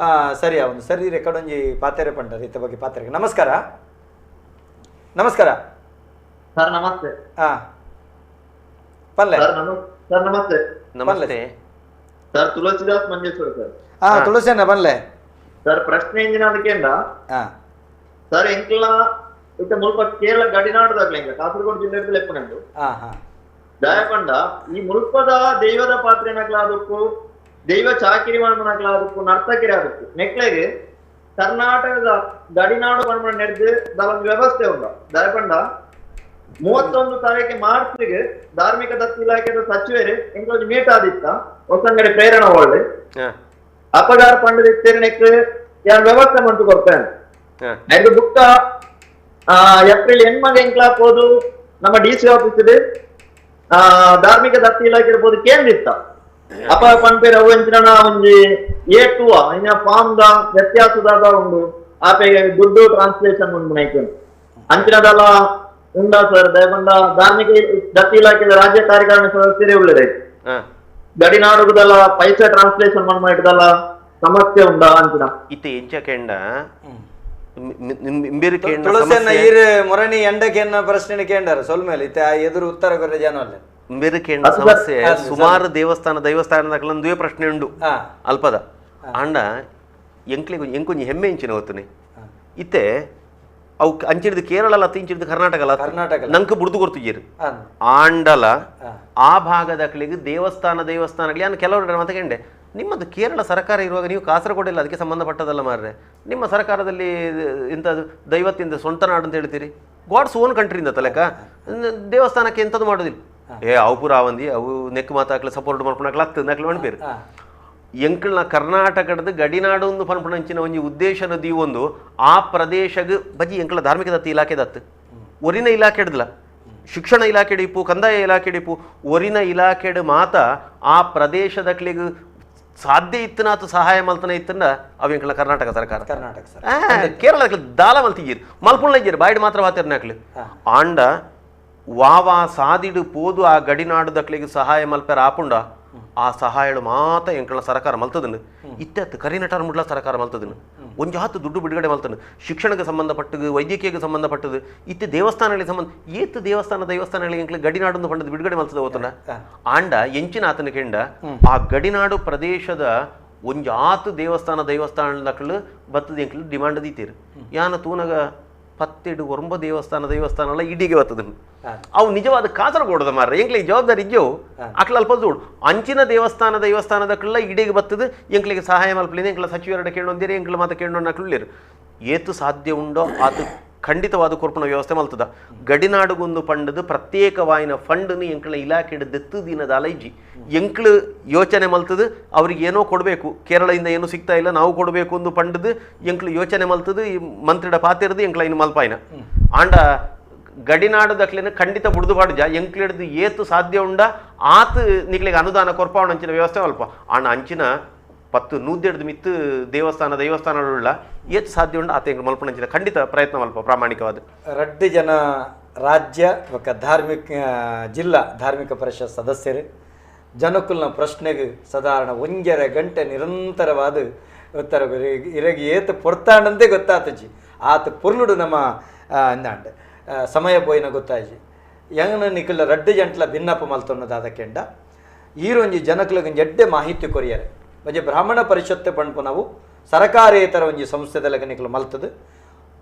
ಸರಿಯಾವು ಸರಿ ರೆಕಡೊಂಜಿ ಪಾತೆರೆ ಪಂಡ ಇತ್ತ ಬಗ್ಗೆ ಪಾತೆರೆ ನಮಸ್ಕಾರ ಸರ್ ನಮಸ್ತೆ ಪಲ್ಲೆ ಸರ್ ನಮಸ್ತೆ ನಮಸ್ತೆ ಸರ್ ತುಳಸಿದಾಸ್ ಮಂಜೇಶ್ವರ ಸರ್ ತುಳಸಿಯನ್ನ ಬನ್ಲೆ ಸರ್ ಪ್ರಶ್ನೆ ಎಂಜಿನ ಅದಕ್ಕೆಂಡ ಸರ್ ಎಂಕ್ಲ ಇತ್ತ ಮುಲ್ಪ ಕೇರಳ ಗಡಿನಾಡದಾಗ್ಲ ಇಂಗ ಕಾಸರಗೋಡು ಜಿಲ್ಲೆ ಲೆಪ್ಪುನಂಡು ದಯಪಂಡ ಈ ಮುಲ್ಪದ ದೈವದ ಪಾತ್ರೆನಕ್ಲಾದಕ್ಕೂ ದೈವ ಚಾಕಿರಿ ಮಾಡ್ಮನಕ್ಲಾದಕ್ಕೂ ನರ್ತಕಿರಿ ಆದಕ್ಕೂ ನೆಕ್ಲೆಗೆ ಕರ್ನಾಟಕದ ಗಡಿನಾಡು ಪಂಡ ನಡೆದು ದಲೊಂದು ವ್ಯವಸ್ಥೆ ಉಂಡ ದಯಪಂಡ 31 ತಾರೀಕು ಮಾರ್ಚ್ಗೆ ಧಾರ್ಮಿಕ ದತ್ತಿ ಇಲಾಖೆದ ಸಚಿವರು ಎಂಕೊಂದು ಮೀಟ್ ಆದಿತ್ತ ಹೊಸಂಗಡಿ ಪ್ರೇರಣಾ ಒಳ್ಳೆ ಅಪಗಾರ ಪಂಡದಿತ್ತೇನೆಕ್ ಯಾರು ವ್ಯವಸ್ಥೆ ಮಂತು ಕೊಡ್ತೇನೆ ಐದು ಬುಕ್ಕ ಏಪ್ರಿಲ್ 8 ಎಂಕ್ಲಾಕ್ ಹೋದು ನಮ್ಮ DC ಆಫೀಸ್ ಇದೆ ಧಾರ್ಮಿಕ ದತ್ತಿ ಇಲಾಖೆ ಇರ್ಬೋದು ಕೇಂದ್ರಿತ್ತ ಅಪ ಪಂಪೇರ ಅವು ಎಂಚಿನ ಒಂಜಿ ಏಟುವ ಇನ್ನ ಫಾರ್ಮ್ ದ ವ್ಯತ್ಯಾಸದಾಗ ಉಂಡು ಆಪೆಗೆ ದುಡ್ಡು ಟ್ರಾನ್ಸ್ಲೇಷನ್ ಉಂಡು ನೈಕೆ ಅಂಚಿನದಲ್ಲ ಉಂಡ ಸರ್ ದಯಗೊಂಡ ಧಾರ್ಮಿಕ ದತ್ತಿ ಇಲಾಖೆದ ರಾಜ್ಯ ಕಾರ್ಯಕಾರಿಣಿ ಸದಸ್ಯರೇ ಉಳ್ಳದಾಯ್ತು ಗಡಿನಾಡುಗದಲ್ಲ ಪೈಸಾ ಟ್ರಾನ್ಸ್ಲೇಷನ್ ಮಾಡಿದಲ್ಲ ಸಮಸ್ಯೆ ಉಂಡ ಅಂಚಿನ ಇತ್ತೆ ಎಂಚಕೆಂಡ ತುಳಸಿಯನ್ನ ಈರೆ ಮೊರಣಿ ಎಂಡಕೆನ್ನ ಪ್ರಶ್ನೆ ಕೇಂಡಾರ ಸೊಲ್ಮೇಲೆ ಇತ್ತೆ ಎದುರು ಉತ್ತರ ಕೊರ ಜನ ಅಲ್ಲ ಬೇರೆಕೇಂಡ ಸಮಸ್ಯೆ ಸುಮಾರು ದೇವಸ್ಥಾನದ ದುವೆ ಪ್ರಶ್ನೆ ಉಂಡು ಅಲ್ಪದ ಅಂಡ ಎಂಕೊಂಜಿ ಹೆಮ್ಮೆ ಇಂಚಿನ ಹೊತ್ತನೆ ಇತ್ತೆ ಅವು ಅಂಚಿಡಿದು ಕೇರಳ ಅಲ್ಲ ಇಂಚಿಡಿದು ಕರ್ನಾಟಕ ಅಲ್ಲ ನಂಗೆ ಬುಡ್ದು ಕೊಡ್ತಿದ್ದೀರಿ ಆಂಡಲ ಆ ಭಾಗದಕ್ಳಿಗೆ ದೇವಸ್ಥಾನಗಳು ನಾನು ಕೆಲವರು ಮಾತಕೊಂಡೆ ನಿಮ್ಮದು ಕೇರಳ ಸರ್ಕಾರ ಇರುವಾಗ ನೀವು ಕಾಸರಗೋಡಿಲ್ಲ ಅದಕ್ಕೆ ಸಂಬಂಧಪಟ್ಟದಲ್ಲ ಮಾರ್ರೆ ನಿಮ್ಮ ಸರ್ಕಾರದಲ್ಲಿ ಇಂಥದ್ದು ದೈವತ್ತಿಂದ ಸ್ವಂತ ನಾಡು ಅಂತ ಹೇಳ್ತೀರಿ ಗಾಡ್ಸ್ ಓನ್ ಕಂಟ್ರಿಯಿಂದ ತಲೆಕ ದೇವಸ್ಥಾನಕ್ಕೆ ಎಂಥದ್ದು ಮಾಡೋದಿಲ್ಲ ಅವು ಪುರ ಅವಂದಿ ಅವು ನೆಕ್ ಮಾತಾಕ್ಲಿ ಸಪೋರ್ಟ್ ಮಾಡ್ಕೊಳಕ್ಲ ಆಗ್ತದೆ ನಕ್ಲು ಅನ್ಪೇರು ಎಂಕಲ್ನ ಕರ್ನಾಟಕದ ಗಡಿನಾಡು ಒಂದು ಪನ್ಪಣಂಚಿನ ಒಂಜಿ ಉದ್ದೇಶನ ದೀವೊಂದು ಆ ಪ್ರದೇಶಗ ಬಜಿ ಎಂಕಲ ಧಾರ್ಮಿಕ ದತ್ತಿ ಇಲಾಖೆ ದತ್ತು ಒರಿನ ಇಲಾಖೆ ಹಿಡ್ದಲ್ಲ ಶಿಕ್ಷಣ ಇಲಾಖೆ ಡಿಪು ಕಂದಾಯ ಇಲಾಖೆ ಡಿಪು ಒರಿನ ಇಲಾಖೆಡ್ ಮಾತ ಆ ಪ್ರದೇಶದಕ್ಲಿಗೆ ಸಾಧ್ಯ ಇತ್ತನಾತು ಸಹಾಯ ಮಲ್ತನ ಇತ್ತಂದ ಅವು ಎಂಕಲ ಕರ್ನಾಟಕ ಸರ್ಕಾರ ಕೇರಳ ದಾಲ ಮಲ್ತಿದ್ದೀರಿ ಮಲ್ಪುಳ್ನ ಇದ್ದೀರಿ ಬಾಯ್ಡ್ ಮಾತ್ರ ಮಾತಿರ್ನಾಕ್ಲಿ ಆಂಡ ವಾವಾ ಸಾದಿಡು ಪೋದು ಆ ಗಡಿನಾಡುದಕ್ಲಿಗೆ ಸಹಾಯ ಮಲ್ಪೆರ ಆಪುಂಡ ಆ ಸಹಾಯಗಳು ಮಾತ ಎಂಕಳ ಸರ್ಕಾರ ಮಲ್ತದನು ಇತ್ತೆತ್ತು ಕರಿನಟರ ಮುಡ್ಲ ಸರ್ಕಾರ ಮಲ್ತದನು ಒಂಜು ಹತ್ತು ದುಡ್ಡು ಬಿಡುಗಡೆ ಮಲ್ತನು ಶಿಕ್ಷಣಕ್ಕೆ ಸಂಬಂಧಪಟ್ಟದು ವೈದ್ಯಕೀಯಕ್ಕೆ ಸಂಬಂಧಪಟ್ಟದು ಇತ್ತೆ ದೇವಸ್ಥಾನಗಳಿಗೆ ಸಂಬಂಧ ಏತ್ತು ದೇವಸ್ಥಾನಗಳಿಗೆ ಎಂಕ್ಲೆ ಗಡಿನಾಡು ಪಂಡದು ಬಿಡುಗಡೆ ಮಲ್ತದ ಓತನ ಆಂಡ ಎಂಚಿನ ಆತನ ಕೆಂಡ ಆ ಗಡಿನಾಡು ಪ್ರದೇಶದ ಒಂಜು ಆತು ದೇವಸ್ಥಾನಗಳು ಬತ್ತದ ಎಂಕ್ಲು ಡಿಮಾಂಡ್ ದೀತೀರು ಯಾನ ತೂನಗ 17 ದೇವಸ್ಥಾನ ಇಡಿಗೆ ಬರ್ತದನ್ನು ಅವು ನಿಜವಾದ ಕಾಸರಗೋಡದ ಮಾರ್ರೆ ಎಂಕ್ಲಿಗೆ ಜವಾಬ್ದಾರಿ ಇಜ್ಜೋ ಅಕ್ಲ ಅಲ್ಪ ದೂಡು ಅಂಚಿನ ದೇವಸ್ಥಾನದಕ್ಕೆಲ್ಲ ಇಡಿಗೆ ಬರ್ತದೆ ಎಂಕ್ಲಿಗೆ ಸಹಾಯ ಮಲ್ಪಲಿಂದ ಎಂಕ್ಲ ಸಚಿವರಡ ಕೇಳೊಂದಿರಿ ಎಂಕ್ಲ ಮಾತ ಕೇಳೊಂದು ಏತು ಸಾಧ್ಯ ಉಂಡೋ ಆತು ಖಂಡಿತವಾದ ಕೊರ್ಪಣ ವ್ಯವಸ್ಥೆ ಮಲ್ತದ ಗಡಿನಾಡುಗೊಂದು ಪಂಡದು ಪ್ರತ್ಯೇಕವಾಯಿನ ಫಂಡ್ನು ಎಂಕ್ಲ ಇಲಾಖೆ ದೆತ್ತು ದಿನದ ಅಲೈಜಿ ಎಂಕ್ಳು ಯೋಚನೆ ಮಲ್ತದು ಅವ್ರಿಗೆ ಏನೋ ಕೊಡಬೇಕು ಕೇರಳದಿಂದ ಏನೂ ಸಿಗ್ತಾ ಇಲ್ಲ ನಾವು ಕೊಡಬೇಕು ಒಂದು ಪಂಡದು ಎಂಕ್ಳು ಯೋಚನೆ ಮಲ್ತದು ಈ ಮಂತ್ರಿಡ ಪಾತಿರದು ಎಂಕ್ಲ ಇನ್ನು ಮಲ್ಪಾಯಿನ ಆಂಡ ಗಡಿನಾಡುದಕ್ಲೇನ ಖಂಡಿತ ಬುಡ್ದು ಬಾಡುಜ ಎಂಕ್ಲಿಡ್ದು ಏತು ಸಾಧ್ಯ ಉಂಡ ಆತು ನಿಕ್ಲಿಗೆ ಅನುದಾನ ಕೊರ್ಪಾವಣ ಅಂಚಿನ ವ್ಯವಸ್ಥೆ ಮಲ್ಪ ಆಂಡ ಅಂಚಿನ 10 ನೂದ್ದೆಡ್ದು ಮಿತ್ತು ದೇವಸ್ಥಾನಗಳುಳ್ಳ ಏತು ಸಾಧ್ಯ ಉಂಡ ಆತ ಎಂಕ್ಲು ಮಲ್ಪಣಂಚಿನ ಖಂಡಿತ ಪ್ರಯತ್ನ ಮಲ್ಪ ಪ್ರಾಮಾಣಿಕವಾದ ರಡ್ಡು ಜನ ರಾಜ್ಯ ಧಾರ್ಮಿಕ ಜಿಲ್ಲಾ ಧಾರ್ಮಿಕ ಪರಿಷತ್ ಸದಸ್ಯರು ಜನಕ್ಕುಲ್ನ ಪ್ರಶ್ನೆಗೆ ಸಾಧಾರಣ 1.5 ಗಂಟೆ ನಿರಂತರವಾದ ಉತ್ತರ ಇರಗಿ ಏತು ಪೊರ್ತಾಂಡಂತೆ ಗೊತ್ತಾತಜಿ ಆತ ಪುರ್ಲುಡು ನಮ್ಮ ಅಂದಾಂಡ ಸಮಯ ಪೋಯಿನ ಗೊತ್ತಾಜಿ ಯಂಗನ ನಿಖಿಲ ರಡ್ಡು ಜಂಟ್ಲ ಭಿನ್ನಪ್ಪ ಮಲ್ತೊನ್ನದಾದ ಕೆಂಡ ಈರೊಂಜಿ ಜನಕ್ಲಿಗೆ ಎಡ್ಡೆ ಮಾಹಿತಿ ಕೊರಿಯರೆ ಬಜೆ ಬ್ರಾಹ್ಮಣ ಪರಿಷತ್ತು ಪಂಪು ನಾವು ಸರಕಾರೇತರ ಒಂಜಿ ಸಂಸ್ಥೆದಲ್ಲಗ ನಿಖಲು ಮಲ್ತದು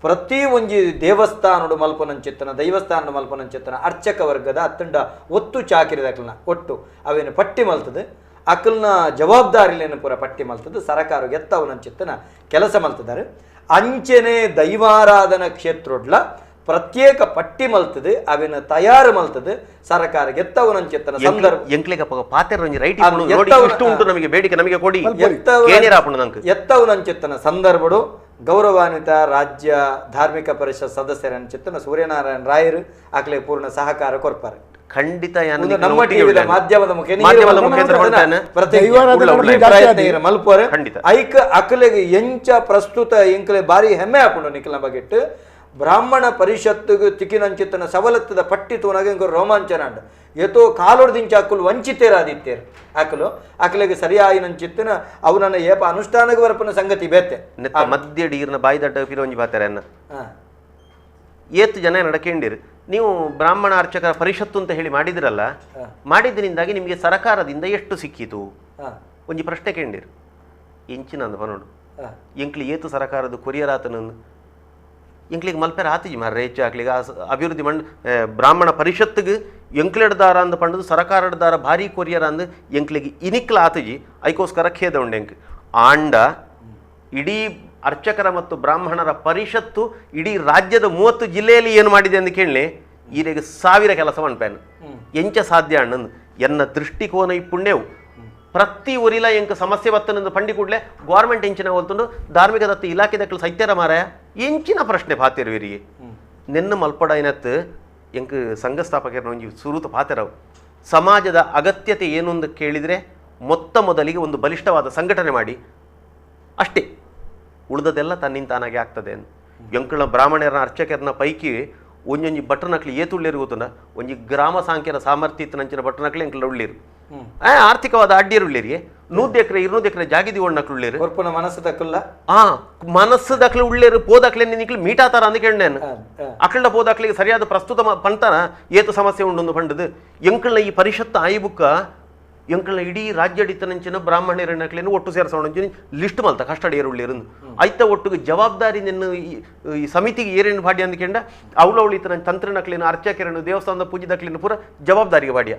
ಪ್ರತಿ ಒಂಜಿ ದೇವಸ್ಥಾನಡು ಮಲ್ಪನಂಚಿತ್ತನ ದೈವಸ್ಥಾನಡು ಮಲ್ಪನಂಚಿತ್ತನ ಅರ್ಚಕ ವರ್ಗದ ಅತ್ತಂಡ ಒತ್ತು ಚಾಕಿರಿದಕ್ಲನ ಒಟ್ಟು ಅವೇನು ಪಟ್ಟಿ ಮಲ್ತದು ಅಕಲ್ನ ಜವಾಬ್ದಾರಿಲೇನು ಪೂರ ಪಟ್ಟಿ ಮಲ್ತದು ಸರಕಾರ ಎತ್ತವನಂಚಿತ್ತನ ಕೆಲಸ ಮಲ್ತಿದ್ದಾರೆ ಅಂಚೆನೆ ದೈವಾರಾಧನಾ ಕ್ಷೇತ್ರೊಡ್ಲ ಪ್ರತ್ಯೇಕ ಪಟ್ಟಿ ಮಲ್ತದೆ ಅವೇನು ತಯಾರು ಮಲ್ತದೆ ಸರ್ಕಾರ ಎತ್ತವನಂಚಿತ್ತನ ಸಂದರ್ಭ ಎತ್ತವನಂಚಿತ್ತನ ಸಂದರ್ಭಡು ಗೌರವಾನ್ವಿತ ರಾಜ್ಯ ಧಾರ್ಮಿಕ ಪರಿಷತ್ ಸದಸ್ಯರಂಚಿತ್ತನ ಸೂರ್ಯನಾರಾಯಣ ರಾಯರು ಆಕಲೆ ಪೂರ್ಣ ಸಹಕಾರ ಕೊರ್ಪಾರೆ ಖಂಡಿತ ನಮ್ಮ ಟಿವಿದ ಮಾಧ್ಯಮದ ಮಲ್ಪೋರೆ ಐಕ ಅಕಲೆಗೆ ಎಂಚ ಪ್ರಸ್ತುತ ಎಂಕಲೆ ಬಾರಿ ಹೆಮ್ಮೆ ಹಾಕೊಂಡು ನಿಖಿಲ ಬಗೆಟ್ಟು ಬ್ರಾಹ್ಮಣ ಪರಿಷತ್ತಿಗೆ ತಿಕ್ಕಿನಂಚಿತ್ತನ ಸವಲತ್ತದ ಪಟ್ಟಿ ತೋನಾಗ ರೋಮಾಂಚನ ಅಂಡ ಏತೋ ಕಾಲೊಡ್ದಿಂಚ ಅಕ್ಕಲು ವಂಚಿತೇರಾದಿತ್ತೇರು ಅಕಲು ಅಕಲಿಗೆ ಸರಿಯಾಯಿನಂಚಿತ್ತನ ಅವನನ್ನ ಏಪ ಅನುಷ್ಠಾನಕ್ಕೆ ಬರಪನ ಸಂಗತಿ ಬೇತೆ ಮಧ್ಯ ಡೀರ್ನ ಬಾಯಿದಡ್ಡ ಫಿರೋಂಜಿ ಬಾತಾರೆ ಅನ್ನ ಏತ್ತು ಜನ ನಡಕೇಂಡಿರು ನೀವು ಬ್ರಾಹ್ಮಣ ಅರ್ಚಕರ ಪರಿಷತ್ತು ಅಂತ ಹೇಳಿ ಮಾಡಿದಿರಲ್ಲ ಮಾಡಿದ್ರಿಂದಾಗಿ ನಿಮಗೆ ಸರಕಾರದಿಂದ ಎಷ್ಟು ಸಿಕ್ಕಿತು ಒಂಜಿ ಪ್ರಶ್ನೆ ಕೇಂದಿರು ಎಂಚಿನ ನೋಡು ಎಂಕ್ಲಿ ಏತು ಸರಕಾರದ ಕೊರಿಯರಾತನನ್ನು ಎಂಕ್ಲಿಗೆ ಮಲ್ಪೆರ ಆತಿಜಿ ಮಾರ್ರೆ ಹೆಚ್ಚು ಆಕ್ಲಿಗೆ ಅಭಿವೃದ್ಧಿ ಬ್ರಾಹ್ಮಣ ಪರಿಷತ್ತಿಗೆ ಎಂಕ್ಲೆಡ್ದಾರ ಅಂದ ಪಂಡದು ಸರಕಾರದಾರ ಭಾರಿ ಕೊರಿಯರ ಅಂದು ಎಂಕ್ಲಿಗೆ ಇನಿಕ್ಲ ಆತಿಜಿ ಐಕೋಸ್ಕರ ಖೇದ ಉಂಡು ಎಂಕ್ ಆಂಡ ಇಡೀ ಅರ್ಚಕರ ಮತ್ತು ಬ್ರಾಹ್ಮಣರ ಪರಿಷತ್ತು ಇಡೀ ರಾಜ್ಯದ 30 ಜಿಲ್ಲೆಯಲ್ಲಿ ಏನು ಮಾಡಿದೆ ಅಂತ ಕೇಳಲಿ ಈರೆಗೆ 1000 ಕೆಲಸ ಮನ್ಪೇನು ಎಂಚ ಸಾಧ್ಯ ಅಣ್ಣಂದು ಎನ್ನ ದೃಷ್ಟಿಕೋನ ಈ ಪುಣ್ಯವು ಪ್ರತಿ ಊರಿಲ ಎಂಕ ಸಮಸ್ಯೆ ಬತ್ತನಂದು ಪಂಡಿ ಕೂಡಲೇ ಗೌರ್ಮೆಂಟ್ ಎಂಚಿನ ಹೋಲ್ತುಂಡು ಧಾರ್ಮಿಕ ದತ್ತ ಇಲಾಖೆ ದಕ್ಕಲು ಸೈತ್ಯರ ಮಾರಾಯ ಎಂಚಿನ ಪ್ರಶ್ನೆ ಪಾತಿರುವಿರಿಗೆ ನೆನ್ನು ಮಲ್ಪಡ ಏನತ್ತು ಎಂಕ್ ಸಂಘ ಸ್ಥಾಪಕರ ಒಂಜಿ ಸುರುತ ಪಾತೆರವು ಸಮಾಜದ ಅಗತ್ಯತೆ ಏನು ಅಂತ ಕೇಳಿದರೆ ಮೊತ್ತ ಮೊದಲಿಗೆ ಒಂದು ಬಲಿಷ್ಠವಾದ ಸಂಘಟನೆ ಮಾಡಿ ಅಷ್ಟೇ, ಉಳಿದದೆಲ್ಲ ತನ್ನಿಂತಾನಾಗೆ ಆಗ್ತದೆ ಅಂತ. ಎಂಕಳ ಬ್ರಾಹ್ಮಣರ ಅರ್ಚಕರನ ಪೈಕಿ ಒಂಜೊಂಜಿ ಬಟ್ಟನಕ್ಲಿ ಏತುಳ್ಳೇರು ಗೊತ್ತುಂಡ, ಒಂಜಿ ಗ್ರಾಮ ಸಾಂಖ್ಯರ ಸಾಮರ್ಥ್ಯ ಇತ್ತನಂಚಿನ ಬಟ್ಟನಕ್ಲಿ ಎಂಕಲ ಉಳ್ಳೇರು ಆರ್ಥಿಕವಾದ ಅಡ್ಡಿಯರು ಉಳ್ಳೇರಿ 100 ಎಕರೆ 200 ಎಕರೆ ಜಾಗಿದಿ ಒಣ್ಣಕ್ಲು ಉಳ್ಳೇರು ಮನಸ್ಸು ತಕ್ಕಲ್ಲ ಮನಸ್ಸು ದಾಖಲೆ ಉಳ್ಳೇರು ಪೋದಾಕ್ಲೆ ನಿಕ್ಲಿ ಮೀಟಾತಾರ ಅಂದ ಕೇಳೇನು ಅಕಲ್ಡ ಪೋದಾಕ್ಲಿಗೆ ಸರಿಯಾದ ಪ್ರಸ್ತುತ ಪಂತನ ಏತು ಸಮಸ್ಯೆ ಉಂಡು ಪಂಡದು ಎಂಕಲ್ನ ಈ ಪರಿಷತ್ತು ಆಯ್ಬುಕ್ಕ ಎಂಕಲ್ನ ಇಡೀ ರಾಜ್ಯಡಿತನಂಚಿನ ಬ್ರಾಹ್ಮಣರನ್ನಕ್ಲೇನು ಒಟ್ಟು ಸೇರಿಸೋಣ ಲಿಸ್ಟ್ ಮಲ್ತ ಕಷ್ಟಡಿಯರು ಉಳ್ಳೇರು ಐತ ಒಟ್ಟಿಗೆ ಜವಾಬ್ದಾರಿ ನಿನ್ನ ಈ ಸಮಿತಿಗೆ ಏರೇನು ಬಾಡ್ಯ ಅಂದ್ಕೊಂಡ ಅವಳವಳಿತನ ತಂತ್ರನಕ್ಲೇನು ಅರ್ಚಕರನ್ನು ದೇವಸ್ಥಾನದ ಪೂಜಿದಕ್ಲೇನು ಪೂರ ಜವಾಬ್ದಾರಿಗೆ ಬಾಡ್ಯ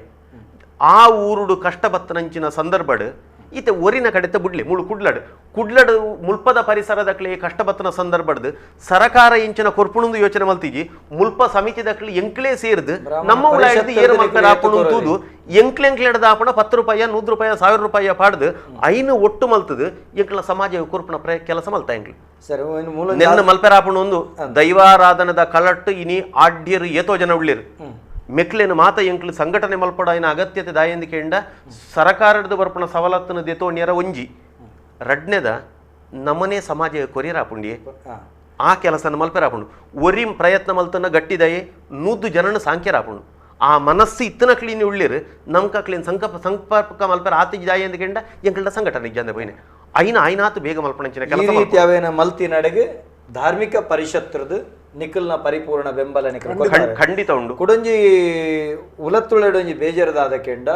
ಆ ಊರುಡು ಕಷ್ಟ ಬತ್ತನಂಚಿನ ಸಂದರ್ಭಡ್ ಈತ ಒರಿನ ಕಡೆತ ಬುಡ್ಲಿ ಮುಳು ಕುಡ್ಲಡು ಮುಲ್ಪದ ಪರಿಸರದಕ್ಲೆ ಕಷ್ಟ ಬತ್ತನ ಸಂದರ್ಭಡ್ ಸರಕಾರ ಇಂಚಿನ ಕೊರ್ಪುಣಂದು ಯೋಚನೆ ಮಲ್ತಿಜಿ ಮುಲ್ಪ ಸಮಿತಿ ದಕ್ಲಿ ಎಂಕ್ಲೇ ಸೇರ್ದು ನಮ್ಮ ಉಳ್ಳಾಯ್ದು ಏರು ಮಲ್ಪರ ಹಾಪುಣಂತೂದು ಎಂಕ್ಲೆಂಕ್ಲೆಡ್ದ ಹಾಪಣ 10 ರೂಪಾಯಿ 100 ರೂಪಾಯಿ 1000 ರೂಪಾಯಿ ಪಾಡ್ದು ಐನು ಒಟ್ಟು ಮಲ್ತದು ಎಂಕ್ಲ ಸಮಾಜ ಕೊರ್ಪುಣ ಕೆಲಸ ಮಲ್ತಾ ಎಂಕ್ಲಿ ನೆನ್ನ ಮಲ್ಪೆರ ಹಾಪುಣ ಒಂದು ದೈವಾರಾಧನದ ಕಲಟ್ಟು ಇನಿ ಆಡ್ಯರು ಏತೋ ಜನ ಉಳ್ಳಿರು ಮೆಕ್ಲೇನು ಮಾತ ಎಂಕ್ಲು ಸಂಘಟನೆ ಮಲ್ಪಡ ಐನ ಅಗತ್ಯತೆ ದಾಯಂದಿಕೆಂಡ ಸರಕಾರದ ಬರ್ಪಣ ಸವಲತ್ತನ ದೇತೋಣ್ಯರ ಒಂಜಿ ರಡ್ನೆದ ನಮನೆ ಸಮಾಜ ಕೊರಿಯರಾಪುಂಡಿ ಆ ಕೆಲಸನ ಮಲ್ಪೆರಾಪುಂಡು ಒರಿ ಪ್ರಯತ್ನ ಮಲ್ತನ ಗಟ್ಟಿದಯೆ 100 ಜನನ ಸಾಂಖ್ಯರಾಪುಂಡು ಆ ಮನಸ್ಸು ಇತ್ತನಕ್ಲೀನಿ ಉಳ್ಳಿರು ನಮ್ಕಕ್ಲೇನು ಸಂಪರ್ಕ ಮಲ್ಪೆರ ಆತಿಜಿ ದಾಯಂದಿಕೆಂಡ ಎಂಕ್ಲ ಸಂಘಟನೆ ಇಜ್ಜಂದೆ ಬೈನೆ ಐನಾತು ಬೇಗ ಮಲ್ಪಣಂಚಿನ ಕೆಲಸ ಮಲ್ತಿ ನಡೆಗೆ ಧಾರ್ಮಿಕ ಪರಿಷತ್ರದು ನಿಖಲ್ನ ಪರಿಪೂರ್ಣ ಬೆಂಬಲ ಖಂಡಿತ ಉಂಡು ಕುಡಂಜಿ ಉಲತ್ತುಳೆಡೊಂಜಿ ಬೇಜಾರದಾದ ಕೆಂಡ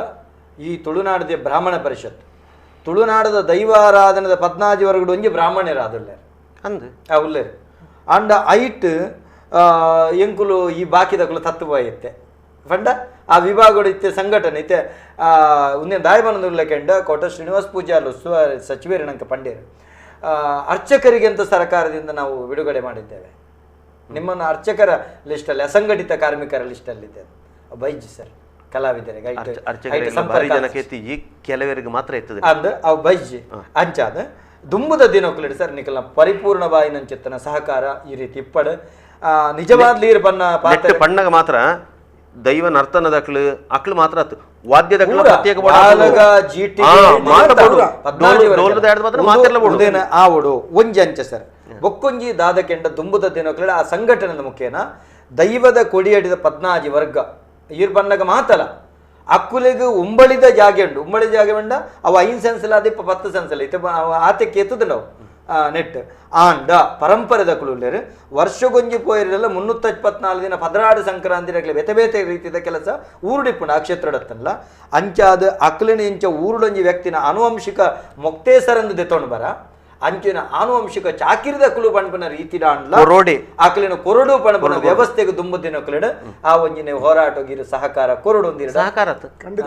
ಈ ತುಳುನಾಡದ ಬ್ರಾಹ್ಮಣ ಪರಿಷತ್ ತುಳುನಾಡದ ದೈವಾರಾಧನದ 14 ವರ್ಗಡು ಒಂಜಿ ಬ್ರಾಹ್ಮಣರಾದುಲ್ಲೇರು ಅಂದು ಉಲ್ಲೇರು ಅಂಡ ಐಟ್ ಎಂಕುಲು ಈ ಬಾಕಿದಕುಲು ತತ್ವ ಇತ್ತೆ ಪಂಡ ಆ ವಿಭಾಗಗಳು ಇತ್ತೆ ಸಂಘಟನೆ ಇತ್ತೆ ಉಂದಿನ ದಾಯಬನದುಲ್ಲ ಕೆಂಡ ಕೋಟ ಶ್ರೀನಿವಾಸ ಪೂಜಾರು ಸಚಿವರಿನಂಕ ಪಂಡೇರು ಅರ್ಚಕರಿಗೆ ಅಂತ ಸರ್ಕಾರದಿಂದ ನಾವು ಬಿಡುಗಡೆ ಮಾಡಿದ್ದೇವೆ. ನಿಮ್ಮನ್ನು ಅರ್ಚಕರ ಲಿಸ್ಟಲ್ಲಿ ಅಸಂಘಟಿತ ಕಾರ್ಮಿಕರ ಲಿಸ್ಟಲ್ಲಿದ್ದೇವೆ. ಬೈಜಿ ಸರ್ ಕಲಾವಿದರಿಗೆ ಕೆಲವರಿಗೆ ಮಾತ್ರ ಇರ್ತದೆ ಅಂದ ಅವು ಬೈಜಿ ಅಂಚಾದ ದುಂಬುದ ದಿನಕ್ಕಲಿಡಿ ಸರ್ ನಿಖಲ್ನ ಪರಿಪೂರ್ಣ ಬಾಯಿನಂಚಿತ್ತನ ಸಹಕಾರ ಈ ರೀತಿ ಇಪ್ಪಡು ನಿಜವಾದ ಲೀರ್ ಬನ್ನ ಪಾತ್ರ ಪಣ್ಣಗ ಮಾತ್ರ ದೈವ ನರ್ತನದಕ್ಲು ಅಕ್ಲು ಮಾತ್ರ ಆತು ವಾದ್ಯದಕ್ಲು ಪ್ರತ್ಯೇಕ ಆವಡು ಒಂಜಿ ಅಂಚ ಸರ್ ಬೊಕ್ಕೊಂಜಿ ದಾದ ಕೆಂಡ ದುಂಬುದ ದಿನಕ್ಕಲ ಆ ಸಂಘಟನೆದ ಮುಖೇನ ದೈವದ ಕೊಡಿಯಡಿದ 14 ವರ್ಗ ಈರ್ ಬಣ್ಣಗ ಮಾತಲ ಅಕ್ಕುಲಿಗೆ ಉಂಬಳಿದ ಜಾಗೆ ಉಂಡು ಉಂಬಳಿ ಜಾಗೆ ಉಂಡ ಅವು 5 ಸೆನ್ಸಲ ಅದಿಪ್ಪ 10 ಸೆನ್ಸಲ ಇತ್ತೆ ಆತಕ್ಕೆ ಎತ್ತದ ನಾವು ನೆಟ್ ಆಂಡ ಪರಂಪರೆದ ಕುಳುಲ್ಲೇರು ವರ್ಷಗೊಂಜಿ ಪೋಯಿರಲ್ಲ 354 ದಿನ 16 ಸಂಕ್ರಾಂತಿ ಬೇತೆ ಬೇತೆ ರೀತಿಯ ಕೆಲಸ ಊರುಡಿಪ್ಪುಂಡು ಆ ಕ್ಷೇತ್ರಡತ್ತಲ್ಲ ಅಂಚಾದ ಅಕ್ಲಿನ ಇಂಚ ಊರುಡೊಂಜಿ ವ್ಯಕ್ತಿನ ಆನುವಂಶಿಕ ಮೊಕ್ತೇಸರಂದು ದೆತೊಂಡು ಬರ ಅಂಚಿನ ಆನುವಂಶಿಕ ಚಾಕಿರಿದ ಕುಲು ಪಣಪನ ರೀತಿ ಆಕಲಿನ ಕೊರಡು ಪಣಪನ ವ್ಯವಸ್ಥೆಗೆ ದುಂಬುದಿನ ಕುಲಡ ಆ ಒಂಜಿನ ಹೋರಾಟಗಿರು ಸಹಕಾರ ಕೊರಡು ಸಹಕಾರ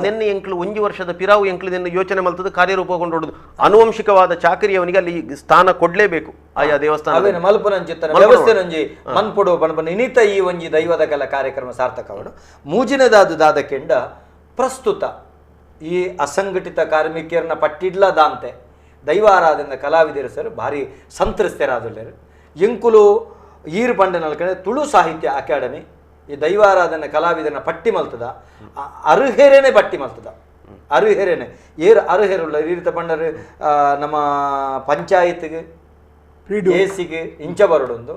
ನಿನ್ನೆ ಎಂಕ್ಲು 1 ವರ್ಷದ ಪಿರಾವು ಎಂಕ್ಲು ನಿನ್ನ ಯೋಚನೆ ಮಲ್ತದ ಕಾರ್ಯರೂಪಗೊಂಡು ಆನುವಂಶಿಕವಾದ ಚಾಕರಿಯವನಿಗೆ ಅಲ್ಲಿ ಸ್ಥಾನ ಕೊಡ್ಲೇಬೇಕು ಆಯಾ ದೇವಸ್ಥಾನ ಮಲ್ಪನಂಚಿತ್ತನ ವ್ಯವಸ್ಥೆ ನಂಜಿ ಮನ್ಪೊಡು ಪಣಪನ ಇನಿತ ಈ ಒಂಜಿ ದೈವದ ಕಲ ಕಾರ್ಯಕ್ರಮ ಸಾರ್ಥಕವಡು ಮೂಜಿನದಾದ ಕೆಂಡ ಪ್ರಸ್ತುತ ಈ ಅಸಂಘಟಿತ ಕಾರ್ಮಿಕರನ್ನ ಪಟ್ಟಿಡ್ಲದಾಂತೆ ದೈವಾರಾಧನ ಕಲಾವಿದರು ಸರ್ ಭಾರಿ ಸಂತ್ರಸ್ತರಾದುಲ್ಲೇರು ಎಂಕುಲು ಈರು ಪಂಡ ನಲ್ಕಡೆ ತುಳು ಸಾಹಿತ್ಯ ಅಕಾಡೆಮಿ ಈ ದೈವಾರಾಧನ ಕಲಾವಿದರನ್ನ ಪಟ್ಟಿ ಮಲ್ತದ ಅರುಹೆರೆನೆ ಪಟ್ಟಿ ಮಲ್ತದ ಅರುಹೆರೆನೆ ಏರು ಅರುಹೆರುಲ್ಲ ಈ ರೀತಿ ಪಂಡರು ನಮ್ಮ ಪಂಚಾಯತ್ಗೆ ಎಸಿಗೆ ಇಂಚ ಬರಡೊಂದು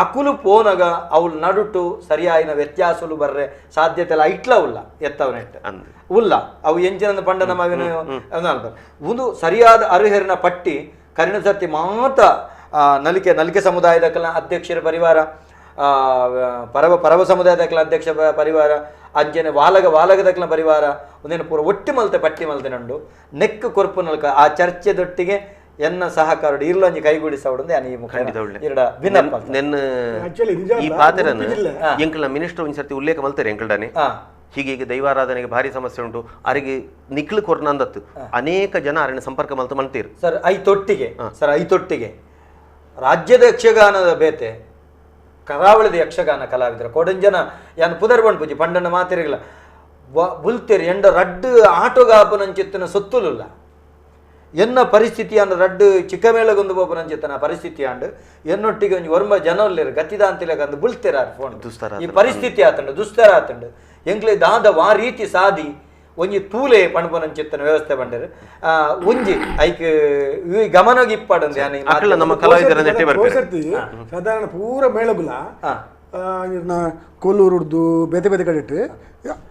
ಅಕುಲು ಪೋನಗ ಅವಳು ನಡುಟು ಸರಿಯಾಯಿನ ವ್ಯತ್ಯಾಸಲು ಬರ್ರೆ ಸಾಧ್ಯತೆ ಎಲ್ಲ ಇಟ್ಲ ಉಲ್ಲ ಎತ್ತವನೆಟ್ಟು ಉಲ್ಲ ಅವು ಎಂಚಿನ ಪಂಡ ನಮ್ಮ ಒಂದು ಸರಿಯಾದ ಅರುಹೆರಿನ ಪಟ್ಟಿ ಕರಿಣ ಸರ್ತಿ ಮಾತ ನಲಿಕೆ ಸಮುದಾಯದ ಕಲ ಅಧ್ಯಕ್ಷರ ಪರಿವಾರ ಪರವ ಸಮುದಾಯದ ಕಲ ಅಧ್ಯಕ್ಷ ಪರಿವಾರ ಅಂಜನೆ ವಾಲಗದಕ್ಲ ಪರಿವಾರ ಒಂದೇನು ಪೂರ ಒಟ್ಟಿ ಮಲ್ತೆ ಪಟ್ಟಿ ಮಲ್ತೆ ನಂಡು ನೆಕ್ ಕೊರ್ಪು ನಲ್ಕ ಆ ಚರ್ಚೆದೊಟ್ಟಿಗೆ ಎನ್ನ ಸಹಕಾರ ಇರ್ಲಂಜಿ ಕೈಗೂಡಿಸೋಡು ಈ ಪಾತ್ರನ ಎಂಕಲ್ನ ಮಿನಿಸ್ಟರ್ ಒಂದ್ಸರ್ತಿ ಉಲ್ಲೇಖ ಮಲ್ತಾರೆ ಎಂಕಲ್ಡನೆ ಹೀಗೆ ದೈವಾರಾಧನೆಗೆ ಭಾರಿ ಸಮಸ್ಯೆ ಉಂಟು ಅವರಿಗೆ ನಿಕ್ಲು ಕೊರ್ನಂದತ್ತು ಅನೇಕ ಜನ ಅರಣ್ಯ ಸಂಪರ್ಕ ಮಲ್ತು ಮಲ್ತೀರು ಸರ್ ಐತೊಟ್ಟಿಗೆ ರಾಜ್ಯದ ಯಕ್ಷಗಾನದ ಬೇತೆ ಕರಾವಳಿದ ಯಕ್ಷಗಾನ ಕಲಾವಿದರ ಕೊಡಂಜನ ಯಾನ್ ಪುದರ್ಬಣ್ ಪೂಜಿ ಪಂಡನ ಮಾತಿರಗಿಲ್ಲ ಬುಲ್ತೇರಿ ಎಂಡ ರಡ್ಡು ಆಟೋಗಾಪನಂಚಿತ್ತನ ಸೊತ್ತುಲಿಲ್ಲ ಎನ್ನ ಪರಿಸ್ಥಿತಿ ಅಂಡ್ ರಡ್ಡು ಚಿಕ್ಕಮೇಳಗೊಂದು ಬೋಪನಂಚಿತ್ತನ ಪರಿಸ್ಥಿತಿ ಅಂಡ್ ಎನ್ನೊಟ್ಟಿಗೆ ಒಂಜಿ ಒರ್ಮ ಜನಲ್ಲೇರು ಗತಿದ ಅಂತಿಲ್ಲ ಅಂದು ಬುಲ್ತೇರ ಫೋನ್ ಈ ಪರಿಸ್ಥಿತಿ ಆತಂಡು ದುಸ್ತರ ಆತಂಡು ಎಂಕ್ಲೆ ದಾದ ವಾ ರೀತಿ ಸಾದಿ ಒಂಜಿ ತೂಲೆ ಪಣಪನಂಚಿತ್ತನ ವ್ಯವಸ್ಥೆ ಬಂಡರು ಒಂಜಿ ಐಕ್ ಗಮನಗಿ ಇಪ್ಪಡಂದು ಅಕಲ ನಮ್ಮ ಕಲಾವಿದರ ನೆಟ್ಟೆ ಸರ್ತಿ ಸಾಧಾರಣ ಪೂರ ಮೇಳಗುಲ ಕೊಲ್ಲೂರುಡ್ದು ಬೇತೆ ಬೇತೆ ಕಡೆ ಇಟ್ಟು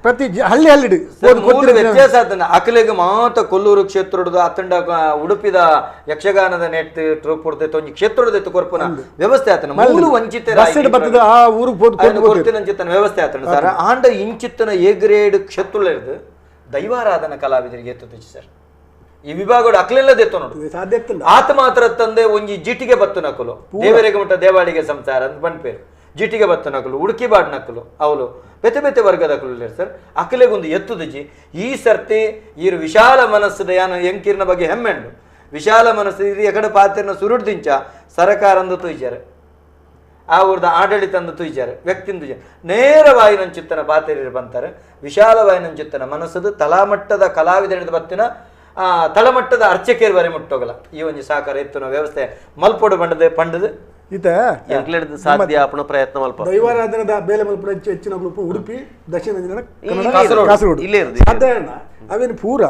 ಪ್ರತಿ ಹಳ್ಳಿ ಹಳ್ಳಿ ವ್ಯತ್ಯಾಸ ಆತನ ಅಕಲೆಗೆ ಮಾತ್ರ ಕೊಲ್ಲೂರು ಕ್ಷೇತ್ರದ ಅತ್ತಂಡ ಉಡುಪಿದ ಯಕ್ಷಗಾನದ ನೆಟ್ ಟ್ರೂಪ್ ಕೊಡ್ತೈತೆ ಒಂಜಿ ಕ್ಷೇತ್ರದ ಕೊರ್ಪನ ವ್ಯವಸ್ಥೆ ಆತನ ಮೂಲು ವಂಚಿತ ಕೊಡ್ತಿನಂಚಿತ್ತನ ವ್ಯವಸ್ಥೆ ಆತನ ಸರ್ ಆಂಡ ಇಂಚಿತ್ತನ ಎ ಗ್ರೇಡ್ ಕ್ಷೇತ್ರ ಇರ್ದು ದೈವಾರಾಧನ ಕಲಾವಿದರಿಗೆ ಎತ್ತು ಸರ್ ಈ ವಿಭಾಗ ಅಕ್ಲೆಲ್ಲದ ಎತ್ತು ನೋಡು ಆತ ಮಾತ್ರ ತಂದೆ ಒಂಜಿ ಜಿಟಿಗೆ ಬತ್ತು ನಕಲು ದೇವರಿಗೆ ಮುಟ್ಟ ದೇವಾಳಿಗೆ ಸಂಸಾರ ಅಂತ ಬಂದ್ಪೇರು ಜಿಟಿಗೆ ಬತ್ತ ನಕಲು ಉಡುಕಿ ಬಾಡ್ ನಕಲು ಅವಳು ಬೆತೆ ಬೆತೆ ವರ್ಗದ ಅಕಲು ಸರ್ ಅಕಲೆಗೊಂದು ಎತ್ತುದಜಿ ಈ ಸರ್ತಿ ಈರು ವಿಶಾಲ ಮನಸ್ಸದ ಯಾನು ಎಂಕಿರ್ನ ಬಗ್ಗೆ ಹೆಮ್ಮೆಂಡು ವಿಶಾಲ ಮನಸ್ಸು ಇದು ಎಕಡೆ ಪಾತ್ರನ ಸುರುಡ್ದಿಂಚ ಸರಕಾರಂದು ತುಯ್ಚಾರೆ ಆ ಊರ್ದ ಆಡಳಿತ ಅಂದು ತುಯ್ಚಾರೆ ವ್ಯಕ್ತಿಂದು ನೇರವಾಗಿ ನನ್ನ ಚಿತ್ತನ ಪಾತ್ರೆರು ಬಂತಾರೆ ವಿಶಾಲವಾಗಿ ನನ್ನ ಚಿತ್ತನ ಮನಸ್ಸದು ತಲಾಮಟ್ಟದ ಕಲಾವಿದ ಬತ್ತಿನ ತಳಮಟ್ಟದ ಅರ್ಚಕೇರು ವರೆ ಮುಟ್ಟೋಗಲ್ಲ ಈ ಒಂದು ಸಾಕಾರ ಎತ್ತುನ ವ್ಯವಸ್ಥೆ ಮಲ್ಪೊಡು ಪಂಡದು ಈತ ಸಾಧ್ಯ ಅಪನ ಪ್ರಯತ್ನ ಮಲ್ಪ ದೈವಾರಾಧನದ ಬೇಲೆ ಮಲ್ಪಡ ಹೆಚ್ಚಿನ ಗ್ರೂಪ್ ಉಡುಪಿ ದಕ್ಷಿಣ ಕಾಸರಗೋಡು ಇಲ್ಲೇ ಸಾಧಾರಣ ಅವೇನು ಪೂರ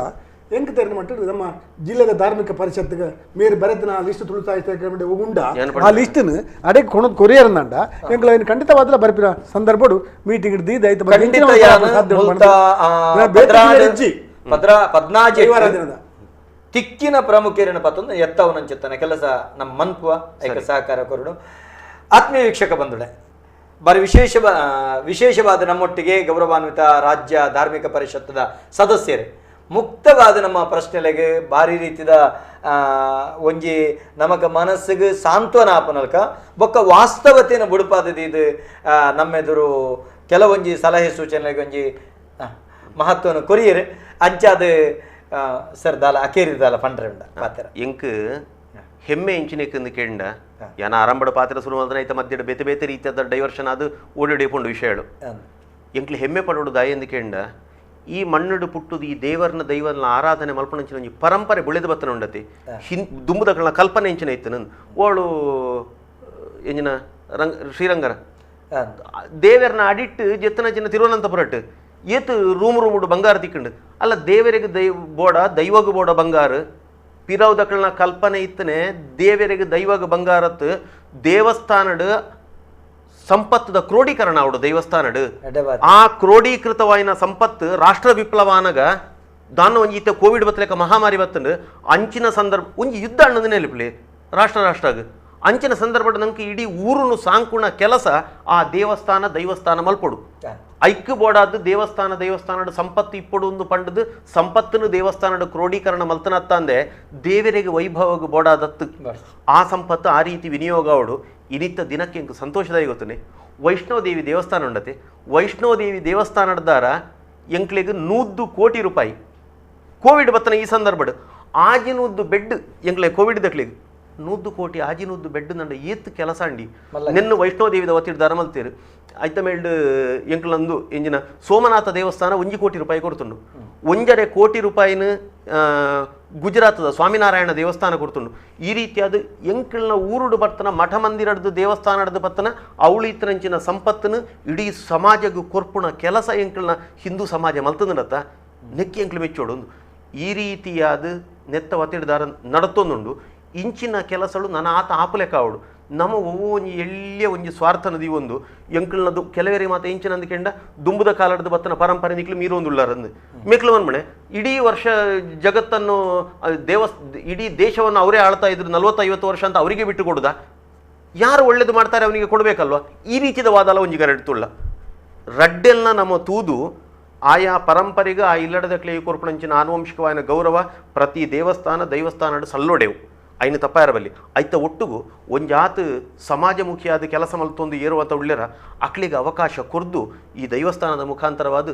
ಹೆಂಗೆ ತೆರಣ ಮಟ್ಟ ನಮ್ಮ ಜಿಲ್ಲೆದ ಧಾರ್ಮಿಕ ಪರಿಷತ್ಗೆ ಮೇರೆ ಬರೆತನ ಲಿಸ್ಟ್ ತುಳುಸಾಯಿಸ್ತಾ ಉಂಡ ಆ ಲಿಸ್ಟ್ನ ಅಡೆ ಕೊಣದ್ ಕೊರಿಯರ್ನಂಡ ಎಂಕ್ಲ ಏನು ಖಂಡಿತವಾದಲ ಬರ್ಪಿರ ಸಂದರ್ಭಡು ಮೀಟಿಂಗ್ ಹಿಡ್ದು ದೈತ ದೈವಾರಾಧನದ ತಿಕ್ಕಿನ ಪ್ರಮುಖರಿನ ಪತ್ತೊಂದು ಎತ್ತವನಂಚಿತ್ತನ ಕೆಲಸ ನಮ್ಮ ಮನ್ಪುವ ಐಕ ಸಹಕಾರ ಕೊರಡು ಆತ್ಮೀಯ ವೀಕ್ಷಕ ಬಂಧುಡೆ ಬಾರಿ ವಿಶೇಷವಾದ ನಮ್ಮೊಟ್ಟಿಗೆ ಗೌರವಾನ್ವಿತ ರಾಜ್ಯ ಧಾರ್ಮಿಕ ಪರಿಷತ್ತದ ಸದಸ್ಯರು ಮುಕ್ತವಾದ ನಮ್ಮ ಪ್ರಶ್ನೆಲೆಗೆ ಭಾರಿ ರೀತಿದ ಒಂಜಿ ನಮಗ ಮನಸ್ಸಿಗೆ ಸಾಂತ್ವನ ಆಪನಲ್ಕ ಬೊಕ್ಕ ವಾಸ್ತವತೆಯನ್ನು ಬುಡುಪಾದದಿ ಇದು ನಮ್ಮೆದುರು ಕೆಲವೊಂಜಿ ಸಲಹೆ ಸೂಚನೆಗೆ ಒಂಜಿ ಮಹತ್ವನ ಕೊರಿಯರು ಅಂಚಾದ ಸರ್ ದಾಲ ಅಕೇರಿ ದಾಲ ಪಂಡ್ರೆ ಉಂಡ ಪಾತ್ರ ಎಂಕ್ ಹೆಮ್ಮೆ ಇಂಚಿನೆಕ್ಕಿಂದು ಕೇಂಡ ಯಾನ ಆರಂಭದ ಪಾತ್ರ ಶುರು ಮಾಡಿದ್ರೆ ಐತ ಮಧ್ಯದ ಬೇತೆ ಬೇತೆ ರೀತಿಯಾದ ಡೈವರ್ಷನ್ ಅದು ಓಡಿಡಿಪುಂಡು ವಿಷಯಗಳು ಎಂಕ್ಲು ಹೆಮ್ಮೆ ಪಡೋಡು ದಾಯಂದು ಕೇಂಡ ಈ ಮಣ್ಣುಡು ಪುಟ್ಟುದು ಈ ದೈವನ ಆರಾಧನೆ ಮಲ್ಪಣಂಚಿನ ಪರಂಪರೆ ಬೆಳೆದು ಬತ್ತನ ಉಂಡತಿ ದುಂಬುದಗಳ ಕಲ್ಪನೆ ಇಂಚಿನ ಇತ್ತು ನಂದು ಓಳು ಎಂಜಿನ ಶ್ರೀರಂಗರ ದೇವರನ್ನ ಅಡಿಟ್ಟು ಜೆತ್ತನ ಚಿನ್ನ ತಿರುವನಂತಪುರಟ್ಟು ಏತು ರೂಮುಡು ಬಂಗಾರ ತಿಕ್ಕಂಡು ಅಲ್ಲ ದೇವರಿಗೆ ದೈವಗ ಬೋಡ ಬಂಗಾರ ಪಿರವುದಕ್ಕಳನ್ನ ಕಲ್ಪನೆ ಇತ್ತನೆ ದೇವರಿಗೆ ದೈವಗ ಬಂಗಾರತ್ ದೇವಸ್ಥಾನಡ್ ಸಂಪತ್ತದ ಕ್ರೋಢೀಕರಣ ಅವಡು ದೇವಸ್ಥಾನಡ್ ಆ ಕ್ರೋಢೀಕೃತವಾಯಿನ ಸಂಪತ್ತು ರಾಷ್ಟ್ರ ವಿಪ್ಲವಾನಗ ದಾನ ಒಂಜಿ ಕೋವಿಡ್ ಬತ್ತಲೆಕ ಮಹಾಮಾರಿ ಬತ್ತಂಡು ಅಂಚಿನ ಸಂದರ್ಭ ಒಂಜಿ ಯುದ್ಧ ಅನ್ನೋದು ನೆನಪಿಲಿ ರಾಷ್ಟ್ರಾಗ ಅಂಚಿನ ಸಂದರ್ಭದ ನಂಗೆ ಇಡೀ ಊರುನು ಸಾಂಕುಣ ಕೆಲಸ ಆ ದೈವಸ್ಥಾನ ಮಲ್ಪೊಡು ಐಕ್ಯ ಬೋಡಾದ ದೇವಸ್ಥಾನದ ಸಂಪತ್ತು ಇಪ್ಪಡು ಒಂದು ಪಂಡದು ಸಂಪತ್ತನ್ನು ದೇವಸ್ಥಾನದ ಕ್ರೋಢೀಕರಣ ಮಲ್ತನತ್ತ ಅಂದೆ ದೇವರಿಗೆ ವೈಭವಗ ಬೋಡಾದತ್ತು ಆ ಸಂಪತ್ತು ಆ ರೀತಿ ವಿನಿಯೋಗ ಅವಡು ಇನಿತ್ತ ದಿನಕ್ಕೆ ಎಂಕು ಸಂತೋಷದಾಗಿ ಗೊತ್ತನೆ ವೈಷ್ಣೋದೇವಿ ದೇವಸ್ಥಾನ ಉಂಡತೆ ವೈಷ್ಣೋದೇವಿ ದೇವಸ್ಥಾನದಾರ ಎಂಕ್ಲಿಗೆ 100 ಕೋಟಿ ರೂಪಾಯಿ ಕೋವಿಡ್ ಬತ್ತನ ಈ ಸಂದರ್ಭಡ್ ಆಜಿನೂದ್ದು ಬೆಡ್ ಎಂಕ್ಲೆ ಕೋವಿಡ್ ದಕ್ಲಿಗೆ 100 ಕೋಟಿ ಆಜಿನೂದ್ದು ಬೆಡ್ ನಂಡ ಏತ್ ಕೆಲಸ ಅಂಡಿ ನಿನ್ನ ವೈಷ್ಣೋದೇವಿದ ಒತ್ತಿಡ್ ಧರ್ಮಲ್ತೀರು ಐತ ಮೇಲ್ಡ್ ಎಂಕ್ಲಂದು ಎಂಜಿನ ಸೋಮನಾಥ ದೇವಸ್ಥಾನ 1 ಕೋಟಿ ರೂಪಾಯಿ ಕೊಡ್ತುಂಡು 1.5 ಕೋಟಿ ರೂಪಾಯಿನ ಗುಜರಾತದ ಸ್ವಾಮಿನಾರಾಯಣ ದೇವಸ್ಥಾನ ಕೊಡ್ತುಂಡು ಈ ರೀತಿಯಾದ ಎಂಕ್ಲನ ಊರುಡು ಬರ್ತನ ಮಠ ಮಂದಿರಡ್ದು ದೇವಸ್ಥಾನಡ್ದು ಬರ್ತನ ಅವಳಿತರಂಚಿನ ಸಂಪತ್ತನ್ನು ಇಡೀ ಸಮಾಜಗೂ ಕೊರ್ಪುಣ ಕೆಲಸ ಎಂಕ್ಲನ ಹಿಂದೂ ಸಮಾಜ ಮಲ್ತದನತ್ತ ನೆಕ್ಕಿ ಎಂಕ್ಲು ಮೆಚ್ಚೋಡು ಈ ರೀತಿಯಾದ ನೆತ್ತ ಒತ್ತಿಡ್ದಾರ ನಡತೊಂದುಂಡು ಇಂಚಿನ ಕೆಲಸಗಳು ನನ್ನ ಆತ ಆಪಲೆಕ್ಕ ಅವಡು ನಮ್ಮ ಒಂಜಿ ಎಳ್ಳೆ ಒಂಜಿ ಸ್ವಾರ್ಥ ನದಿ ಒಂದು ಎಂಕ್ಲನದು ಕೆಲವರೆ ಮಾತ ಇಂಚಿನ ಅಂದ್ಕೆಂಡ ದುಂಬುದ ಕಾಲದ ಬತ್ತನ ಪರಂಪರೆ ನಿಕ್ಲು ಮೀರೊಂದುಳ್ಳಾರಂದು ಮೆಕ್ಲು ಮನ್ಮಣೆ ಇಡೀ ವರ್ಷ ಜಗತ್ತನ್ನು ಇಡೀ ದೇಶವನ್ನು ಅವರೇ ಆಳ್ತಾ ಇದ್ರು 40-50 ವರ್ಷ ಅಂತ ಅವರಿಗೆ ಬಿಟ್ಟು ಕೊಡುದಾ ಯಾರು ಒಳ್ಳೇದು ಮಾಡ್ತಾರೆ ಅವನಿಗೆ ಕೊಡಬೇಕಲ್ವ ಈ ರೀತಿಯ ವಾದಲ್ಲ ಒಂಜಿ ಗರಡ್ತುಳ್ಳ ರಡ್ಡೆಲ್ನ ನಮ್ಮ ತೂದು ಆಯಾ ಪರಂಪರೆಗೆ ಆ ಇಲ್ಲಡದ ಕ್ಲೇಯಿ ಕೊರ್ಪಣಂಚಿನ ಆನುವಂಶಿಕವಾದ ಗೌರವ ಪ್ರತಿ ದೈವಸ್ಥಾನ ಸಲ್ಲೋಡೆವು ಐನು ತಪ್ಪಾಯಿರಬಲ್ಲಿ ಐತ ಒಟ್ಟುಗು ಒಂಜಾತು ಸಮಾಜಮುಖಿಯಾದ ಕೆಲಸ ಮಲ್ತೊಂದು ಏರುವಂಥ ಉಳ್ಳೆರ ಅಕ್ಳಿಗೆ ಅವಕಾಶ ಕೊರ್ದು ಈ ದೈವಸ್ಥಾನದ ಮುಖಾಂತರವಾದ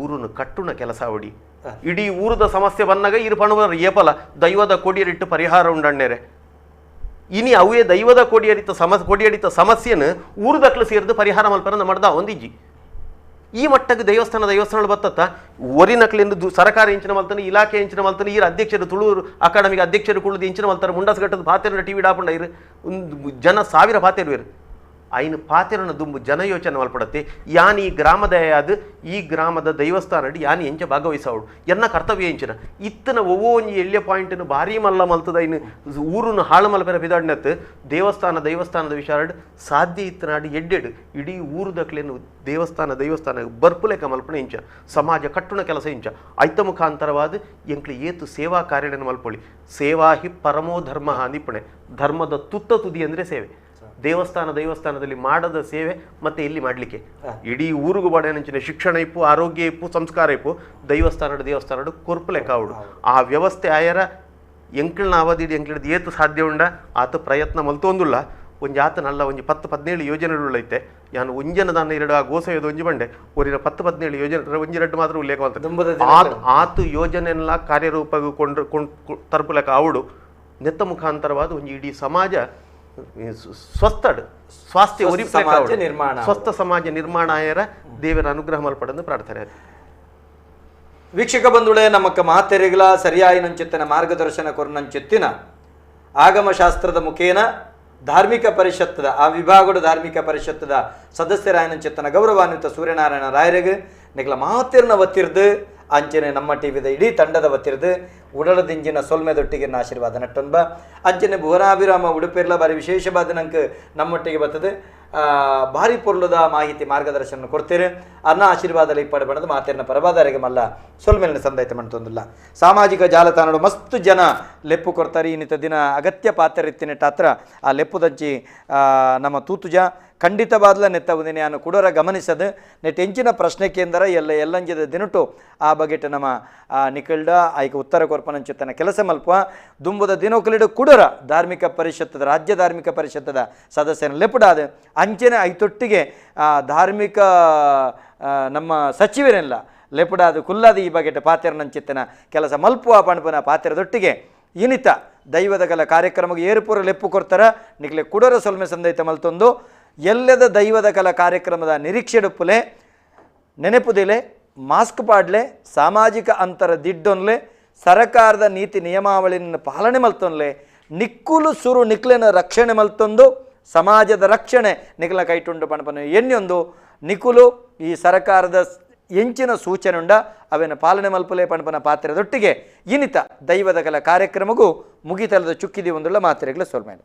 ಊರನ್ನು ಕಟ್ಟುನ ಕೆಲಸ ಅವಡಿ ಇಡೀ ಊರದ ಸಮಸ್ಯೆ ಬಂದಾಗ ಇರು ಪಣುವರ ಏಪಲ ದೈವದ ಕೊಡಿಯರಿಟ್ಟು ಪರಿಹಾರ ಉಂಡಣ್ಣೆರೆ ಇನಿ ಅವೇ ದೈವದ ಕೊಡಿಯಡಿತ ಸಮಸ್ಯೆನ ಊರದಕ್ಲು ಸೇರಿದು ಪರಿಹಾರ ಮಲ್ಪರ ಮಾಡ್ದ ಒಂದಿಜ್ಜಿ ಈ ಮಟ್ಟಕ್ಕೆ ದೇವಸ್ಥಾನ ಬತ್ತತ್ತ ಒರಿನಕ್ಲಿಂದು ಸರ್ಕಾರ ಇಂಚಿನ ಮಲ್ತಾನೆ ಇಲಾಖೆ ಇಂಚಿನ ಮಲ್ತಾನೆ ಈರ ಅಧ್ಯಕ್ಷರು ತುಳುರು ಅಕಾಡೆಮಿಗೆ ಅಧ್ಯಕ್ಷರು ಕುಳಿದು ಇಂಚಿನ ಮಲ್ತಾರೆ ಮುಂಡಾಸ್ಘಟ್ಟದ ಪಾತೆರ ಟಿವಿ ಡಾಪುಂಡ ಇರು ಜನ ಸಾವಿರ ಪಾತೆರು ಆಯ್ನ ಪಾತೆರನ ದುಂಬು ಜನ ಯೋಚನೆ ಮಲ್ಪಡತ್ತೆ ಯಾನ್ ಈ ಗ್ರಾಮದ ಅದು ಈ ಗ್ರಾಮದ ದೈವಸ್ಥಾನ ಯಾನ್ ಎಂಚ ಭಾಗವಹಿಸವಳು ಎನ್ನ ಕರ್ತವ್ಯ ಎಂಚಿನ ಇತ್ತನ ಒವ್ವೋ ಒಂಜಿ ಎಳ್ಳೆ ಪಾಯಿಂಟ್ನು ಭಾರಿ ಮಲ್ಲ ಮಲ್ತದ ಇನ್ನು ಊರನ್ನು ಹಾಳು ಮಲ್ಪೆರ ಬಿದಾಡ್ನತ್ತು ದೈವಸ್ಥಾನದ ವಿಚಾರ ಸಾಧ್ಯ ಇತ್ತನಾಡಿ ಎಡ್ಡೆಡು ಇಡೀ ಊರು ದಕ್ಲೇನು ದೇವಸ್ಥಾನ ಬರ್ಪುಲೆಕ ಮಲ್ಪನೆ ಇಂಚ ಸಮಾಜ ಕಟ್ಟುನ ಕೆಲಸ ಇಂಚ ಐತ ಮುಖಾಂತರವಾದ ಎಂಕ್ಲು ಏತು ಸೇವಾ ಕಾರ್ಯನ ಮಲ್ಪೊಳಿ ಸೇವಾ ಹಿ ಪರಮೋ ಧರ್ಮ ಅಂದಿಪ್ಪಣೆ ಧರ್ಮದ ತುತ್ತ ತುದಿ ಅಂದರೆ ಸೇವೆ ದೇವಸ್ಥಾನದಲ್ಲಿ ಮಾಡದ ಸೇವೆ ಮತ್ತೆ ಎಲ್ಲಿ ಮಾಡಲಿಕ್ಕೆ ಇಡೀ ಊರಿಗೂ ಬಡನಂಚಿನ ಶಿಕ್ಷಣ ಇಪ್ಪು ಆರೋಗ್ಯ ಇಪ್ಪು ಸಂಸ್ಕಾರ ಇಪ್ಪು ದೇವಸ್ಥಾನ ಕೊರ್ಪುಲೆಕ ಅವಡು ಆ ವ್ಯವಸ್ಥೆ ಆಯರ ಎಂಕ್ಳನ ಅವಧಿ ಎಂಕ್ಳದ ಏತು ಸಾಧ್ಯ ಉಂಡ ಆತ ಪ್ರಯತ್ನ ಮಲ್ತೊಂದುಲ್ಲ ಒಂಜಿ ಆತನಲ್ಲ ಒಂಜಿ 10-17 ಯೋಜನೆಗಳೈತೆ ಯಾನು ಒಂಜನದಾನ 2 ಆ ಗೋಸೆಯದು ಒಂಜಿ ಬಂಡೆ ಒರಿನ 10-17 ಯೋಜನೆ ಒಂಜಿ 2 ಮಾತ್ರ ಉಲ್ಲೇಖ ಅಂತ ಆತು ಯೋಜನೆಲ್ಲ ಕಾರ್ಯರೂಪಗೂ ತರ್ಪುಲಕ ಅವಡು ನೆತ್ತ ಮುಖಾಂತರವಾದ ಒಂಜಿ ಇಡೀ ಸಮಾಜ ಸ್ವಸ್ಥ ಸಮಾಜ ನಿರ್ಮಾಣ ಆಯರ ದೇವರ ಅನುಗ್ರಹ ಮಲ್ಪಡನ್ನು ಪ್ರಾರ್ಥನೆ. ವೀಕ್ಷಕ ಬಂಧುಗಳೇ, ನಮಕ್ಕ ಮಾತೆರೆಗಳ ಸರಿಯಾಗಿ ನಂಚಿತ್ತಿನ ಮಾರ್ಗದರ್ಶನ ಕೊರನಂಚಿತ್ತಿನ ಆಗಮಶಾಸ್ತ್ರದ ಮುಖೇನ ಧಾರ್ಮಿಕ ಪರಿಷತ್ತದ ಆ ವಿಭಾಗದ ಧಾರ್ಮಿಕ ಪರಿಷತ್ತದ ಸದಸ್ಯರಾಯನಂಚಿತ್ತನ ಗೌರವಾನ್ವಿತ ಸೂರ್ಯನಾರಾಯಣ ರಾಯರಿಗೆ ನಿಗಲ ಮಾತಿರ್ನ ಒತ್ತಿರ್ದು ಅಂಚನೆ ನಮ್ಮ ಟಿವಿದ ಇಡೀ ತಂಡದ ಒತ್ತಿರ್ದು ಉಡಲದಿಂಜಿನ ಸೊಲ್ಮೆದೊಟ್ಟಿಗೆ ಆಶೀರ್ವಾದ ನಟ್ಟೊಂಬ ಅಂಚನೆ ಭುವನಾಭಿರಾಮ ಉಡುಪಿರ್ಲ ಬಾರಿ ವಿಶೇಷವಾದ ನಂಗೆ ನಮ್ಮೊಟ್ಟಿಗೆ ಬರ್ತದೆ ಭಾರಿ ಪೊರ್ಲದ ಮಾಹಿತಿ ಮಾರ್ಗದರ್ಶನ ಕೊಡ್ತೀರಿ ಅನ್ನ ಆಶೀರ್ವಾದ ಇಪ್ಪಡಬಣದ ಮಾತೇರಿನ ಪರವಾದರಿಗೆ ಮಲ್ಲ ಸೊಲ್ಮೇಲಿನ ಸಂದೈತ ಮಾಡ್ತೊಂದಿಲ್ಲ. ಸಾಮಾಜಿಕ ಜಾಲತಾಣಗಳು ಮಸ್ತ್ ಜನ ಲೆಪ್ಪು ಕೊಡ್ತಾರೆ. ಇನ್ನಿತ ದಿನ ಅಗತ್ಯ ಪಾತ್ರ ಇತ್ತಿನ ಹತ್ರ ಆ ಲೆಪ್ಪುದಂಚಿ ನಮ್ಮ ತೂತುಜ ಖಂಡಿತವಾದ್ಲ ನೆತ್ತವುದಿನಿ ಅನ್ನು ಕುಡೋರ ಗಮನಿಸದು ನೆಟ್ ಎಂಚಿನ ಪ್ರಶ್ನೆ ಕೇಂದ್ರ ಎಲ್ಲಂಜದ ದಿನಟು ಆ ಬಗೆಟ್ ನಮ್ಮ ನಿಕಲ್ಡ ಆಯ್ಕೆ ಉತ್ತರ ಕೊರ್ಪನಂಚಿತ್ತನ ಕೆಲಸ ಮಲ್ಪ ದುಂಬುದ ದಿನೋಕಲಿಡು ಕುಡೋರ ಧಾರ್ಮಿಕ ಪರಿಷತ್ತದ ರಾಜ್ಯ ಧಾರ್ಮಿಕ ಪರಿಷತ್ತದ ಸದಸ್ಯನ ಲೆಪುಡಾದ ಅಂಚನೆ ಐತೊಟ್ಟಿಗೆ ಧಾರ್ಮಿಕ ನಮ್ಮ ಸಚಿವರೆಲ್ಲ ಲೆಪುಡಾದ ಕುಲ್ಲಾದ ಈ ಬಗೆಟ್ ಪಾತೆರನಂಚಿತ್ತನ ಕೆಲಸ ಮಲ್ಪುವ ಪಣಪನ ಪಾತ್ರೆದೊಟ್ಟಿಗೆ ಇನಿತ ದೈವದ ಕಲ ಕಾರ್ಯಕ್ರಮಕ್ಕೆ ಏರುಪುರ ಲೆಪ್ಪು ಕೊಡ್ತಾರ ನಿಕ್ಲೆ ಕುಡೋರ ಸೊಲ್ಮೆ ಸಂದೈತ ಮಲ್ತೊಂದು ಎಲ್ಲದ ದೈವದ ಕಲ ಕಾರ್ಯಕ್ರಮದ ನಿರೀಕ್ಷೆಡುಪ್ಪುಲೆ ನೆನೆಪುದಿಲೆ ಮಾಸ್ಕ್ ಪಾಡ್ಲೆ ಸಾಮಾಜಿಕ ಅಂತರ ದಿಡ್ಡೊನ್ಲೆ ಸರಕಾರದ ನೀತಿ ನಿಯಮಾವಳಿನ ಪಾಲನೆ ಮಲ್ತೊನ್ಲೆ ನಿಕ್ಕುಲು ಸುರು ನಿಕ್ಲೆನ ರಕ್ಷಣೆ ಮಲ್ತೊಂದು ಸಮಾಜದ ರಕ್ಷಣೆ ನಿಕ್ಲ ಕೈಟುಂಡು ಪಣಪನ ಎಣ್ಣೊಂದು ನಿಕುಲು ಈ ಸರಕಾರದ ಎಂಚಿನ ಸೂಚನೆ ಉಂಡ ಅವೇನ ಪಾಲನೆ ಮಲ್ಪಲೆ ಪಣಪನ ಪಾತ್ರೆದೊಟ್ಟಿಗೆ ಇನಿತ ದೈವದ ಕಲ ಕಾರ್ಯಕ್ರಮಗೂ ಮುಗಿತಲದ ಚುಕ್ಕಿದಿ ಒಂದುಳ್ಳ ಮಾತ್ರೆಗಳ ಸೊಲ್ಮೇಲೆ.